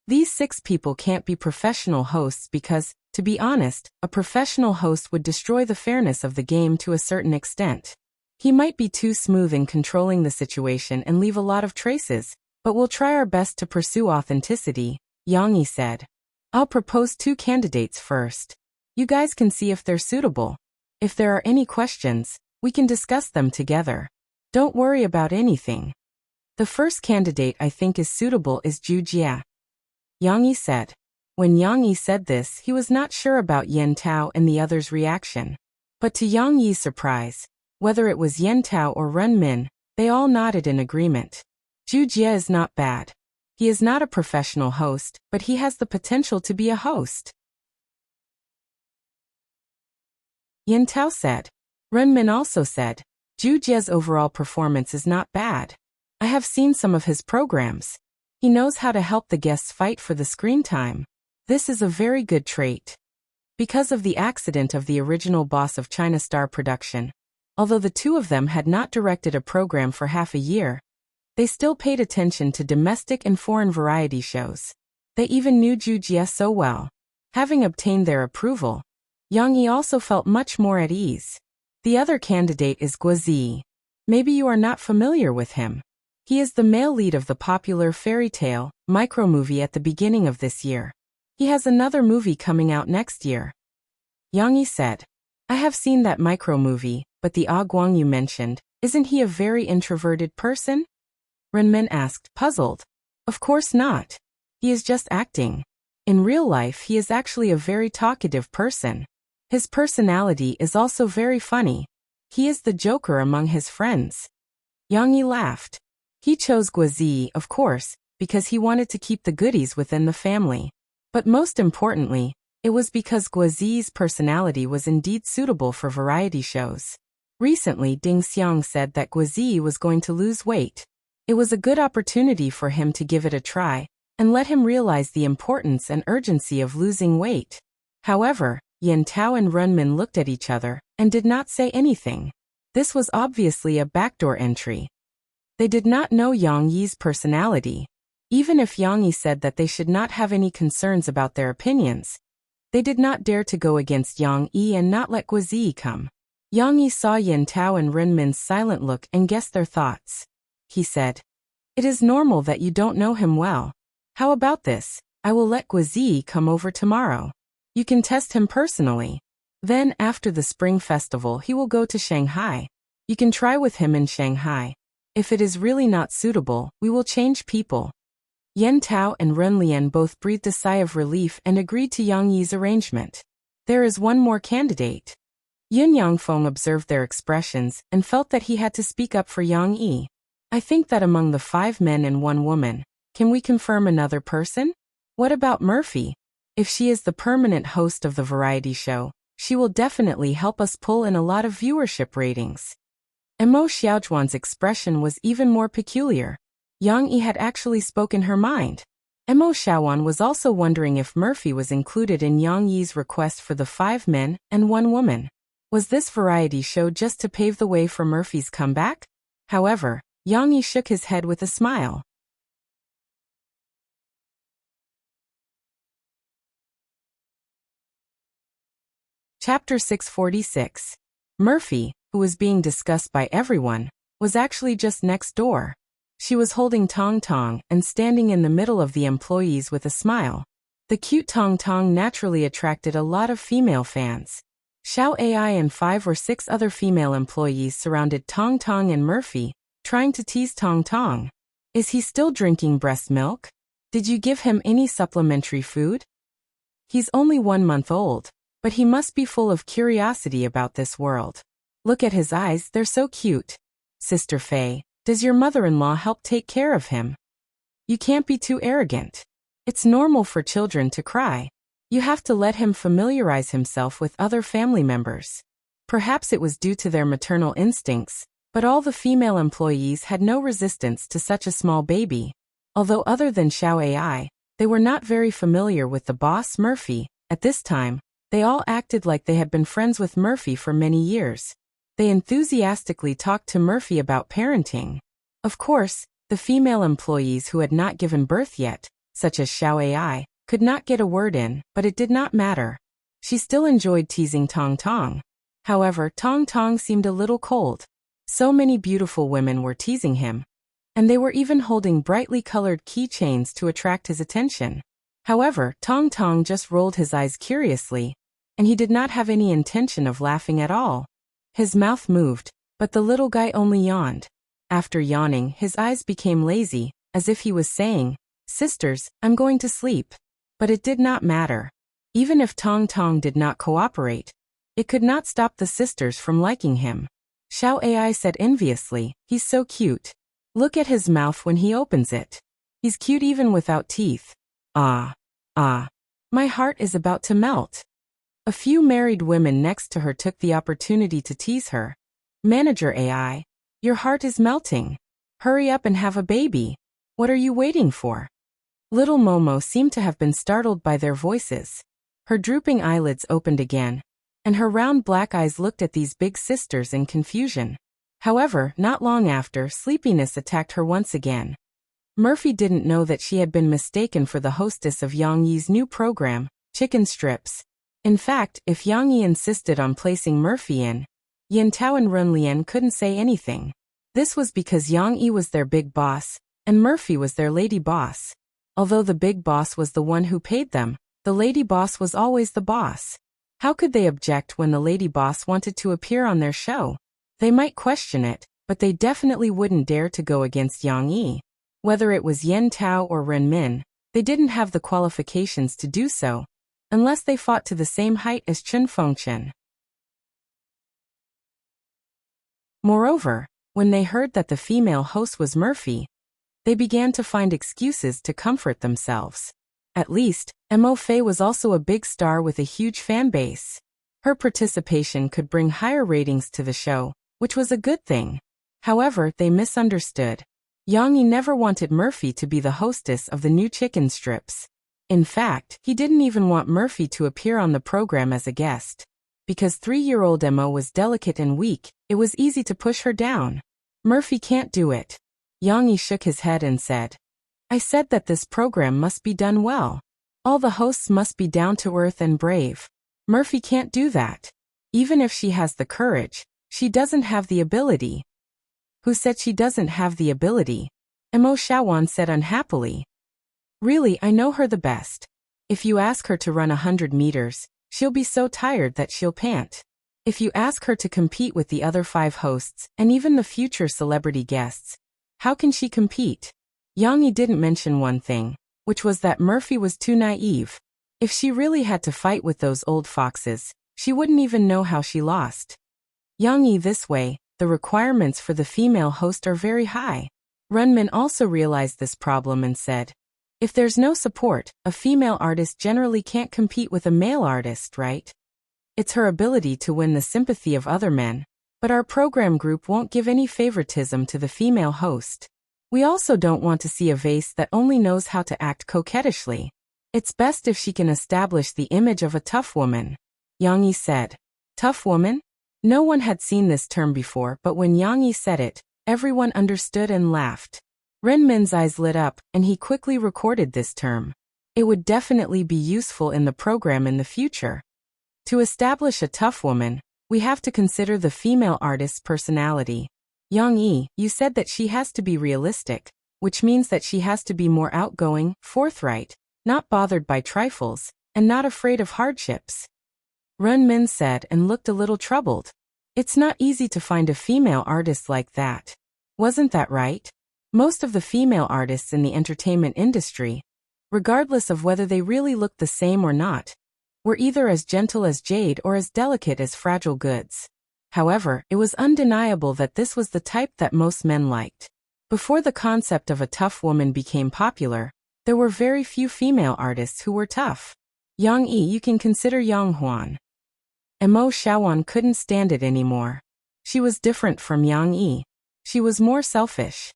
These 6 people can't be professional hosts because, to be honest, a professional host would destroy the fairness of the game to a certain extent. He might be too smooth in controlling the situation and leave a lot of traces, but we'll try our best to pursue authenticity, Yang Yi said. I'll propose 2 candidates first. You guys can see if they're suitable. If there are any questions, we can discuss them together. Don't worry about anything. The first candidate I think is suitable is Zhu Jia. Yang Yi said. When Yang Yi said this, he was not sure about Yen Tao and the others' reaction. But to Yang Yi's surprise, whether it was Yen Tao or Ren Min, they all nodded in agreement. Zhu Jia is not bad. He is not a professional host, but he has the potential to be a host. Yen Tao said. Ren Min also said, Zhu Jia's overall performance is not bad. I have seen some of his programs. He knows how to help the guests fight for the screen time. This is a very good trait. Because of the accident of the original boss of China Star Production, although the two of them had not directed a program for half a year, they still paid attention to domestic and foreign variety shows. They even knew Zhu Jia so well. Having obtained their approval, Yang Yi also felt much more at ease. The other candidate is Guo Zi. Maybe you are not familiar with him. He is the male lead of the popular fairy tale, micro-movie at the beginning of this year. He has another movie coming out next year. Yang Yi said, I have seen that micro-movie, but the Ah Guang you mentioned, isn't he a very introverted person? Ren Min asked, puzzled. Of course not. He is just acting. In real life he is actually a very talkative person. His personality is also very funny. He is the joker among his friends. Yang Yi laughed. He chose Guo Zi, of course, because he wanted to keep the goodies within the family. But most importantly, it was because Guo Zi's personality was indeed suitable for variety shows. Recently Ding Xiang said that Guo Zi was going to lose weight. It was a good opportunity for him to give it a try, and let him realize the importance and urgency of losing weight. However, Yin Tao and Renmin looked at each other and did not say anything. This was obviously a backdoor entry. They did not know Yang Yi's personality. Even if Yang Yi said that they should not have any concerns about their opinions, they did not dare to go against Yang Yi and not let Guizi come. Yang Yi saw Yin Tao and Renmin's silent look and guessed their thoughts. He said, "It is normal that you don't know him well. How about this? I will let Guizi come over tomorrow. You can test him personally. Then, after the Spring Festival, he will go to Shanghai. You can try with him in Shanghai. If it is really not suitable, we will change people." Yin Tao and Ren Lian both breathed a sigh of relief and agreed to Yang Yi's arrangement. There is one more candidate. Yin Yangfeng observed their expressions and felt that he had to speak up for Yang Yi. "I think that among the 5 men and 1 woman, can we confirm another person? What about Murphy? If she is the permanent host of the variety show, she will definitely help us pull in a lot of viewership ratings." Mo Xiaozhuan's expression was even more peculiar. Yang Yi had actually spoken her mind. Mo Xiaowan was also wondering if Murphy was included in Yang Yi's request for the 5 men and 1 woman. Was this variety show just to pave the way for Murphy's comeback? However, Yang Yi shook his head with a smile. Chapter 646. Murphy, who was being discussed by everyone, was actually just next door. She was holding Tong Tong and standing in the middle of the employees with a smile. The cute Tong Tong naturally attracted a lot of female fans. Xiao Ai and 5 or 6 other female employees surrounded Tong Tong and Murphy, trying to tease Tong Tong. "Is he still drinking breast milk? Did you give him any supplementary food? He's only 1 month old, but he must be full of curiosity about this world. Look at his eyes, they're so cute. Sister Fei, does your mother-in-law help take care of him? You can't be too arrogant. It's normal for children to cry. You have to let him familiarize himself with other family members." Perhaps it was due to their maternal instincts, but all the female employees had no resistance to such a small baby. Although other than Xiao Ai, they were not very familiar with the boss Murphy. At this time, they all acted like they had been friends with Murphy for many years. They enthusiastically talked to Murphy about parenting. Of course, the female employees who had not given birth yet, such as Xiao Ai, could not get a word in, but it did not matter. She still enjoyed teasing Tong Tong. However, Tong Tong seemed a little cold. So many beautiful women were teasing him, and they were even holding brightly colored keychains to attract his attention. However, Tong Tong just rolled his eyes curiously, and he did not have any intention of laughing at all. His mouth moved, but the little guy only yawned. After yawning, his eyes became lazy, as if he was saying, "Sisters, I'm going to sleep." But it did not matter. Even if Tong Tong did not cooperate, it could not stop the sisters from liking him. Xiao Ai said enviously, "He's so cute. Look at his mouth when he opens it. He's cute even without teeth. Ah, my heart is about to melt." A few married women next to her took the opportunity to tease her. "Manager Ai, your heart is melting. Hurry up and have a baby. What are you waiting for?" Little Momo seemed to have been startled by their voices. Her drooping eyelids opened again, and her round black eyes looked at these big sisters in confusion. However, not long after, sleepiness attacked her once again. Murphy didn't know that she had been mistaken for the hostess of Yang Yi's new program, Chicken Strips. In fact, if Yang Yi insisted on placing Murphy in, Yin Tao and Ren Lian couldn't say anything. This was because Yang Yi was their big boss, and Murphy was their lady boss. Although the big boss was the one who paid them, the lady boss was always the boss. How could they object when the lady boss wanted to appear on their show? They might question it, but they definitely wouldn't dare to go against Yang Yi. Whether it was Yin Tao or Ren Min, they didn't have the qualifications to do so, unless they fought to the same height as Chen Fengchen. Moreover, when they heard that the female host was Murphy, they began to find excuses to comfort themselves. At least, Mo Fei was also a big star with a huge fan base. Her participation could bring higher ratings to the show, which was a good thing. However, they misunderstood. Yang Yi never wanted Murphy to be the hostess of the new Chicken Strips. In fact, he didn't even want Murphy to appear on the program as a guest. Because 3-year-old Emma was delicate and weak, it was easy to push her down. Murphy can't do it. Yang shook his head and said, I said that this program must be done well. All the hosts must be down-to-earth and brave. Murphy can't do that. Even if she has the courage, she doesn't have the ability. Who said she doesn't have the ability? Emo Shawan said unhappily. Really, I know her the best. If you ask her to run 100 meters, she'll be so tired that she'll pant. If you ask her to compete with the other 5 hosts, and even the future celebrity guests, how can she compete? Yang didn't mention one thing, which was that Murphy was too naive. If she really had to fight with those old foxes, she wouldn't even know how she lost. Yang this way, the requirements for the female host are very high. Renmin also realized this problem and said, if there's no support, a female artist generally can't compete with a male artist, right? It's her ability to win the sympathy of other men, but our program group won't give any favoritism to the female host. We also don't want to see a vase that only knows how to act coquettishly. It's best if she can establish the image of a tough woman. Yang said. Tough woman? No one had seen this term before, but when Yang said it, everyone understood and laughed. Renmin's eyes lit up, and he quickly recorded this term. It would definitely be useful in the program in the future. To establish a tough woman, we have to consider the female artist's personality. Yang you said that she has to be realistic, which means that she has to be more outgoing, forthright, not bothered by trifles, and not afraid of hardships. Renmin said and looked a little troubled. It's not easy to find a female artist like that. Wasn't that right? Most of the female artists in the entertainment industry, regardless of whether they really looked the same or not, were either as gentle as jade or as delicate as fragile goods. However, it was undeniable that this was the type that most men liked. Before the concept of a tough woman became popular, there were very few female artists who were tough. Yang you can consider Yang Huan. Emo Shawan couldn't stand it anymore. She was different from Yang She was more selfish.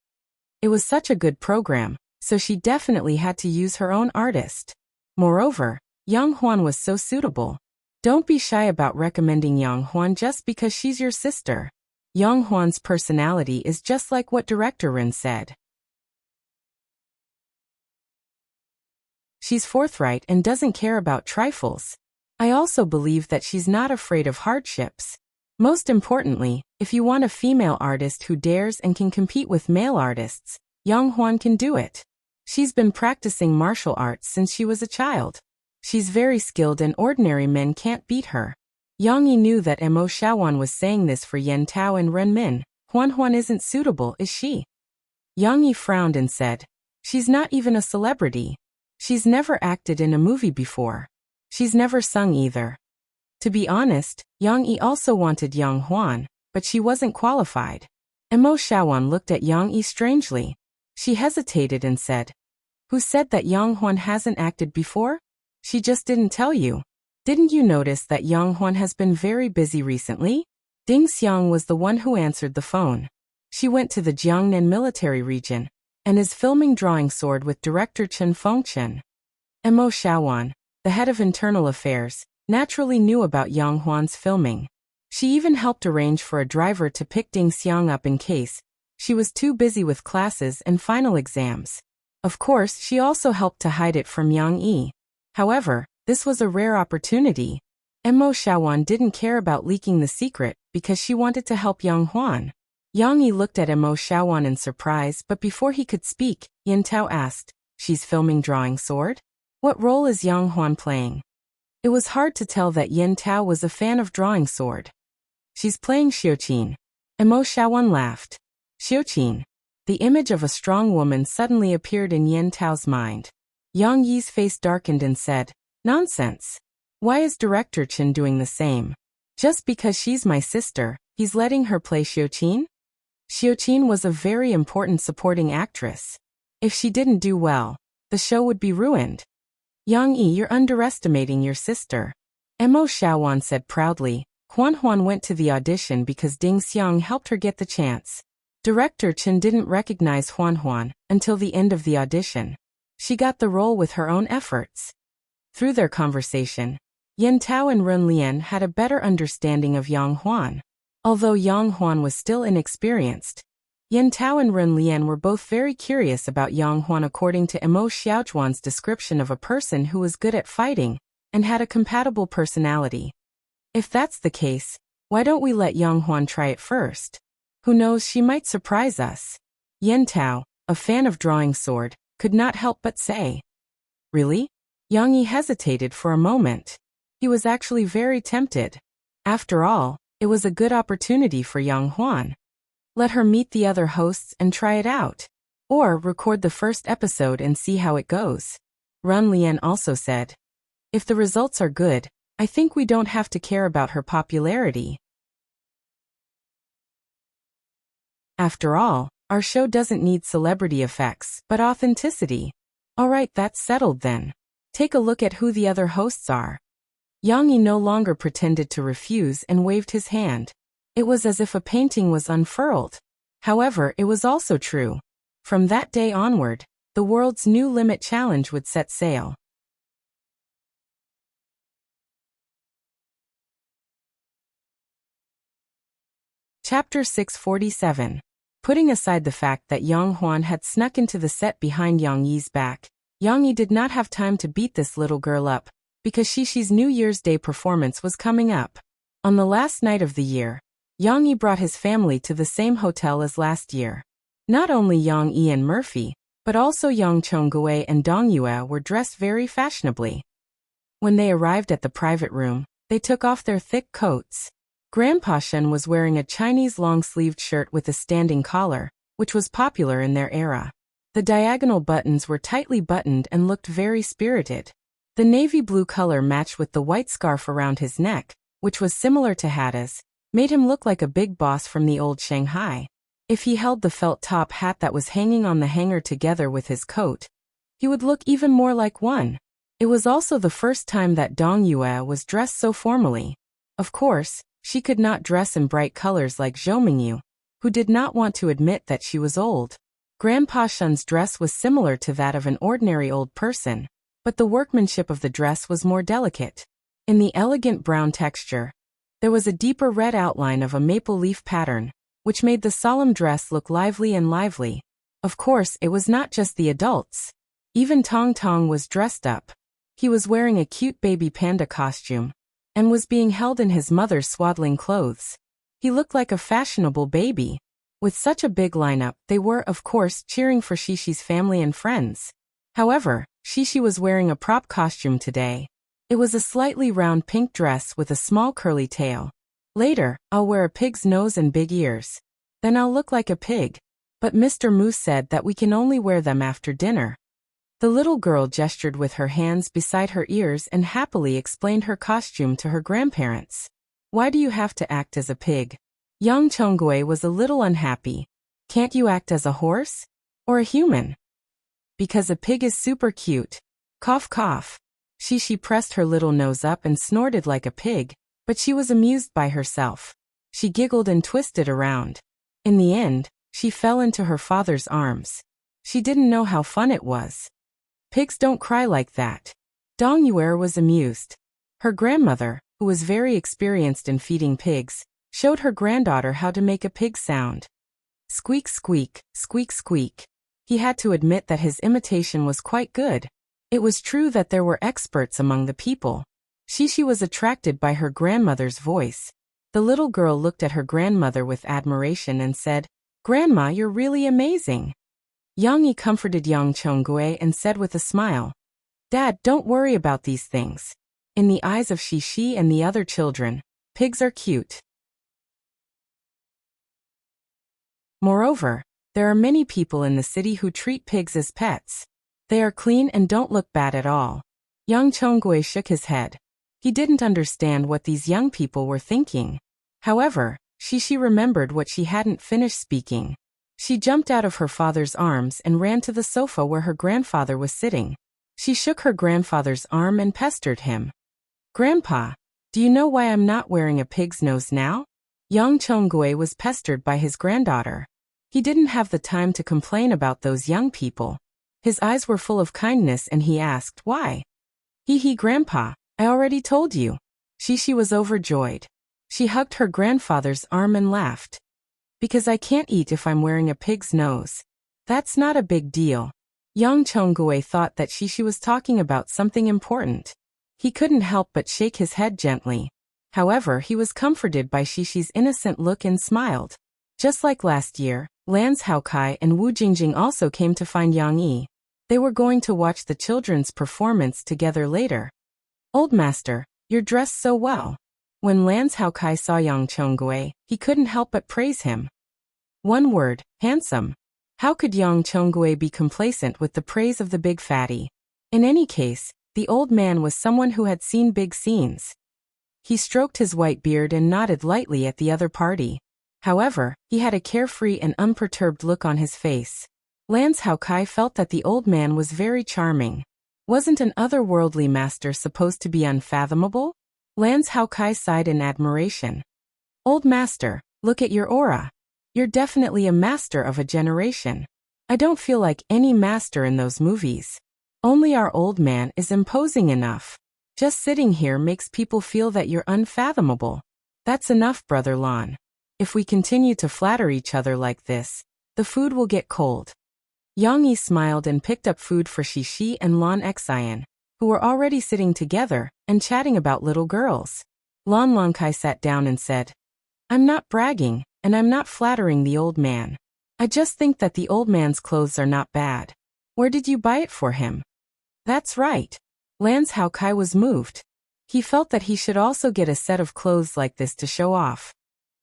It was such a good program, so she definitely had to use her own artist. Moreover, Yang Huan was so suitable. Don't be shy about recommending Yang Huan just because she's your sister. Yang Huan's personality is just like what Director Rin said. She's forthright and doesn't care about trifles. I also believe that she's not afraid of hardships. Most importantly, if you want a female artist who dares and can compete with male artists, Yang Huan can do it. She's been practicing martial arts since she was a child. She's very skilled and ordinary men can't beat her. Yang knew that Emo Shawan was saying this for Yen Tao and Renmin. Huan isn't suitable, is she? Yang frowned and said, she's not even a celebrity. She's never acted in a movie before. She's never sung either. To be honest, Yang also wanted Yang Huan, but she wasn't qualified. Emo Shawan looked at Yang strangely. She hesitated and said, who said that Yang Huan hasn't acted before? She just didn't tell you. Didn't you notice that Yang Huan has been very busy recently? Ding Xiang was the one who answered the phone. She went to the Jiangnan military region, and is filming Drawing Sword with director Chen Fengchen. Emo Shawan, the head of internal affairs, naturally knew about Yang Huan's filming. She even helped arrange for a driver to pick Ding Xiang up in case she was too busy with classes and final exams. Of course, she also helped to hide it from Yang However, this was a rare opportunity. Emo Shawan didn't care about leaking the secret because she wanted to help Yang Huan. Yang looked at Emo Shawan in surprise, but before he could speak, Yin Tao asked, she's filming Drawing Sword? What role is Yang Huan playing? It was hard to tell that Yin Tao was a fan of Drawing Sword. She's playing Xiuqin. Emo Shawan laughed. Xiuqin. The image of a strong woman suddenly appeared in Yin Tao's mind. Yang Yi's face darkened and said, nonsense. Why is Director Chen doing the same? Just because she's my sister, he's letting her play Xiuqin? Xiuqin was a very important supporting actress. If she didn't do well, the show would be ruined. Yang you're underestimating your sister. Emo Shawan said proudly. Huan went to the audition because Ding Xiang helped her get the chance. Director Chen didn't recognize Huan until the end of the audition. She got the role with her own efforts. Through their conversation, Yin Tao and Run Lian had a better understanding of Yang Huan. Although Yang Huan was still inexperienced, Yin Tao and Run Lian were both very curious about Yang Huan according to Mo Xiaojuan's description of a person who was good at fighting and had a compatible personality. If that's the case, why don't we let Yang Huan try it first? Who knows, she might surprise us. Yin Tao, a fan of drawing sword, could not help but say. Really? Yang Yi hesitated for a moment. He was actually very tempted. After all, it was a good opportunity for Yang Huan. Let her meet the other hosts and try it out. Or record the first episode and see how it goes. Run Lian also said. If the results are good, I think we don't have to care about her popularity. After all, our show doesn't need celebrity effects, but authenticity. Alright, that's settled then. Take a look at who the other hosts are. Yang Yi no longer pretended to refuse and waved his hand. It was as if a painting was unfurled. However, it was also true. From that day onward, the world's new limit challenge would set sail. Chapter 647. Putting aside the fact that Yang Huan had snuck into the set behind Yang Yi's back, Yang Yi did not have time to beat this little girl up, because Shishi's New Year's Day performance was coming up. On the last night of the year, Yang Yi brought his family to the same hotel as last year. Not only Yang Yi and Murphy, but also Yang Chongguei and Dong Yue were dressed very fashionably. When they arrived at the private room, they took off their thick coats. Grandpa Shen was wearing a Chinese long-sleeved shirt with a standing collar, which was popular in their era. The diagonal buttons were tightly buttoned and looked very spirited. The navy blue color matched with the white scarf around his neck, which was similar to Hada's, made him look like a big boss from the old Shanghai. If he held the felt top hat that was hanging on the hanger together with his coat, he would look even more like one. It was also the first time that Dong Yue was dressed so formally. Of course, she could not dress in bright colors like Zhou Mingyu, who did not want to admit that she was old. Grandpa Shen's dress was similar to that of an ordinary old person, but the workmanship of the dress was more delicate. In the elegant brown texture, there was a deeper red outline of a maple leaf pattern, which made the solemn dress look lively and lively. Of course, it was not just the adults. Even Tong Tong was dressed up. He was wearing a cute baby panda costume, and was being held in his mother's swaddling clothes. He looked like a fashionable baby. With such a big lineup, they were, of course, cheering for Shishi's family and friends. However, Shishi was wearing a prop costume today. It was a slightly round pink dress with a small curly tail. Later, I'll wear a pig's nose and big ears. Then I'll look like a pig. But Mr. Moose said that we can only wear them after dinner. The little girl gestured with her hands beside her ears and happily explained her costume to her grandparents. Why do you have to act as a pig? Yang Chongguei was a little unhappy. Can't you act as a horse? Or a human? Because a pig is super cute. Cough cough. Shishi pressed her little nose up and snorted like a pig, but she was amused by herself. She giggled and twisted around. In the end, she fell into her father's arms. She didn't know how fun it was. Pigs don't cry like that. Dong Yue was amused. Her grandmother, who was very experienced in feeding pigs, showed her granddaughter how to make a pig sound. Squeak squeak, squeak squeak. He had to admit that his imitation was quite good. It was true that there were experts among the people. Shishi was attracted by her grandmother's voice. The little girl looked at her grandmother with admiration and said, "Grandma, you're really amazing." Yang Yi comforted Yang Chongguei and said with a smile, "Dad, don't worry about these things. In the eyes of Shishi and the other children, pigs are cute. Moreover, there are many people in the city who treat pigs as pets. They are clean and don't look bad at all." Yang Chongguei shook his head. He didn't understand what these young people were thinking. However, Shishi remembered what she hadn't finished speaking. She jumped out of her father's arms and ran to the sofa where her grandfather was sitting. She shook her grandfather's arm and pestered him. "Grandpa, do you know why I'm not wearing a pig's nose now?" Yang Chongguei was pestered by his granddaughter. He didn't have the time to complain about those young people. His eyes were full of kindness and he asked, "Why?" He, Grandpa, I already told you." She was overjoyed. She hugged her grandfather's arm and laughed. "Because I can't eat if I'm wearing a pig's nose. That's not a big deal." Yang Chongguo thought that she was talking about something important. He couldn't help but shake his head gently. However, he was comforted by Xishi's innocent look and smiled. Just like last year, Lans Haokai and Wu Jingjing also came to find Yang Yi. They were going to watch the children's performance together later. "Old master, you're dressed so well." When Lans Haokai saw Yang Chongguo, he couldn't help but praise him. One word, handsome. How could Yang Chongguo be complacent with the praise of the big fatty? In any case, the old man was someone who had seen big scenes. He stroked his white beard and nodded lightly at the other party. However, he had a carefree and unperturbed look on his face. Lans Haokai felt that the old man was very charming. Wasn't an otherworldly master supposed to be unfathomable? Lans Haokai sighed in admiration. "Old master, look at your aura. You're definitely a master of a generation. I don't feel like any master in those movies. Only our old man is imposing enough. Just sitting here makes people feel that you're unfathomable. That's enough, Brother Lon. If we continue to flatter each other like this, the food will get cold." Yang Yi smiled and picked up food for Xi and Lon Xian, who were already sitting together and chatting about little girls. Lon Lonkai sat down and said, "I'm not bragging, and I'm not flattering the old man. I just think that the old man's clothes are not bad. Where did you buy it for him?" "That's right." Lans Haokai was moved. He felt that he should also get a set of clothes like this to show off.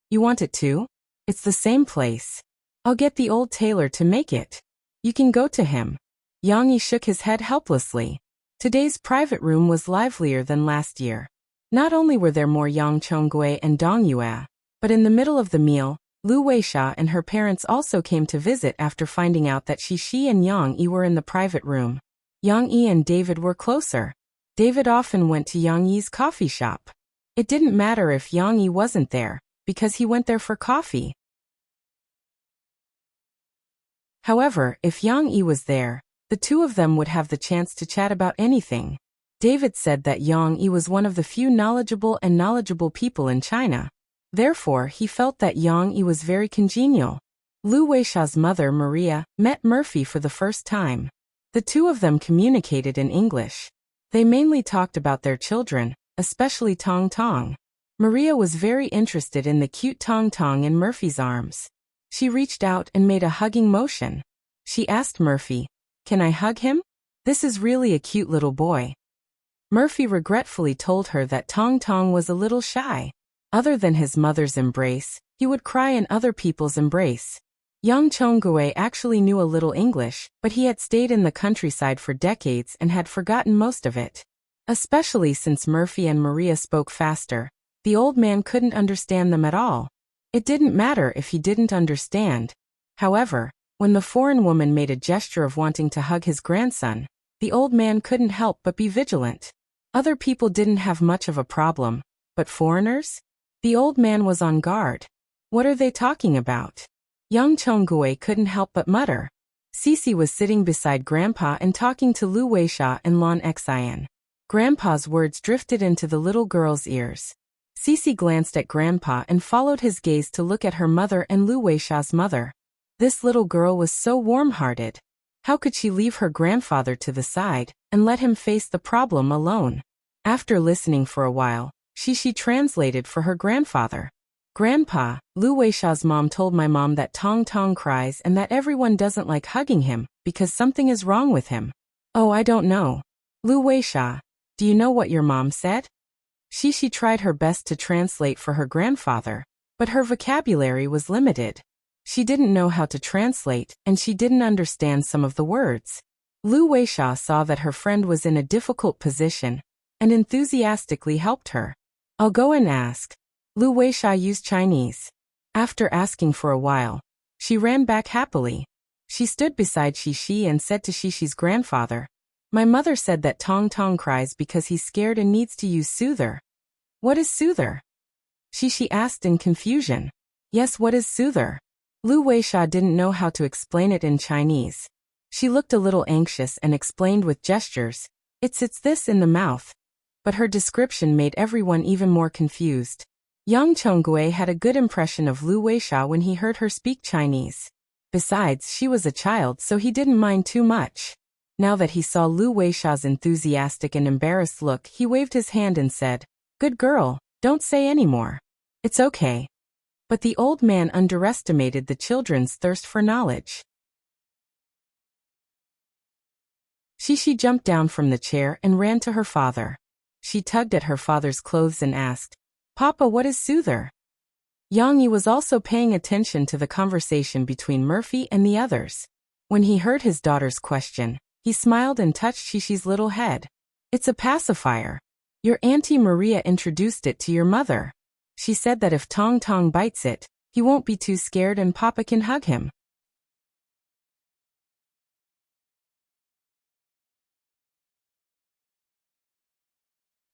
"You want it too? It's the same place. I'll get the old tailor to make it. You can go to him." Yang Yi shook his head helplessly. Today's private room was livelier than last year. Not only were there more Yang Chongguo and Dong Yue, but in the middle of the meal, Lu Weisha and her parents also came to visit after finding out that Xi and Yang Yi were in the private room. Yang Yi and David were closer. David often went to Yang Yi's coffee shop. It didn't matter if Yang Yi wasn't there, because he went there for coffee. However, if Yang Yi was there, the two of them would have the chance to chat about anything. David said that Yang Yi was one of the few knowledgeable people in China. Therefore, he felt that Yang Yi was very congenial. Lu Weisha's mother, Maria, met Murphy for the first time. The two of them communicated in English. They mainly talked about their children, especially Tong Tong. Maria was very interested in the cute Tong Tong in Murphy's arms. She reached out and made a hugging motion. She asked Murphy, "Can I hug him? This is really a cute little boy." Murphy regretfully told her that Tong Tong was a little shy. Other than his mother's embrace, he would cry in other people's embrace. Yang Chongguo actually knew a little English, but he had stayed in the countryside for decades and had forgotten most of it. Especially since Murphy and Maria spoke faster, the old man couldn't understand them at all. It didn't matter if he didn't understand. However, when the foreign woman made a gesture of wanting to hug his grandson, the old man couldn't help but be vigilant. Other people didn't have much of a problem, but foreigners? The old man was on guard. What are they talking about? Yang Chongguo couldn't help but mutter. Cece was sitting beside Grandpa and talking to Lu Weisha and Lon Xian. Grandpa's words drifted into the little girl's ears. Cece glanced at Grandpa and followed his gaze to look at her mother and Lu Weisha's mother. This little girl was so warm-hearted. How could she leave her grandfather to the side and let him face the problem alone? After listening for a while, Xi translated for her grandfather. "Grandpa, Lu Weisha's mom told my mom that Tong Tong cries and that everyone doesn't like hugging him because something is wrong with him." "Oh, I don't know. Lu Weisha, do you know what your mom said?" Xi tried her best to translate for her grandfather, but her vocabulary was limited. She didn't know how to translate, and she didn't understand some of the words. Lu Weisha saw that her friend was in a difficult position, and enthusiastically helped her. "I'll go and ask." Lu Weisha used Chinese. After asking for a while, she ran back happily. She stood beside Xi and said to Xishi's grandfather, "My mother said that Tong Tong cries because he's scared and needs to use soother." "What is soother?" Xi asked in confusion. "Yes, what is soother?" Lu Weisha didn't know how to explain it in Chinese. She looked a little anxious and explained with gestures, it's this in the mouth. But her description made everyone even more confused. Yang Chonggui had a good impression of Lu Weisha when he heard her speak Chinese. Besides, she was a child, so he didn't mind too much. Now that he saw Lu Weisha's enthusiastic and embarrassed look, he waved his hand and said, "Good girl, don't say any more. It's okay." But the old man underestimated the children's thirst for knowledge. Shishi jumped down from the chair and ran to her father. She tugged at her father's clothes and asked, "Papa, what is soother?" Yang Yi was also paying attention to the conversation between Murphy and the others. When he heard his daughter's question, he smiled and touched Shishi's little head. "It's a pacifier. Your Auntie Maria introduced it to your mother. She said that if Tong Tong bites it, he won't be too scared and Papa can hug him."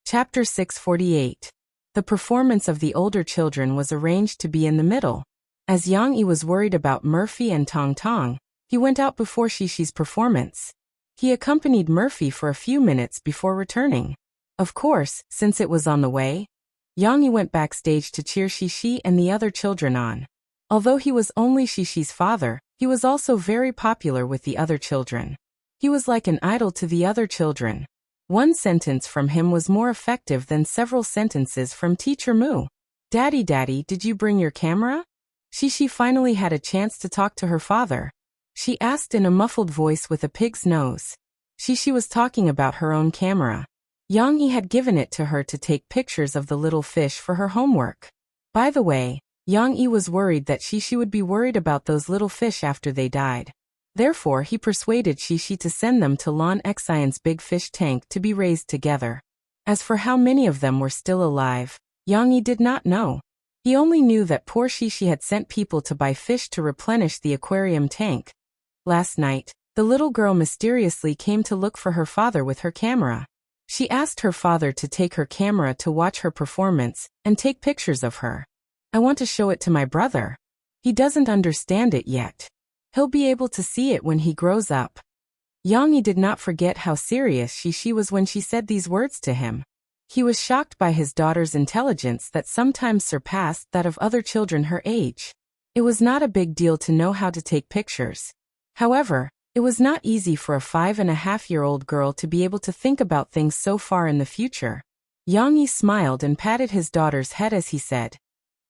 Chapter 648. The performance of the older children was arranged to be in the middle. As Yang Yi was worried about Murphy and Tong Tong, he went out before Shishi's performance. He accompanied Murphy for a few minutes before returning. Of course, since it was on the way, Yang Yi went backstage to cheer Shishi and the other children on. Although he was only Shishi's father, he was also very popular with the other children. He was like an idol to the other children. One sentence from him was more effective than several sentences from Teacher Mu. "Daddy, did you bring your camera?" Shishi finally had a chance to talk to her father. She asked in a muffled voice with a pig's nose. Shishi was talking about her own camera. Yang Yi had given it to her to take pictures of the little fish for her homework. By the way, Yang Yi was worried that Shishi would be worried about those little fish after they died. Therefore, he persuaded Shishi to send them to Lan Xian's big fish tank to be raised together. As for how many of them were still alive, Yang Yi did not know. He only knew that poor Shishi had sent people to buy fish to replenish the aquarium tank. Last night, the little girl mysteriously came to look for her father with her camera. She asked her father to take her camera to watch her performance and take pictures of her. "I want to show it to my brother. He doesn't understand it yet. He'll be able to see it when he grows up." Yang Yi did not forget how serious Shishi was when she said these words to him. He was shocked by his daughter's intelligence that sometimes surpassed that of other children her age. It was not a big deal to know how to take pictures. However, it was not easy for a 5.5-year-old girl to be able to think about things so far in the future. Yang Yi smiled and patted his daughter's head as he said,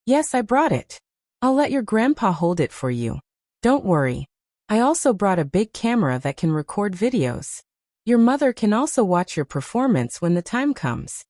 "Yes, I brought it. I'll let your grandpa hold it for you. Don't worry. I also brought a big camera that can record videos. Your mother can also watch your performance when the time comes."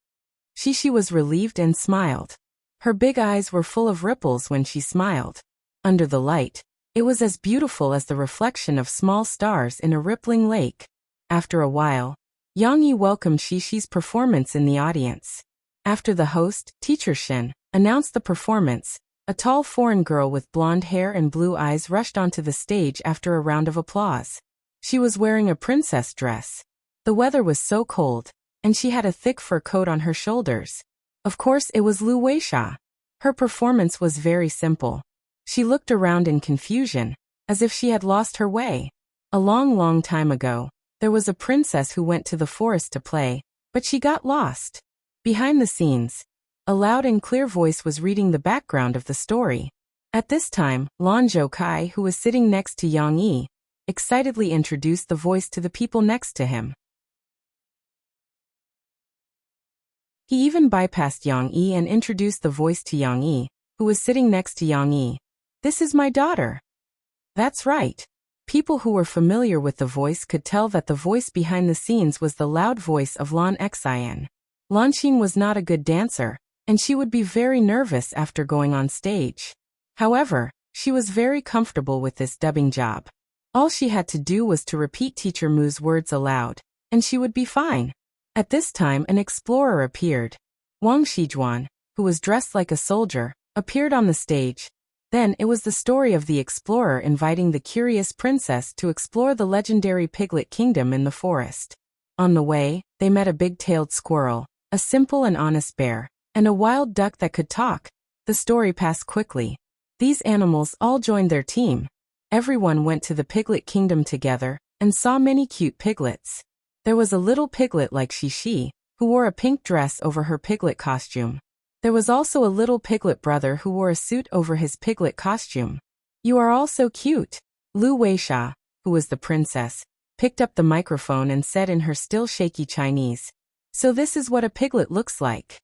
Shishi was relieved and smiled. Her big eyes were full of ripples when she smiled. Under the light, it was as beautiful as the reflection of small stars in a rippling lake. After a while, Yang Yi welcomed Shishi's performance in the audience. After the host, Teacher Shin, announced the performance, a tall foreign girl with blonde hair and blue eyes rushed onto the stage after a round of applause. She was wearing a princess dress. The weather was so cold, and she had a thick fur coat on her shoulders. Of course, it was Lu Weisha. Her performance was very simple. She looked around in confusion, as if she had lost her way. A long time ago, there was a princess who went to the forest to play, but she got lost. Behind the scenes, a loud and clear voice was reading the background of the story. At this time, Lan Zhoukai, who was sitting next to Yang Yi, excitedly introduced the voice to the people next to him. He even bypassed Yang Yi and introduced the voice to Yang Yi, who was sitting next to Yang Yi. "This is my daughter." That's right. People who were familiar with the voice could tell that the voice behind the scenes was the loud voice of Lan Xian. Lan Xin was not a good dancer, and she would be very nervous after going on stage. However, she was very comfortable with this dubbing job. All she had to do was to repeat Teacher Mu's words aloud, and she would be fine. At this time, an explorer appeared. Wang Shijuan, who was dressed like a soldier, appeared on the stage. Then it was the story of the explorer inviting the curious princess to explore the legendary Piglet Kingdom in the forest. On the way, they met a big-tailed squirrel, a simple and honest bear, and a wild duck that could talk. The story passed quickly. These animals all joined their team. Everyone went to the Piglet Kingdom together, and saw many cute piglets. There was a little piglet like Shishi, who wore a pink dress over her piglet costume. There was also a little piglet brother who wore a suit over his piglet costume. "You are all so cute." Lu Weisha, who was the princess, picked up the microphone and said in her still shaky Chinese, "So this is what a piglet looks like."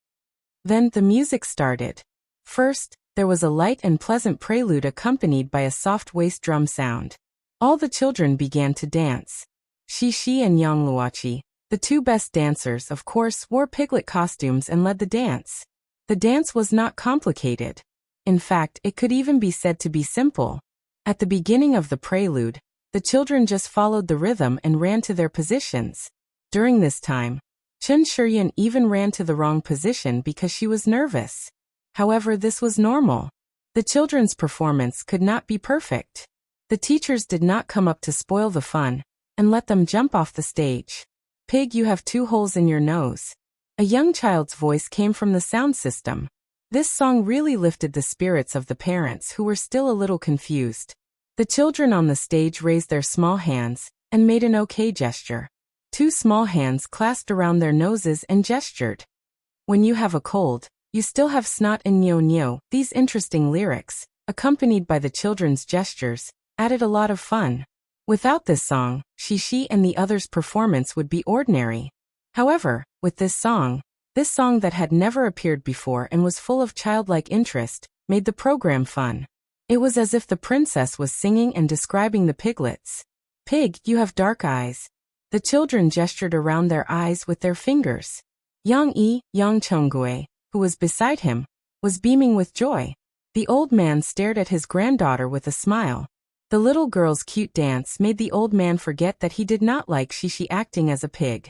Then the music started. First, there was a light and pleasant prelude accompanied by a soft waist drum sound. All the children began to dance. Shishi and Yang Luoqi, the two best dancers, of course, wore piglet costumes and led the dance. The dance was not complicated. In fact, it could even be said to be simple. At the beginning of the prelude, the children just followed the rhythm and ran to their positions. During this time, Chen Shiyun even ran to the wrong position because she was nervous. However, this was normal. The children's performance could not be perfect. The teachers did not come up to spoil the fun and let them jump off the stage. "Pig, you have 2 holes in your nose." A young child's voice came from the sound system. This song really lifted the spirits of the parents who were still a little confused. The children on the stage raised their small hands and made an okay gesture. 2 small hands clasped around their noses and gestured. "When you have a cold, you still have snot and nyo-nyo." These interesting lyrics, accompanied by the children's gestures, added a lot of fun. Without this song, Shishi and the others' performance would be ordinary. However, with this song that had never appeared before and was full of childlike interest, made the program fun. It was as if the princess was singing and describing the piglets. "Pig, you have dark eyes." The children gestured around their eyes with their fingers. Yang Chonggui, who was beside him, was beaming with joy. The old man stared at his granddaughter with a smile. The little girl's cute dance made the old man forget that he did not like Shishi acting as a pig.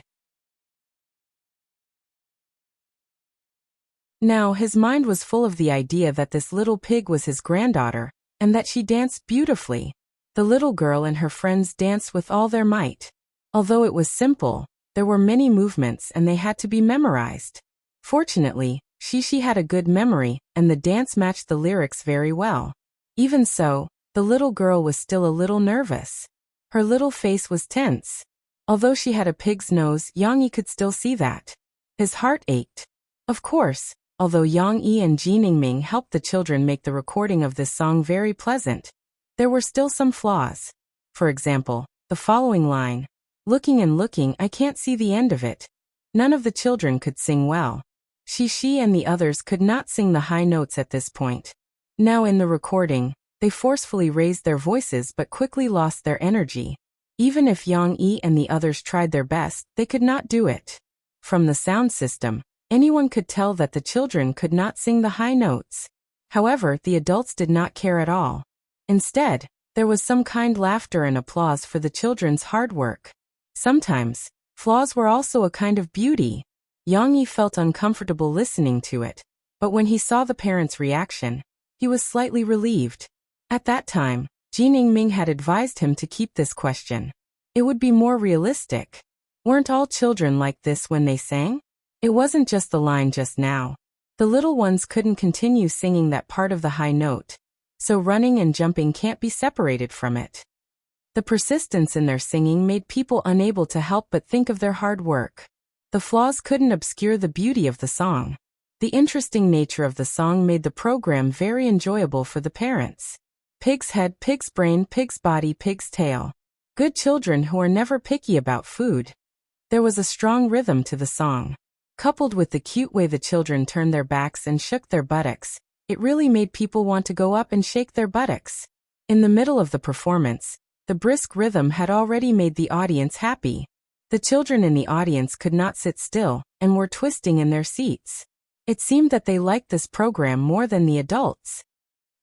Now his mind was full of the idea that this little pig was his granddaughter, and that she danced beautifully. The little girl and her friends danced with all their might. Although it was simple, there were many movements and they had to be memorized. Fortunately, Shishi had a good memory, and the dance matched the lyrics very well. Even so, the little girl was still a little nervous. Her little face was tense. Although she had a pig's nose, Yang Yi could still see that. His heart ached. Of course, although Yang Yi and Ji Ningming helped the children make the recording of this song very pleasant, there were still some flaws. For example, the following line, "Looking and looking, I can't see the end of it." None of the children could sing well. Shishi and the others could not sing the high notes at this point. Now in the recording, they forcefully raised their voices but quickly lost their energy. Even if Yang Yi and the others tried their best, they could not do it. From the sound system, anyone could tell that the children could not sing the high notes. However, the adults did not care at all. Instead, there was some kind laughter and applause for the children's hard work. Sometimes, flaws were also a kind of beauty. Yang Yi felt uncomfortable listening to it, but when he saw the parents' reaction, he was slightly relieved. At that time, Ji Ningming had advised him to keep this question. It would be more realistic. Weren't all children like this when they sang? It wasn't just the line just now. The little ones couldn't continue singing that part of the high note, so running and jumping can't be separated from it. The persistence in their singing made people unable to help but think of their hard work. The flaws couldn't obscure the beauty of the song. The interesting nature of the song made the program very enjoyable for the parents. Pig's head, pig's brain, pig's body, pig's tail. Good children who are never picky about food. There was a strong rhythm to the song. Coupled with the cute way the children turned their backs and shook their buttocks, it really made people want to go up and shake their buttocks. In the middle of the performance, the brisk rhythm had already made the audience happy. The children in the audience could not sit still and were twisting in their seats. It seemed that they liked this program more than the adults.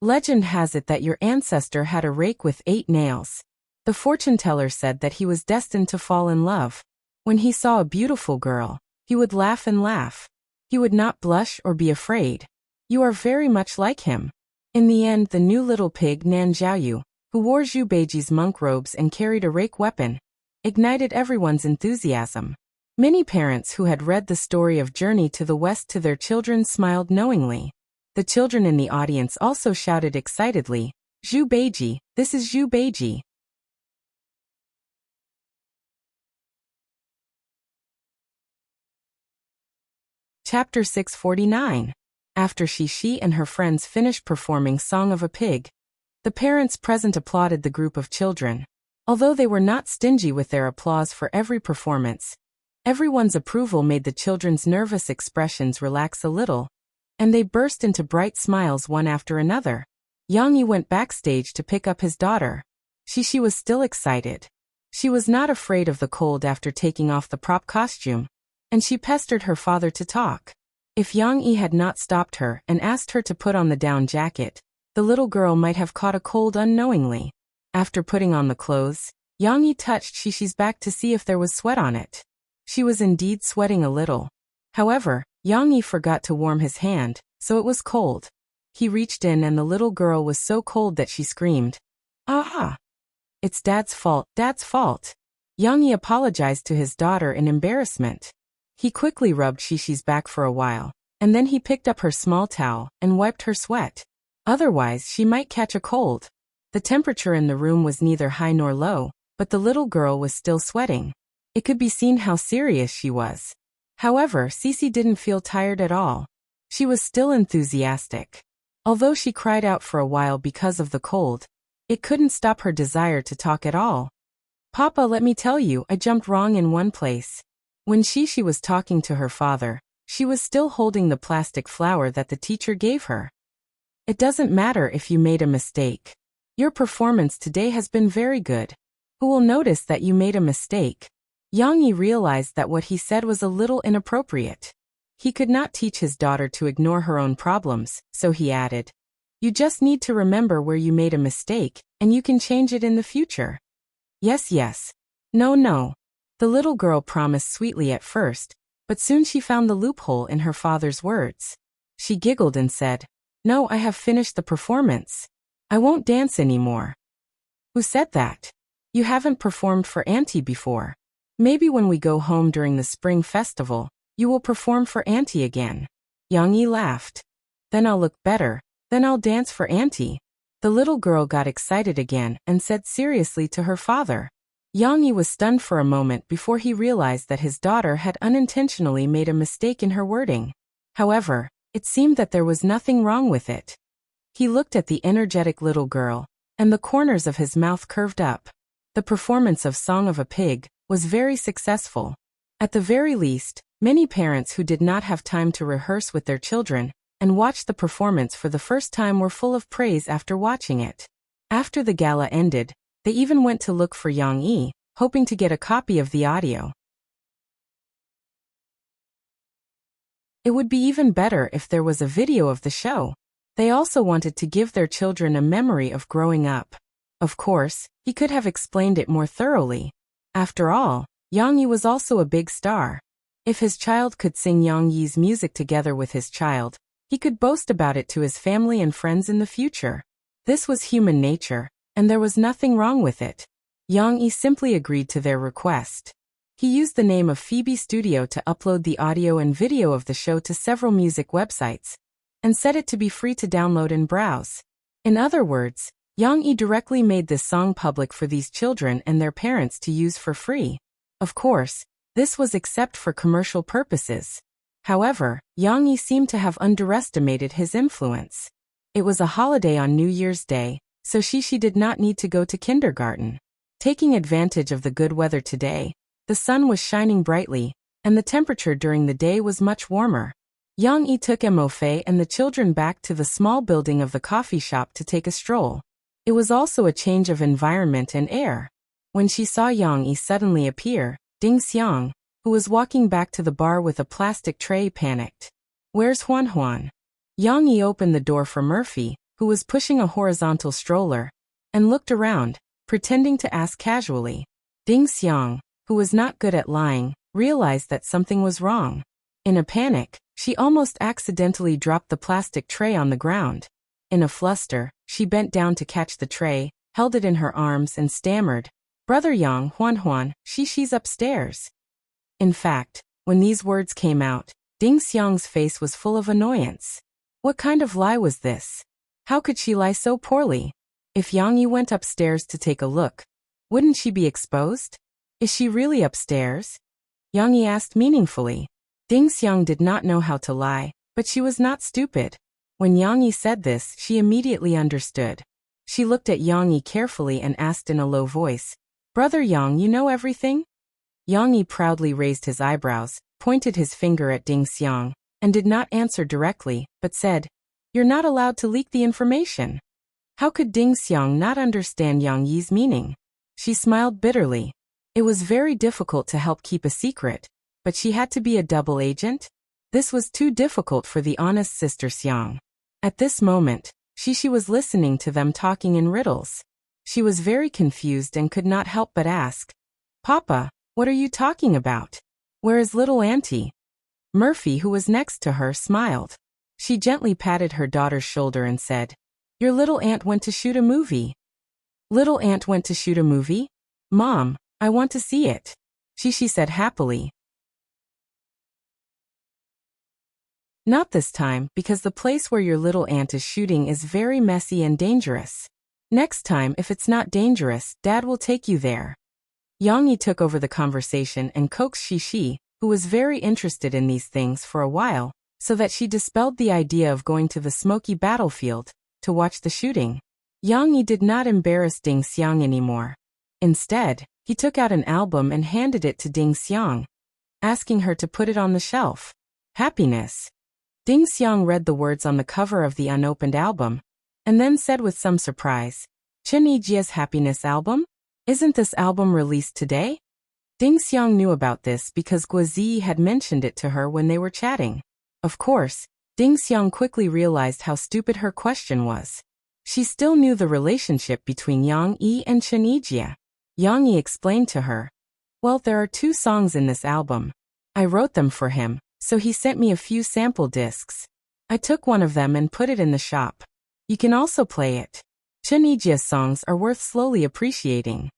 Legend has it that your ancestor had a rake with 8 nails. The fortune teller said that he was destined to fall in love. When he saw a beautiful girl, he would laugh and laugh. He would not blush or be afraid. You are very much like him. In the end, the new little pig Nan Xiaoyu, who wore Zhu Beiji's monk robes and carried a rake weapon, ignited everyone's enthusiasm. Many parents who had read the story of Journey to the West to their children smiled knowingly. The children in the audience also shouted excitedly, "Zhu Beiji, this is Zhu Beiji." Chapter 649. After she and her friends finished performing Song of a Pig, the parents present applauded the group of children. Although they were not stingy with their applause for every performance, everyone's approval made the children's nervous expressions relax a little, and they burst into bright smiles one after another. Yang-yi went backstage to pick up his daughter. She was still excited. She was not afraid of the cold after taking off the prop costume, and she pestered her father to talk. If Yang-yi had not stopped her and asked her to put on the down jacket, the little girl might have caught a cold unknowingly. After putting on the clothes, Yang-yi touched Shishi's back to see if there was sweat on it. She was indeed sweating a little. However, Yang-yi forgot to warm his hand, so it was cold. He reached in and the little girl was so cold that she screamed, "Ah! It's Dad's fault, Dad's fault." Yang-yi apologized to his daughter in embarrassment. He quickly rubbed Shishi's back for a while, and then he picked up her small towel and wiped her sweat. Otherwise, she might catch a cold. The temperature in the room was neither high nor low, but the little girl was still sweating. It could be seen how serious she was. However, Sisi didn't feel tired at all. She was still enthusiastic. Although she cried out for a while because of the cold, it couldn't stop her desire to talk at all. "Papa, let me tell you, I jumped wrong in one place." When Shishi was talking to her father, she was still holding the plastic flower that the teacher gave her. "It doesn't matter if you made a mistake. Your performance today has been very good. Who will notice that you made a mistake?" Yang-yi realized that what he said was a little inappropriate. He could not teach his daughter to ignore her own problems, so he added, "You just need to remember where you made a mistake, and you can change it in the future." Yes. No. The little girl promised sweetly at first, but soon she found the loophole in her father's words. She giggled and said, "No, I have finished the performance. I won't dance anymore." "Who said that? You haven't performed for Auntie before. Maybe when we go home during the spring festival, you will perform for Auntie again." Yang-yi laughed. "Then I'll look better, then I'll dance for Auntie." The little girl got excited again and said seriously to her father. Yang-yi was stunned for a moment before he realized that his daughter had unintentionally made a mistake in her wording. However, it seemed that there was nothing wrong with it. He looked at the energetic little girl, and the corners of his mouth curved up. The performance of Song of a Pig was very successful. At the very least, many parents who did not have time to rehearse with their children and watch the performance for the first time were full of praise after watching it. After the gala ended, they even went to look for Yang-yi, hoping to get a copy of the audio. It would be even better if there was a video of the show. They also wanted to give their children a memory of growing up. Of course, he could have explained it more thoroughly. After all, Yang-yi was also a big star. If his child could sing Yang-yi's music together with his child, he could boast about it to his family and friends in the future. This was human nature, and there was nothing wrong with it. Yang-yi simply agreed to their request. He used the name of Phoebe Studio to upload the audio and video of the show to several music websites, and set it to be free to download and browse. In other words, Yang-yi directly made this song public for these children and their parents to use for free. Of course, this was except for commercial purposes. However, Yang-yi seemed to have underestimated his influence. It was a holiday on New Year's Day, so Shishi did not need to go to kindergarten. Taking advantage of the good weather today, the sun was shining brightly, and the temperature during the day was much warmer. Yang-yi took Mofe and the children back to the small building of the coffee shop to take a stroll. It was also a change of environment and air. When she saw Yang-yi suddenly appear, Ding Xiang, who was walking back to the bar with a plastic tray, panicked. "Where's Huan Huan?" Yang-yi opened the door for Murphy, who was pushing a horizontal stroller, and looked around, pretending to ask casually. Ding Xiang, who was not good at lying, realized that something was wrong. In a panic, she almost accidentally dropped the plastic tray on the ground. In a fluster, she bent down to catch the tray, held it in her arms and stammered, "Brother Yang, Huan, she's upstairs." In fact, when these words came out, Ding Xiang's face was full of annoyance. What kind of lie was this? How could she lie so poorly? If Yang-yi went upstairs to take a look, wouldn't she be exposed? Is she really upstairs? Yang-yi asked meaningfully. Ding Xiang did not know how to lie, but she was not stupid. When Yang Yi said this, she immediately understood. She looked at Yang Yi carefully and asked in a low voice, "Brother Yang, you know everything?" Yang Yi proudly raised his eyebrows, pointed his finger at Ding Xiang, and did not answer directly, but said, "You're not allowed to leak the information." How could Ding Xiang not understand Yang Yi's meaning? She smiled bitterly. It was very difficult to help keep a secret, but she had to be a double agent? This was too difficult for the honest sister Xiang. At this moment, Shishi was listening to them talking in riddles. She was very confused and could not help but ask, "Papa, what are you talking about? Where is little auntie?" Murphy, who was next to her, smiled. She gently patted her daughter's shoulder and said, "Your little aunt went to shoot a movie." "Little aunt went to shoot a movie? Mom, I want to see it," Shishi said happily. "Not this time, because the place where your little aunt is shooting is very messy and dangerous. Next time, if it's not dangerous, Dad will take you there." Yang Yi took over the conversation and coaxed Shishi, who was very interested in these things for a while, so that she dispelled the idea of going to the smoky battlefield to watch the shooting. Yang Yi did not embarrass Ding Xiang anymore. Instead, he took out an album and handed it to Ding Xiang, asking her to put it on the shelf. Happiness. Ding Xiang read the words on the cover of the unopened album, and then said with some surprise, "Chen Yijia's Happiness album? Isn't this album released today?" Ding Xiang knew about this because Guozi had mentioned it to her when they were chatting. Of course, Ding Xiang quickly realized how stupid her question was. She still knew the relationship between Yang Yi and Chen Yijia. Yang Yi explained to her, "Well, there are 2 songs in this album. I wrote them for him, so he sent me a few sample discs. I took one of them and put it in the shop. You can also play it. Chen Yijia's songs are worth slowly appreciating."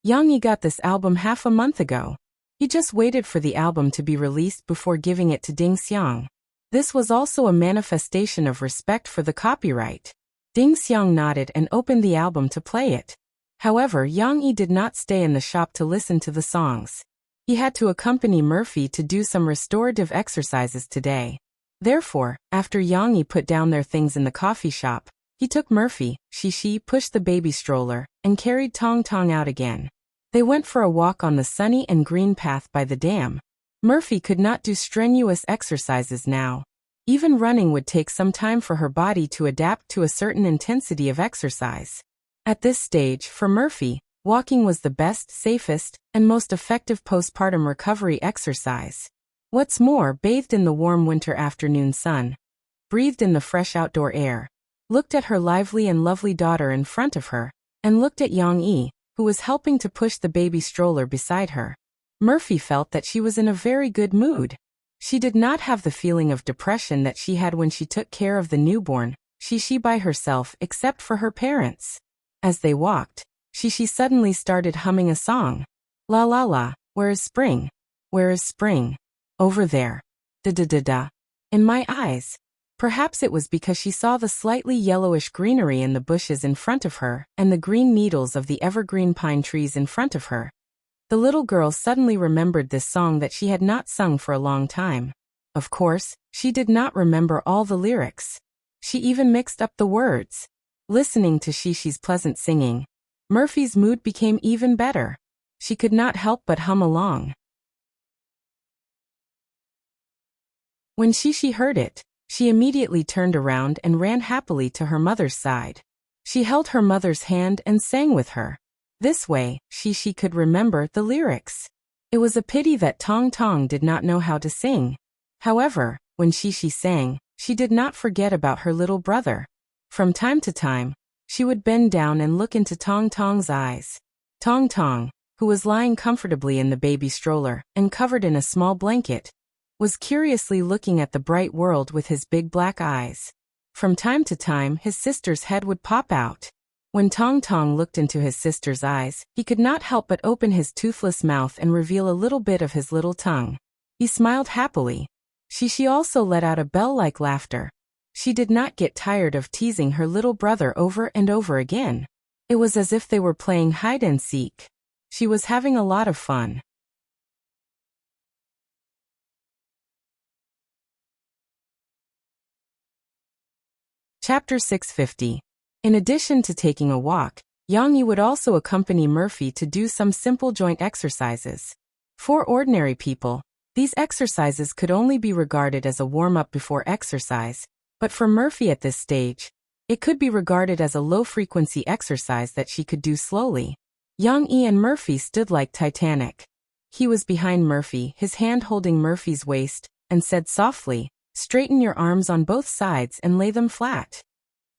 Yang Yi got this album half a month ago. He just waited for the album to be released before giving it to Ding Xiang. This was also a manifestation of respect for the copyright. Ding Xiang nodded and opened the album to play it. However, Yang Yi did not stay in the shop to listen to the songs. He had to accompany Murphy to do some restorative exercises today. Therefore, after Yang Yi put down their things in the coffee shop, he took Murphy, Shishi pushed the baby stroller, and carried Tong Tong out again. They went for a walk on the sunny and green path by the dam. Murphy could not do strenuous exercises now. Even running would take some time for her body to adapt to a certain intensity of exercise. At this stage, for Murphy, walking was the best, safest, and most effective postpartum recovery exercise. What's more, bathed in the warm winter afternoon sun, breathed in the fresh outdoor air, looked at her lively and lovely daughter in front of her, and looked at Yang Yi, who was helping to push the baby stroller beside her. Murphy felt that she was in a very good mood. She did not have the feeling of depression that she had when she took care of the newborn, Shishi by herself except for her parents. As they walked, Shishi suddenly started humming a song. La la la, where is spring? Where is spring? Over there. Da da da da. In my eyes. Perhaps it was because she saw the slightly yellowish greenery in the bushes in front of her and the green needles of the evergreen pine trees in front of her. The little girl suddenly remembered this song that she had not sung for a long time. Of course, she did not remember all the lyrics. She even mixed up the words. Listening to Shishi's pleasant singing, Murphy's mood became even better. She could not help but hum along. When Shishi heard it, she immediately turned around and ran happily to her mother's side. She held her mother's hand and sang with her. This way, Shishi could remember the lyrics. It was a pity that Tong Tong did not know how to sing. However, when Shishi sang, she did not forget about her little brother. From time to time, she would bend down and look into Tong Tong's eyes. Tong Tong, who was lying comfortably in the baby stroller and covered in a small blanket, was curiously looking at the bright world with his big black eyes. From time to time, his sister's head would pop out. When Tong Tong looked into his sister's eyes, he could not help but open his toothless mouth and reveal a little bit of his little tongue. He smiled happily. Shishi also let out a bell-like laughter. She did not get tired of teasing her little brother over and over again. It was as if they were playing hide-and-seek. She was having a lot of fun. Chapter 650. In addition to taking a walk, Yang Yi would also accompany Murphy to do some simple joint exercises. For ordinary people, these exercises could only be regarded as a warm-up before exercise, but for Murphy at this stage, it could be regarded as a low-frequency exercise that she could do slowly. Yang Yi and Murphy stood like Titanic. He was behind Murphy, his hand holding Murphy's waist, and said softly, "Straighten your arms on both sides and lay them flat."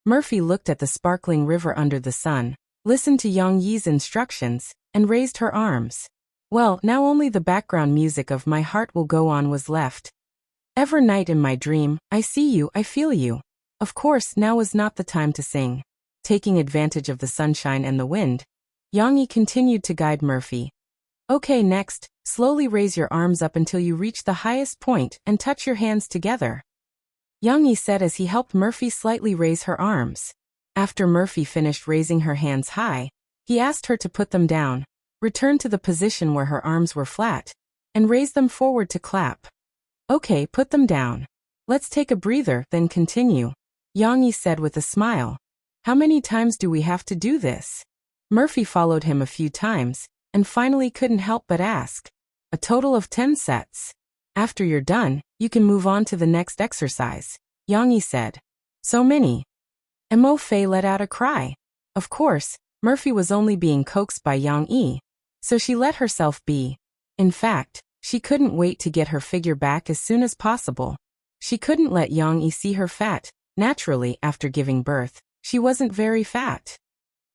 Murphy looked at the sparkling river under the sun, listened to Yang Yi's instructions, and raised her arms. Well, now only the background music of My Heart Will Go On was left. Every night in my dream, I see you, I feel you. Of course, now was not the time to sing. Taking advantage of the sunshine and the wind, Yang Yi continued to guide Murphy. Okay, next, slowly raise your arms up until you reach the highest point and touch your hands together. Yang Yi said as he helped Murphy slightly raise her arms. After Murphy finished raising her hands high, he asked her to put them down, return to the position where her arms were flat, and raise them forward to clap. Okay, put them down. Let's take a breather, then continue, Yang Yi said with a smile. How many times do we have to do this? Murphy followed him a few times, and finally couldn't help but ask. A total of 10 sets. After you're done, you can move on to the next exercise, Yang Yi said. So many. Mo Fei let out a cry. Of course, Murphy was only being coaxed by Yang Yi, so she let herself be. In fact, she couldn't wait to get her figure back as soon as possible. She couldn't let Yang Yi see her fat. Naturally, after giving birth, she wasn't very fat.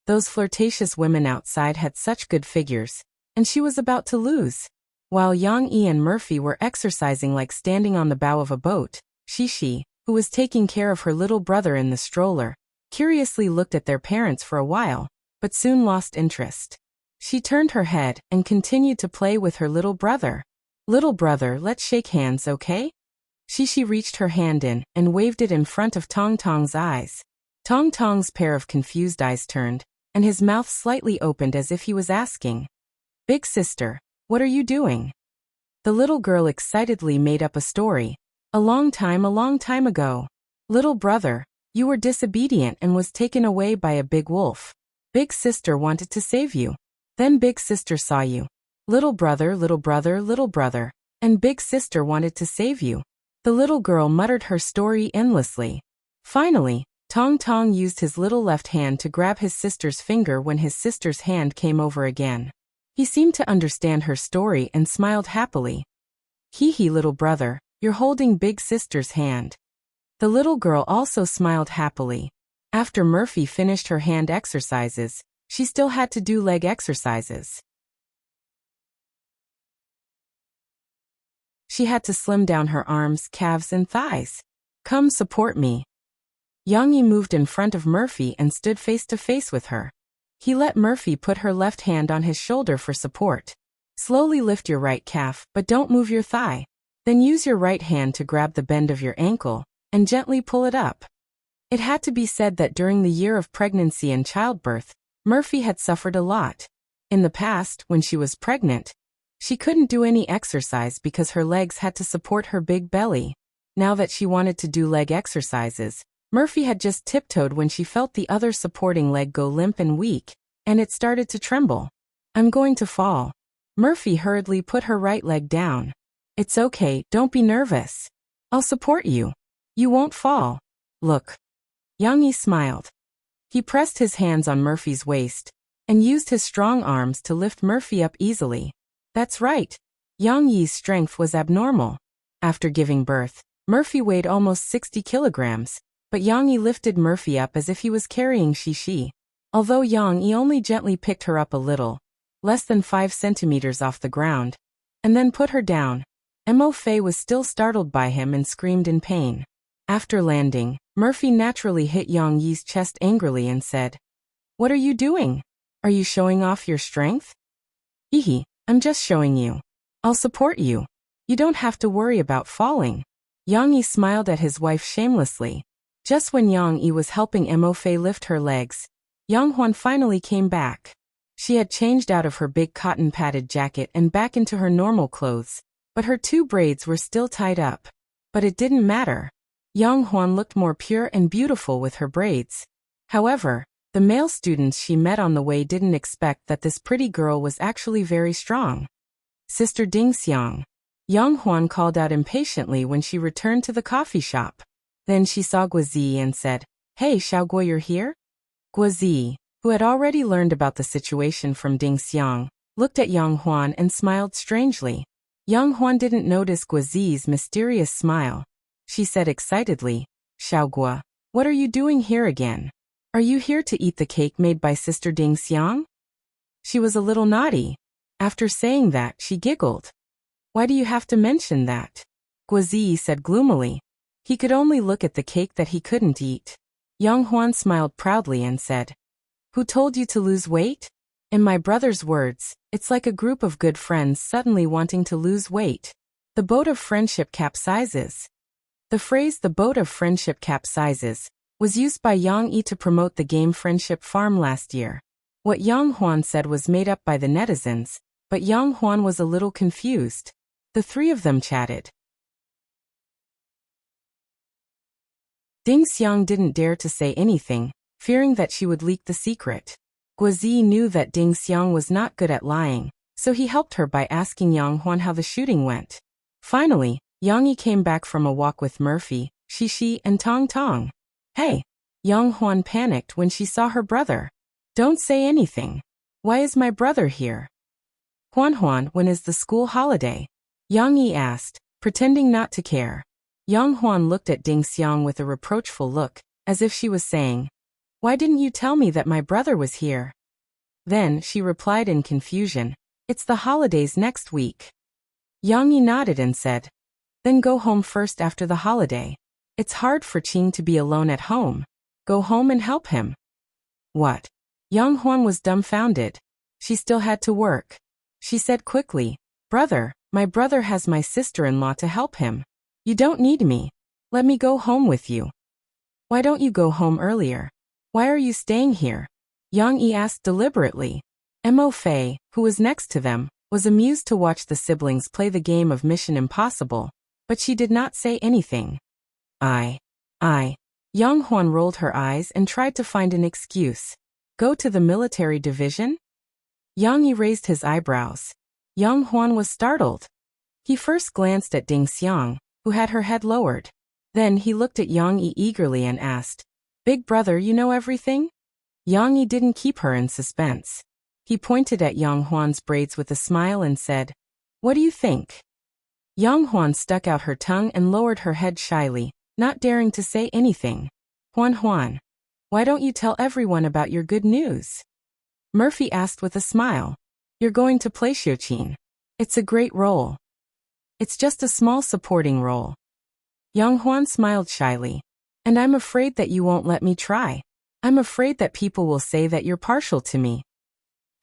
Those flirtatious women outside had such good figures, and she was about to lose. While Yang Yi and Murphy were exercising like standing on the bow of a boat, Shishi, who was taking care of her little brother in the stroller, curiously looked at their parents for a while, but soon lost interest. She turned her head and continued to play with her little brother. Little brother, let's shake hands, okay? Shishi reached her hand in and waved it in front of Tong Tong's eyes. Tong Tong's pair of confused eyes turned, and his mouth slightly opened as if he was asking, "Big sister, what are you doing?" The little girl excitedly made up a story. A long time ago. Little brother, you were disobedient and was taken away by a big wolf. Big sister wanted to save you. Then big sister saw you. Little brother, and big sister wanted to save you. The little girl muttered her story endlessly. Finally, Tong Tong used his little left hand to grab his sister's finger when his sister's hand came over again. He seemed to understand her story and smiled happily. Hee hee, little brother, you're holding big sister's hand. The little girl also smiled happily. After Murphy finished her hand exercises, she still had to do leg exercises. She had to slim down her arms, calves, and thighs. Come support me. Yang Yi moved in front of Murphy and stood face to face with her. He let Murphy put her left hand on his shoulder for support. Slowly lift your right calf, but don't move your thigh. Then use your right hand to grab the bend of your ankle, and gently pull it up. It had to be said that during the year of pregnancy and childbirth, Murphy had suffered a lot. In the past, when she was pregnant, she couldn't do any exercise because her legs had to support her big belly. Now that she wanted to do leg exercises, Murphy had just tiptoed when she felt the other supporting leg go limp and weak, and it started to tremble. I'm going to fall. Murphy hurriedly put her right leg down. It's okay, don't be nervous. I'll support you. You won't fall. Look. Yang Yi smiled. He pressed his hands on Murphy's waist, and used his strong arms to lift Murphy up easily. That's right. Yang Yi's strength was abnormal. After giving birth, Murphy weighed almost 60 kilograms, but Yang Yi lifted Murphy up as if he was carrying Shishi. Although Yang Yi only gently picked her up a little, less than 5 centimeters off the ground, and then put her down. Mo Fei was still startled by him and screamed in pain. After landing, Murphy naturally hit Yang Yi's chest angrily and said, "What are you doing? Are you showing off your strength?" "Hee, I'm just showing you. I'll support you. You don't have to worry about falling." Yang Yi smiled at his wife shamelessly. Just when Yang Yi was helping Mo Fei lift her legs, Yang Huan finally came back. She had changed out of her big cotton-padded jacket and back into her normal clothes, but her 2 braids were still tied up. But it didn't matter. Young Hwan looked more pure and beautiful with her braids. However, the male students she met on the way didn't expect that this pretty girl was actually very strong. Sister Ding Xiang. Young Hwan called out impatiently when she returned to the coffee shop. Then she saw Guozi and said, "Hey Xiaoguo, you're here?" Guozi, who had already learned about the situation from Ding Xiang, looked at Young Hwan and smiled strangely. Young Hwan didn't notice Guozi's mysterious smile. She said excitedly, "Xiaoguo, what are you doing here again? Are you here to eat the cake made by Sister Ding Xiang?" She was a little naughty. After saying that, she giggled. "Why do you have to mention that?" Guozi said gloomily. He could only look at the cake that he couldn't eat. Young Hwan smiled proudly and said, "Who told you to lose weight? In my brother's words, it's like a group of good friends suddenly wanting to lose weight. The boat of friendship capsizes." The phrase "the boat of friendship capsizes" was used by Yang Yi to promote the game Friendship Farm last year. What Yang Hwan said was made up by the netizens, but Yang Hwan was a little confused. The three of them chatted. Ding Xiang didn't dare to say anything, fearing that she would leak the secret. Guozi knew that Ding Xiang was not good at lying, so he helped her by asking Yang Hwan how the shooting went. Finally, Yang Yi came back from a walk with Murphy, Shishi, and Tong Tong. "Hey!" Yang Hwan panicked when she saw her brother. "Don't say anything. Why is my brother here?" "Huan, when is the school holiday?" Yang Yi asked, pretending not to care. Yang Hwan looked at Ding Xiang with a reproachful look, as if she was saying, "Why didn't you tell me that my brother was here?" Then she replied in confusion, "It's the holidays next week." Yang Yi nodded and said, "Then go home first after the holiday. It's hard for Qing to be alone at home. Go home and help him." "What?" Yang Hwan was dumbfounded. She still had to work. She said quickly, "Brother, my brother has my sister-in-law to help him. You don't need me. Let me go home with you." "Why don't you go home earlier? Why are you staying here?" Yang Yi asked deliberately. Mo Fei, who was next to them, was amused to watch the siblings play the game of Mission Impossible, but she did not say anything. I. Yang Hwan rolled her eyes and tried to find an excuse. "Go to the military division?" Yang Yi raised his eyebrows. Yang Hwan was startled. He first glanced at Ding Xiang, who had her head lowered. Then he looked at Yang Yi eagerly and asked, "Big brother, you know everything?" Yang Yi didn't keep her in suspense. He pointed at Yang Hwan's braids with a smile and said, "What do you think?" Yang Hwan stuck out her tongue and lowered her head shyly, not daring to say anything. Huan, why don't you tell everyone about your good news?" Murphy asked with a smile. "You're going to play Xiuqin. It's a great role." "It's just a small supporting role." Yang Hwan smiled shyly. "And I'm afraid that you won't let me try. I'm afraid that people will say that you're partial to me.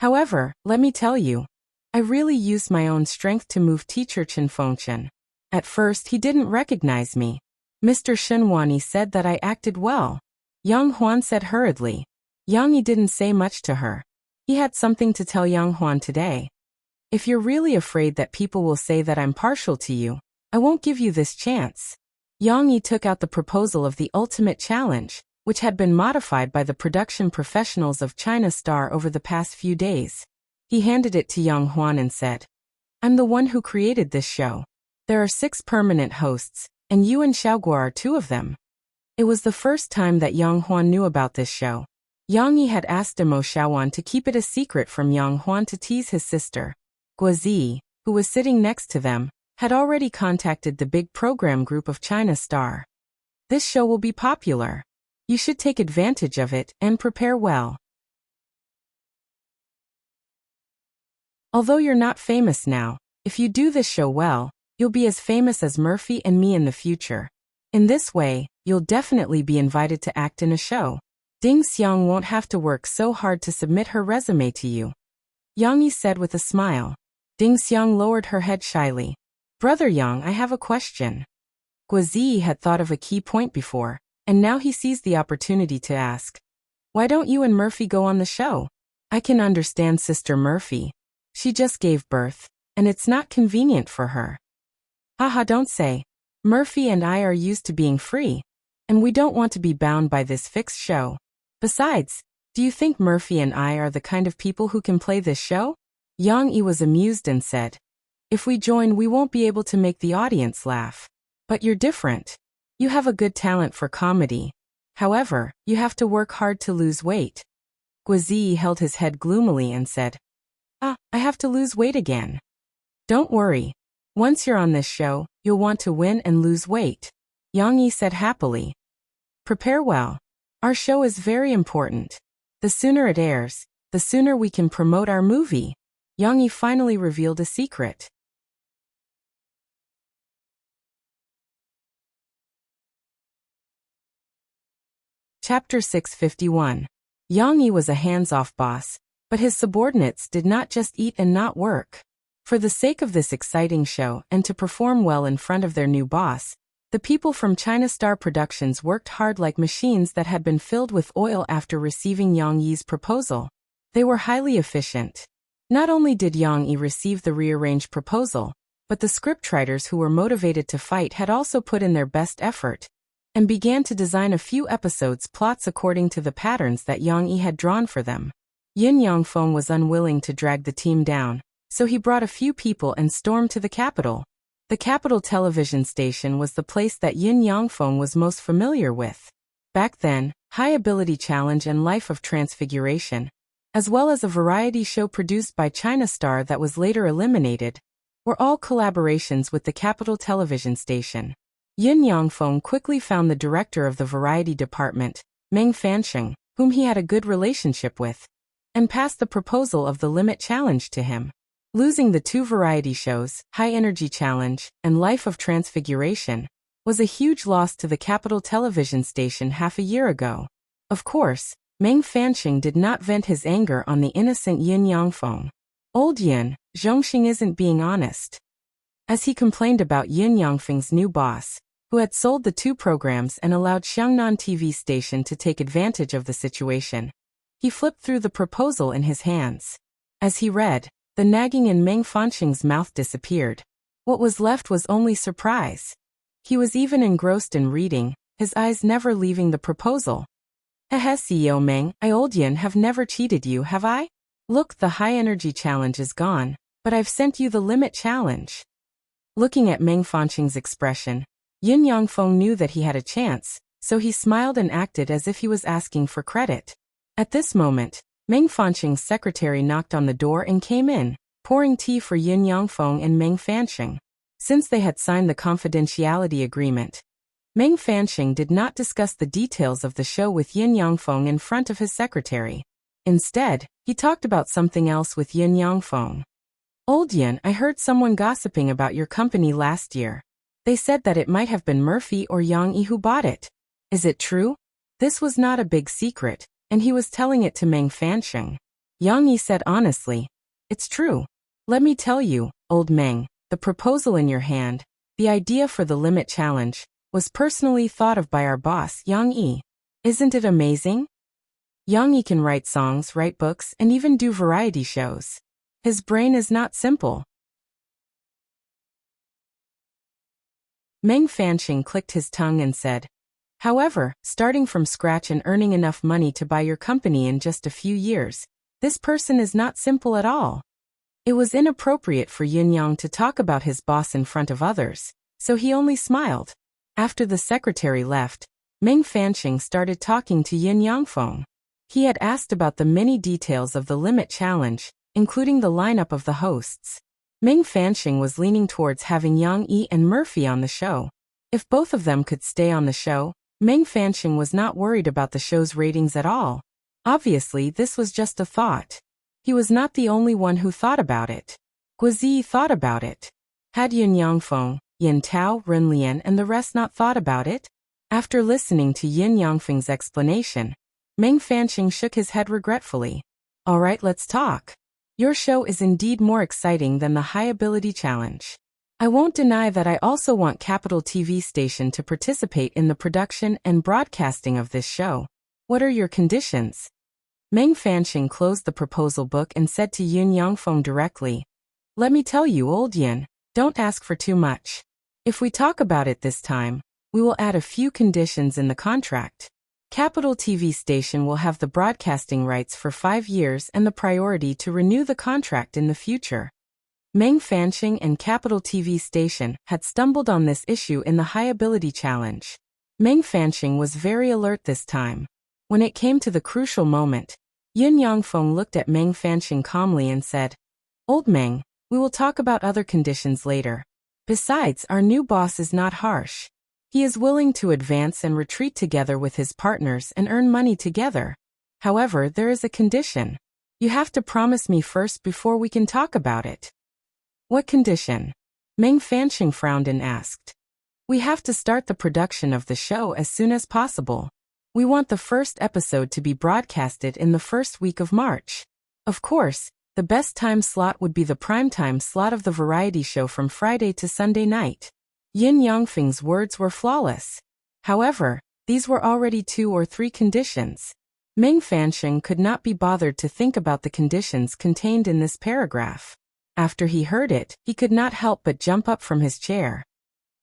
However, let me tell you, I really used my own strength to move teacher Chen Fengchen. At first he didn't recognize me. Mr. Shenwani said that I acted well." Yang Hwan said hurriedly. Yang Yi didn't say much to her. He had something to tell Yang Hwan today. "If you're really afraid that people will say that I'm partial to you, I won't give you this chance." Yang Yi took out the proposal of the ultimate challenge, which had been modified by the production professionals of China Star over the past few days. He handed it to Yang Hwan and said, "I'm the one who created this show. There are 6 permanent hosts, and you and Xiaoguo are 2 of them." It was the first time that Yang Hwan knew about this show. Yang Yi had asked Mo Xiaowan to keep it a secret from Yang Hwan to tease his sister. Guozi, who was sitting next to them, had already contacted the big program group of China Star. "This show will be popular. You should take advantage of it and prepare well. Although you're not famous now, if you do this show well, you'll be as famous as Murphy and me in the future. In this way, you'll definitely be invited to act in a show. Ding Xiang won't have to work so hard to submit her resume to you." Yang Yi said with a smile. Ding Xiang lowered her head shyly. "Brother Yang, I have a question." Guozi had thought of a key point before, and now he seized the opportunity to ask, "Why don't you and Murphy go on the show? I can understand Sister Murphy. She just gave birth, and it's not convenient for her." "Haha, don't say. Murphy and I are used to being free, and we don't want to be bound by this fixed show. Besides, do you think Murphy and I are the kind of people who can play this show? Yang Yi was amused and said, if we join, we won't be able to make the audience laugh. But you're different. You have a good talent for comedy. However, you have to work hard to lose weight. Guizi held his head gloomily and said, I have to lose weight again. Don't worry. Once you're on this show, you'll want to win and lose weight. Yang Yi said happily. Prepare well. Our show is very important. The sooner it airs, the sooner we can promote our movie. Yang Yi finally revealed a secret. Chapter 651. Yang Yi was a hands-off boss, but his subordinates did not just eat and not work. For the sake of this exciting show and to perform well in front of their new boss, the people from China Star Productions worked hard like machines that had been filled with oil after receiving Yang Yi's proposal. They were highly efficient. Not only did Yang Yi receive the rearranged proposal, but the scriptwriters who were motivated to fight had also put in their best effort and began to design a few episodes plots according to the patterns that Yang Yi had drawn for them. Yin Yangfeng was unwilling to drag the team down, so he brought a few people and stormed to the capital. The capital television station was the place that Yin Yangfeng was most familiar with. Back then, High Ability Challenge and Life of Transfiguration, as well as a variety show produced by China Star that was later eliminated, were all collaborations with the capital television station. Yin Yangfeng quickly found the director of the variety department, Meng Fansheng, whom he had a good relationship with, and passed the proposal of the limit challenge to him. Losing the two variety shows, High Energy Challenge and Life of Transfiguration, was a huge loss to the capital television station half a year ago. Of course, Meng Fansheng did not vent his anger on the innocent Yin Yangfeng. Old Yin, Zhongxing isn't being honest. As he complained about Yin Yangfeng's new boss, who had sold the two programs and allowed Xiangnan TV station to take advantage of the situation, he flipped through the proposal in his hands. As he read, the nagging in Meng Fansheng's mouth disappeared. What was left was only surprise. He was even engrossed in reading, his eyes never leaving the proposal. CEO Meng, I old Yin have never cheated you, have I? Look, the high energy challenge is gone, but I've sent you the limit challenge. Looking at Meng Fansheng's expression, Yin Yangfeng knew that he had a chance, so he smiled and acted as if he was asking for credit. At this moment, Meng Fansheng's secretary knocked on the door and came in, pouring tea for Yin Yangfeng and Meng Fansheng. Since they had signed the confidentiality agreement, Meng Fansheng did not discuss the details of the show with Yin Yangfeng in front of his secretary. Instead, he talked about something else with Yin Yangfeng. Old Yin, I heard someone gossiping about your company last year. They said that it might have been Murphy or Yang Yi who bought it. Is it true? This was not a big secret, and he was telling it to Meng Fansheng. Yang Yi said honestly, it's true. Let me tell you, old Meng, the proposal in your hand, the idea for the limit challenge, was personally thought of by our boss, Yang Yi. Isn't it amazing? Yang Yi can write songs, write books, and even do variety shows. His brain is not simple. Meng Fansheng clicked his tongue and said, however, starting from scratch and earning enough money to buy your company in just a few years, this person is not simple at all. It was inappropriate for Yin Yang to talk about his boss in front of others, so he only smiled. After the secretary left, Meng Fansheng started talking to Yin Yangfeng. He had asked about the many details of the limit challenge, including the lineup of the hosts. Meng Fansheng was leaning towards having Yang Yi and Murphy on the show. If both of them could stay on the show, Meng Fansheng was not worried about the show's ratings at all. Obviously, this was just a thought. He was not the only one who thought about it. Guizi thought about it. Had Yin Yangfeng, Yin Tao, Ren Lian and the rest not thought about it? After listening to Yin Yangfeng's explanation, Meng Fansheng shook his head regretfully. All right, let's talk. Your show is indeed more exciting than the High Ability Challenge. I won't deny that I also want Capital TV Station to participate in the production and broadcasting of this show. What are your conditions? Meng Fansheng closed the proposal book and said to Yin Yangfeng directly, let me tell you, old Yin, don't ask for too much. If we talk about it this time, we will add a few conditions in the contract. Capital TV station will have the broadcasting rights for 5 years and the priority to renew the contract in the future. Meng Fanqing and Capital TV station had stumbled on this issue in the High Ability Challenge. Meng Fanqing was very alert this time. When it came to the crucial moment, Yin Yangfeng looked at Meng Fanqing calmly and said, "Old Meng, we will talk about other conditions later. Besides, our new boss is not harsh. He is willing to advance and retreat together with his partners and earn money together. However, there is a condition. You have to promise me first before we can talk about it." "What condition?" Meng Fanqing frowned and asked. "We have to start the production of the show as soon as possible. We want the first episode to be broadcasted in the first week of March. Of course, the best time slot would be the primetime slot of the variety show from Friday to Sunday night." Yin Yangfeng's words were flawless. However, these were already 2 or 3 conditions. Meng Fanqing could not be bothered to think about the conditions contained in this paragraph. After he heard it, he could not help but jump up from his chair.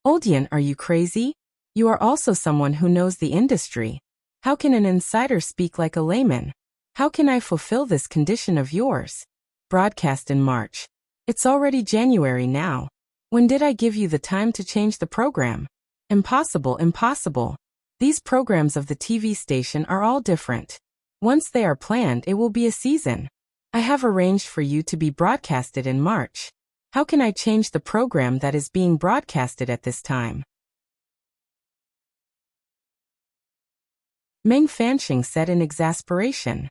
"Old Yin, are you crazy? You are also someone who knows the industry. How can an insider speak like a layman? How can I fulfill this condition of yours? Broadcast in March. It's already January now. When did I give you the time to change the program? Impossible, impossible. These programs of the TV station are all different. Once they are planned, it will be a season. I have arranged for you to be broadcasted in March. How can I change the program that is being broadcasted at this time?" Meng Fanqing said in exasperation.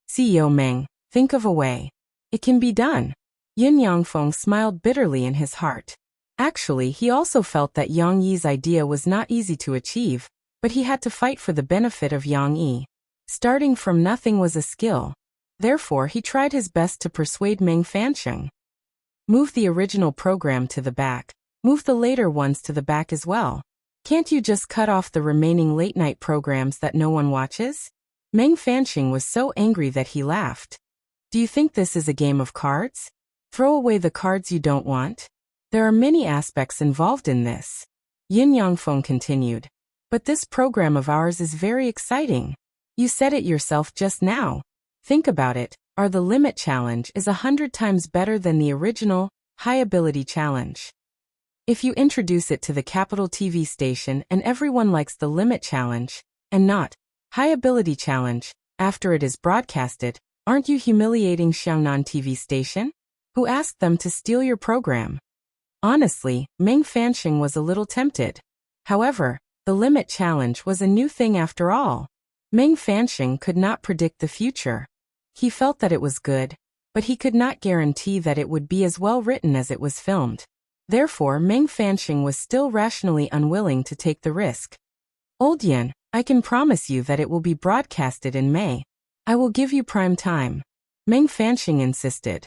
"CEO Meng, think of a way. It can be done." Yin Yangfeng smiled bitterly in his heart. Actually, he also felt that Yang Yi's idea was not easy to achieve, but he had to fight for the benefit of Yang Yi. Starting from nothing was a skill. Therefore, he tried his best to persuade Meng Fanqing. "Move the original program to the back. Move the later ones to the back as well. Can't you just cut off the remaining late-night programs that no one watches?" Meng Fanqing was so angry that he laughed. "Do you think this is a game of cards? Throw away the cards you don't want? There are many aspects involved in this." Yin Yangfeng continued. "But this program of ours is very exciting. You said it yourself just now. Think about it, the Limit Challenge is 100 times better than the original, High Ability Challenge. If you introduce it to the Capital TV station and everyone likes the Limit Challenge, and not High Ability Challenge, after it is broadcasted, aren't you humiliating Xiangnan TV station? Who asked them to steal your program?" Honestly, Meng Fanqing was a little tempted. However, the Limit Challenge was a new thing after all. Meng Fanqing could not predict the future. He felt that it was good, but he could not guarantee that it would be as well written as it was filmed. Therefore, Meng Fanqing was still rationally unwilling to take the risk. "Old Yin, I can promise you that it will be broadcasted in May. I will give you prime time." Meng Fanqing insisted.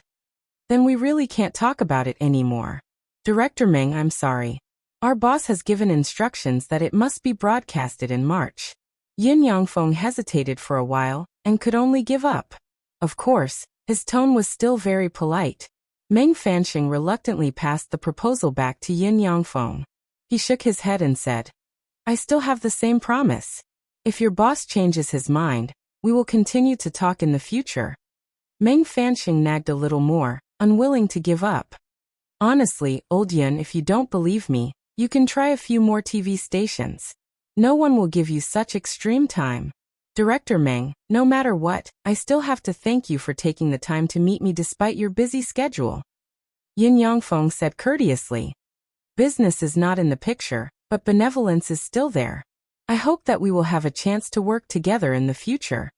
"Then we really can't talk about it anymore. Director Meng, I'm sorry. Our boss has given instructions that it must be broadcasted in March." Yin Yangfeng hesitated for a while and could only give up. Of course, his tone was still very polite. Meng Fanqing reluctantly passed the proposal back to Yin Yangfeng. He shook his head and said, "I still have the same promise. If your boss changes his mind, we will continue to talk in the future." Meng Fanqing nagged a little more, unwilling to give up. "Honestly, Old Yin, if you don't believe me, you can try a few more TV stations. No one will give you such extreme time. Director Meng, no matter what, I still have to thank you for taking the time to meet me despite your busy schedule." Yin Yangfeng said courteously. "Business is not in the picture, but benevolence is still there. I hope that we will have a chance to work together in the future.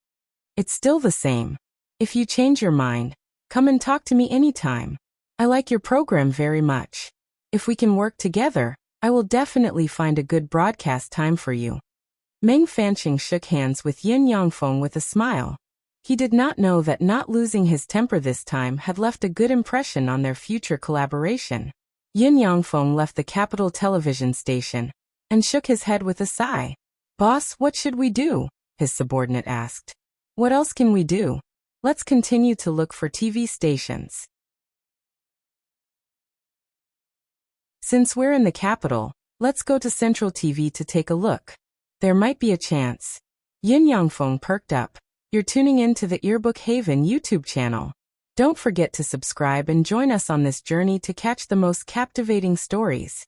It's still the same. If you change your mind, come and talk to me anytime. I like your program very much. If we can work together, I will definitely find a good broadcast time for you." Meng Fanqing shook hands with Yin Yangfeng with a smile. He did not know that not losing his temper this time had left a good impression on their future collaboration. Yin Yangfeng left the Capital Television station and shook his head with a sigh. "Boss, what should we do?" his subordinate asked. "What else can we do? Let's continue to look for TV stations." Since we're in the capital, let's go to Central TV to take a look. There might be a chance. Yin Yangfeng perked up. You're tuning in to the Earbook Haven YouTube channel. Don't forget to subscribe and join us on this journey to catch the most captivating stories.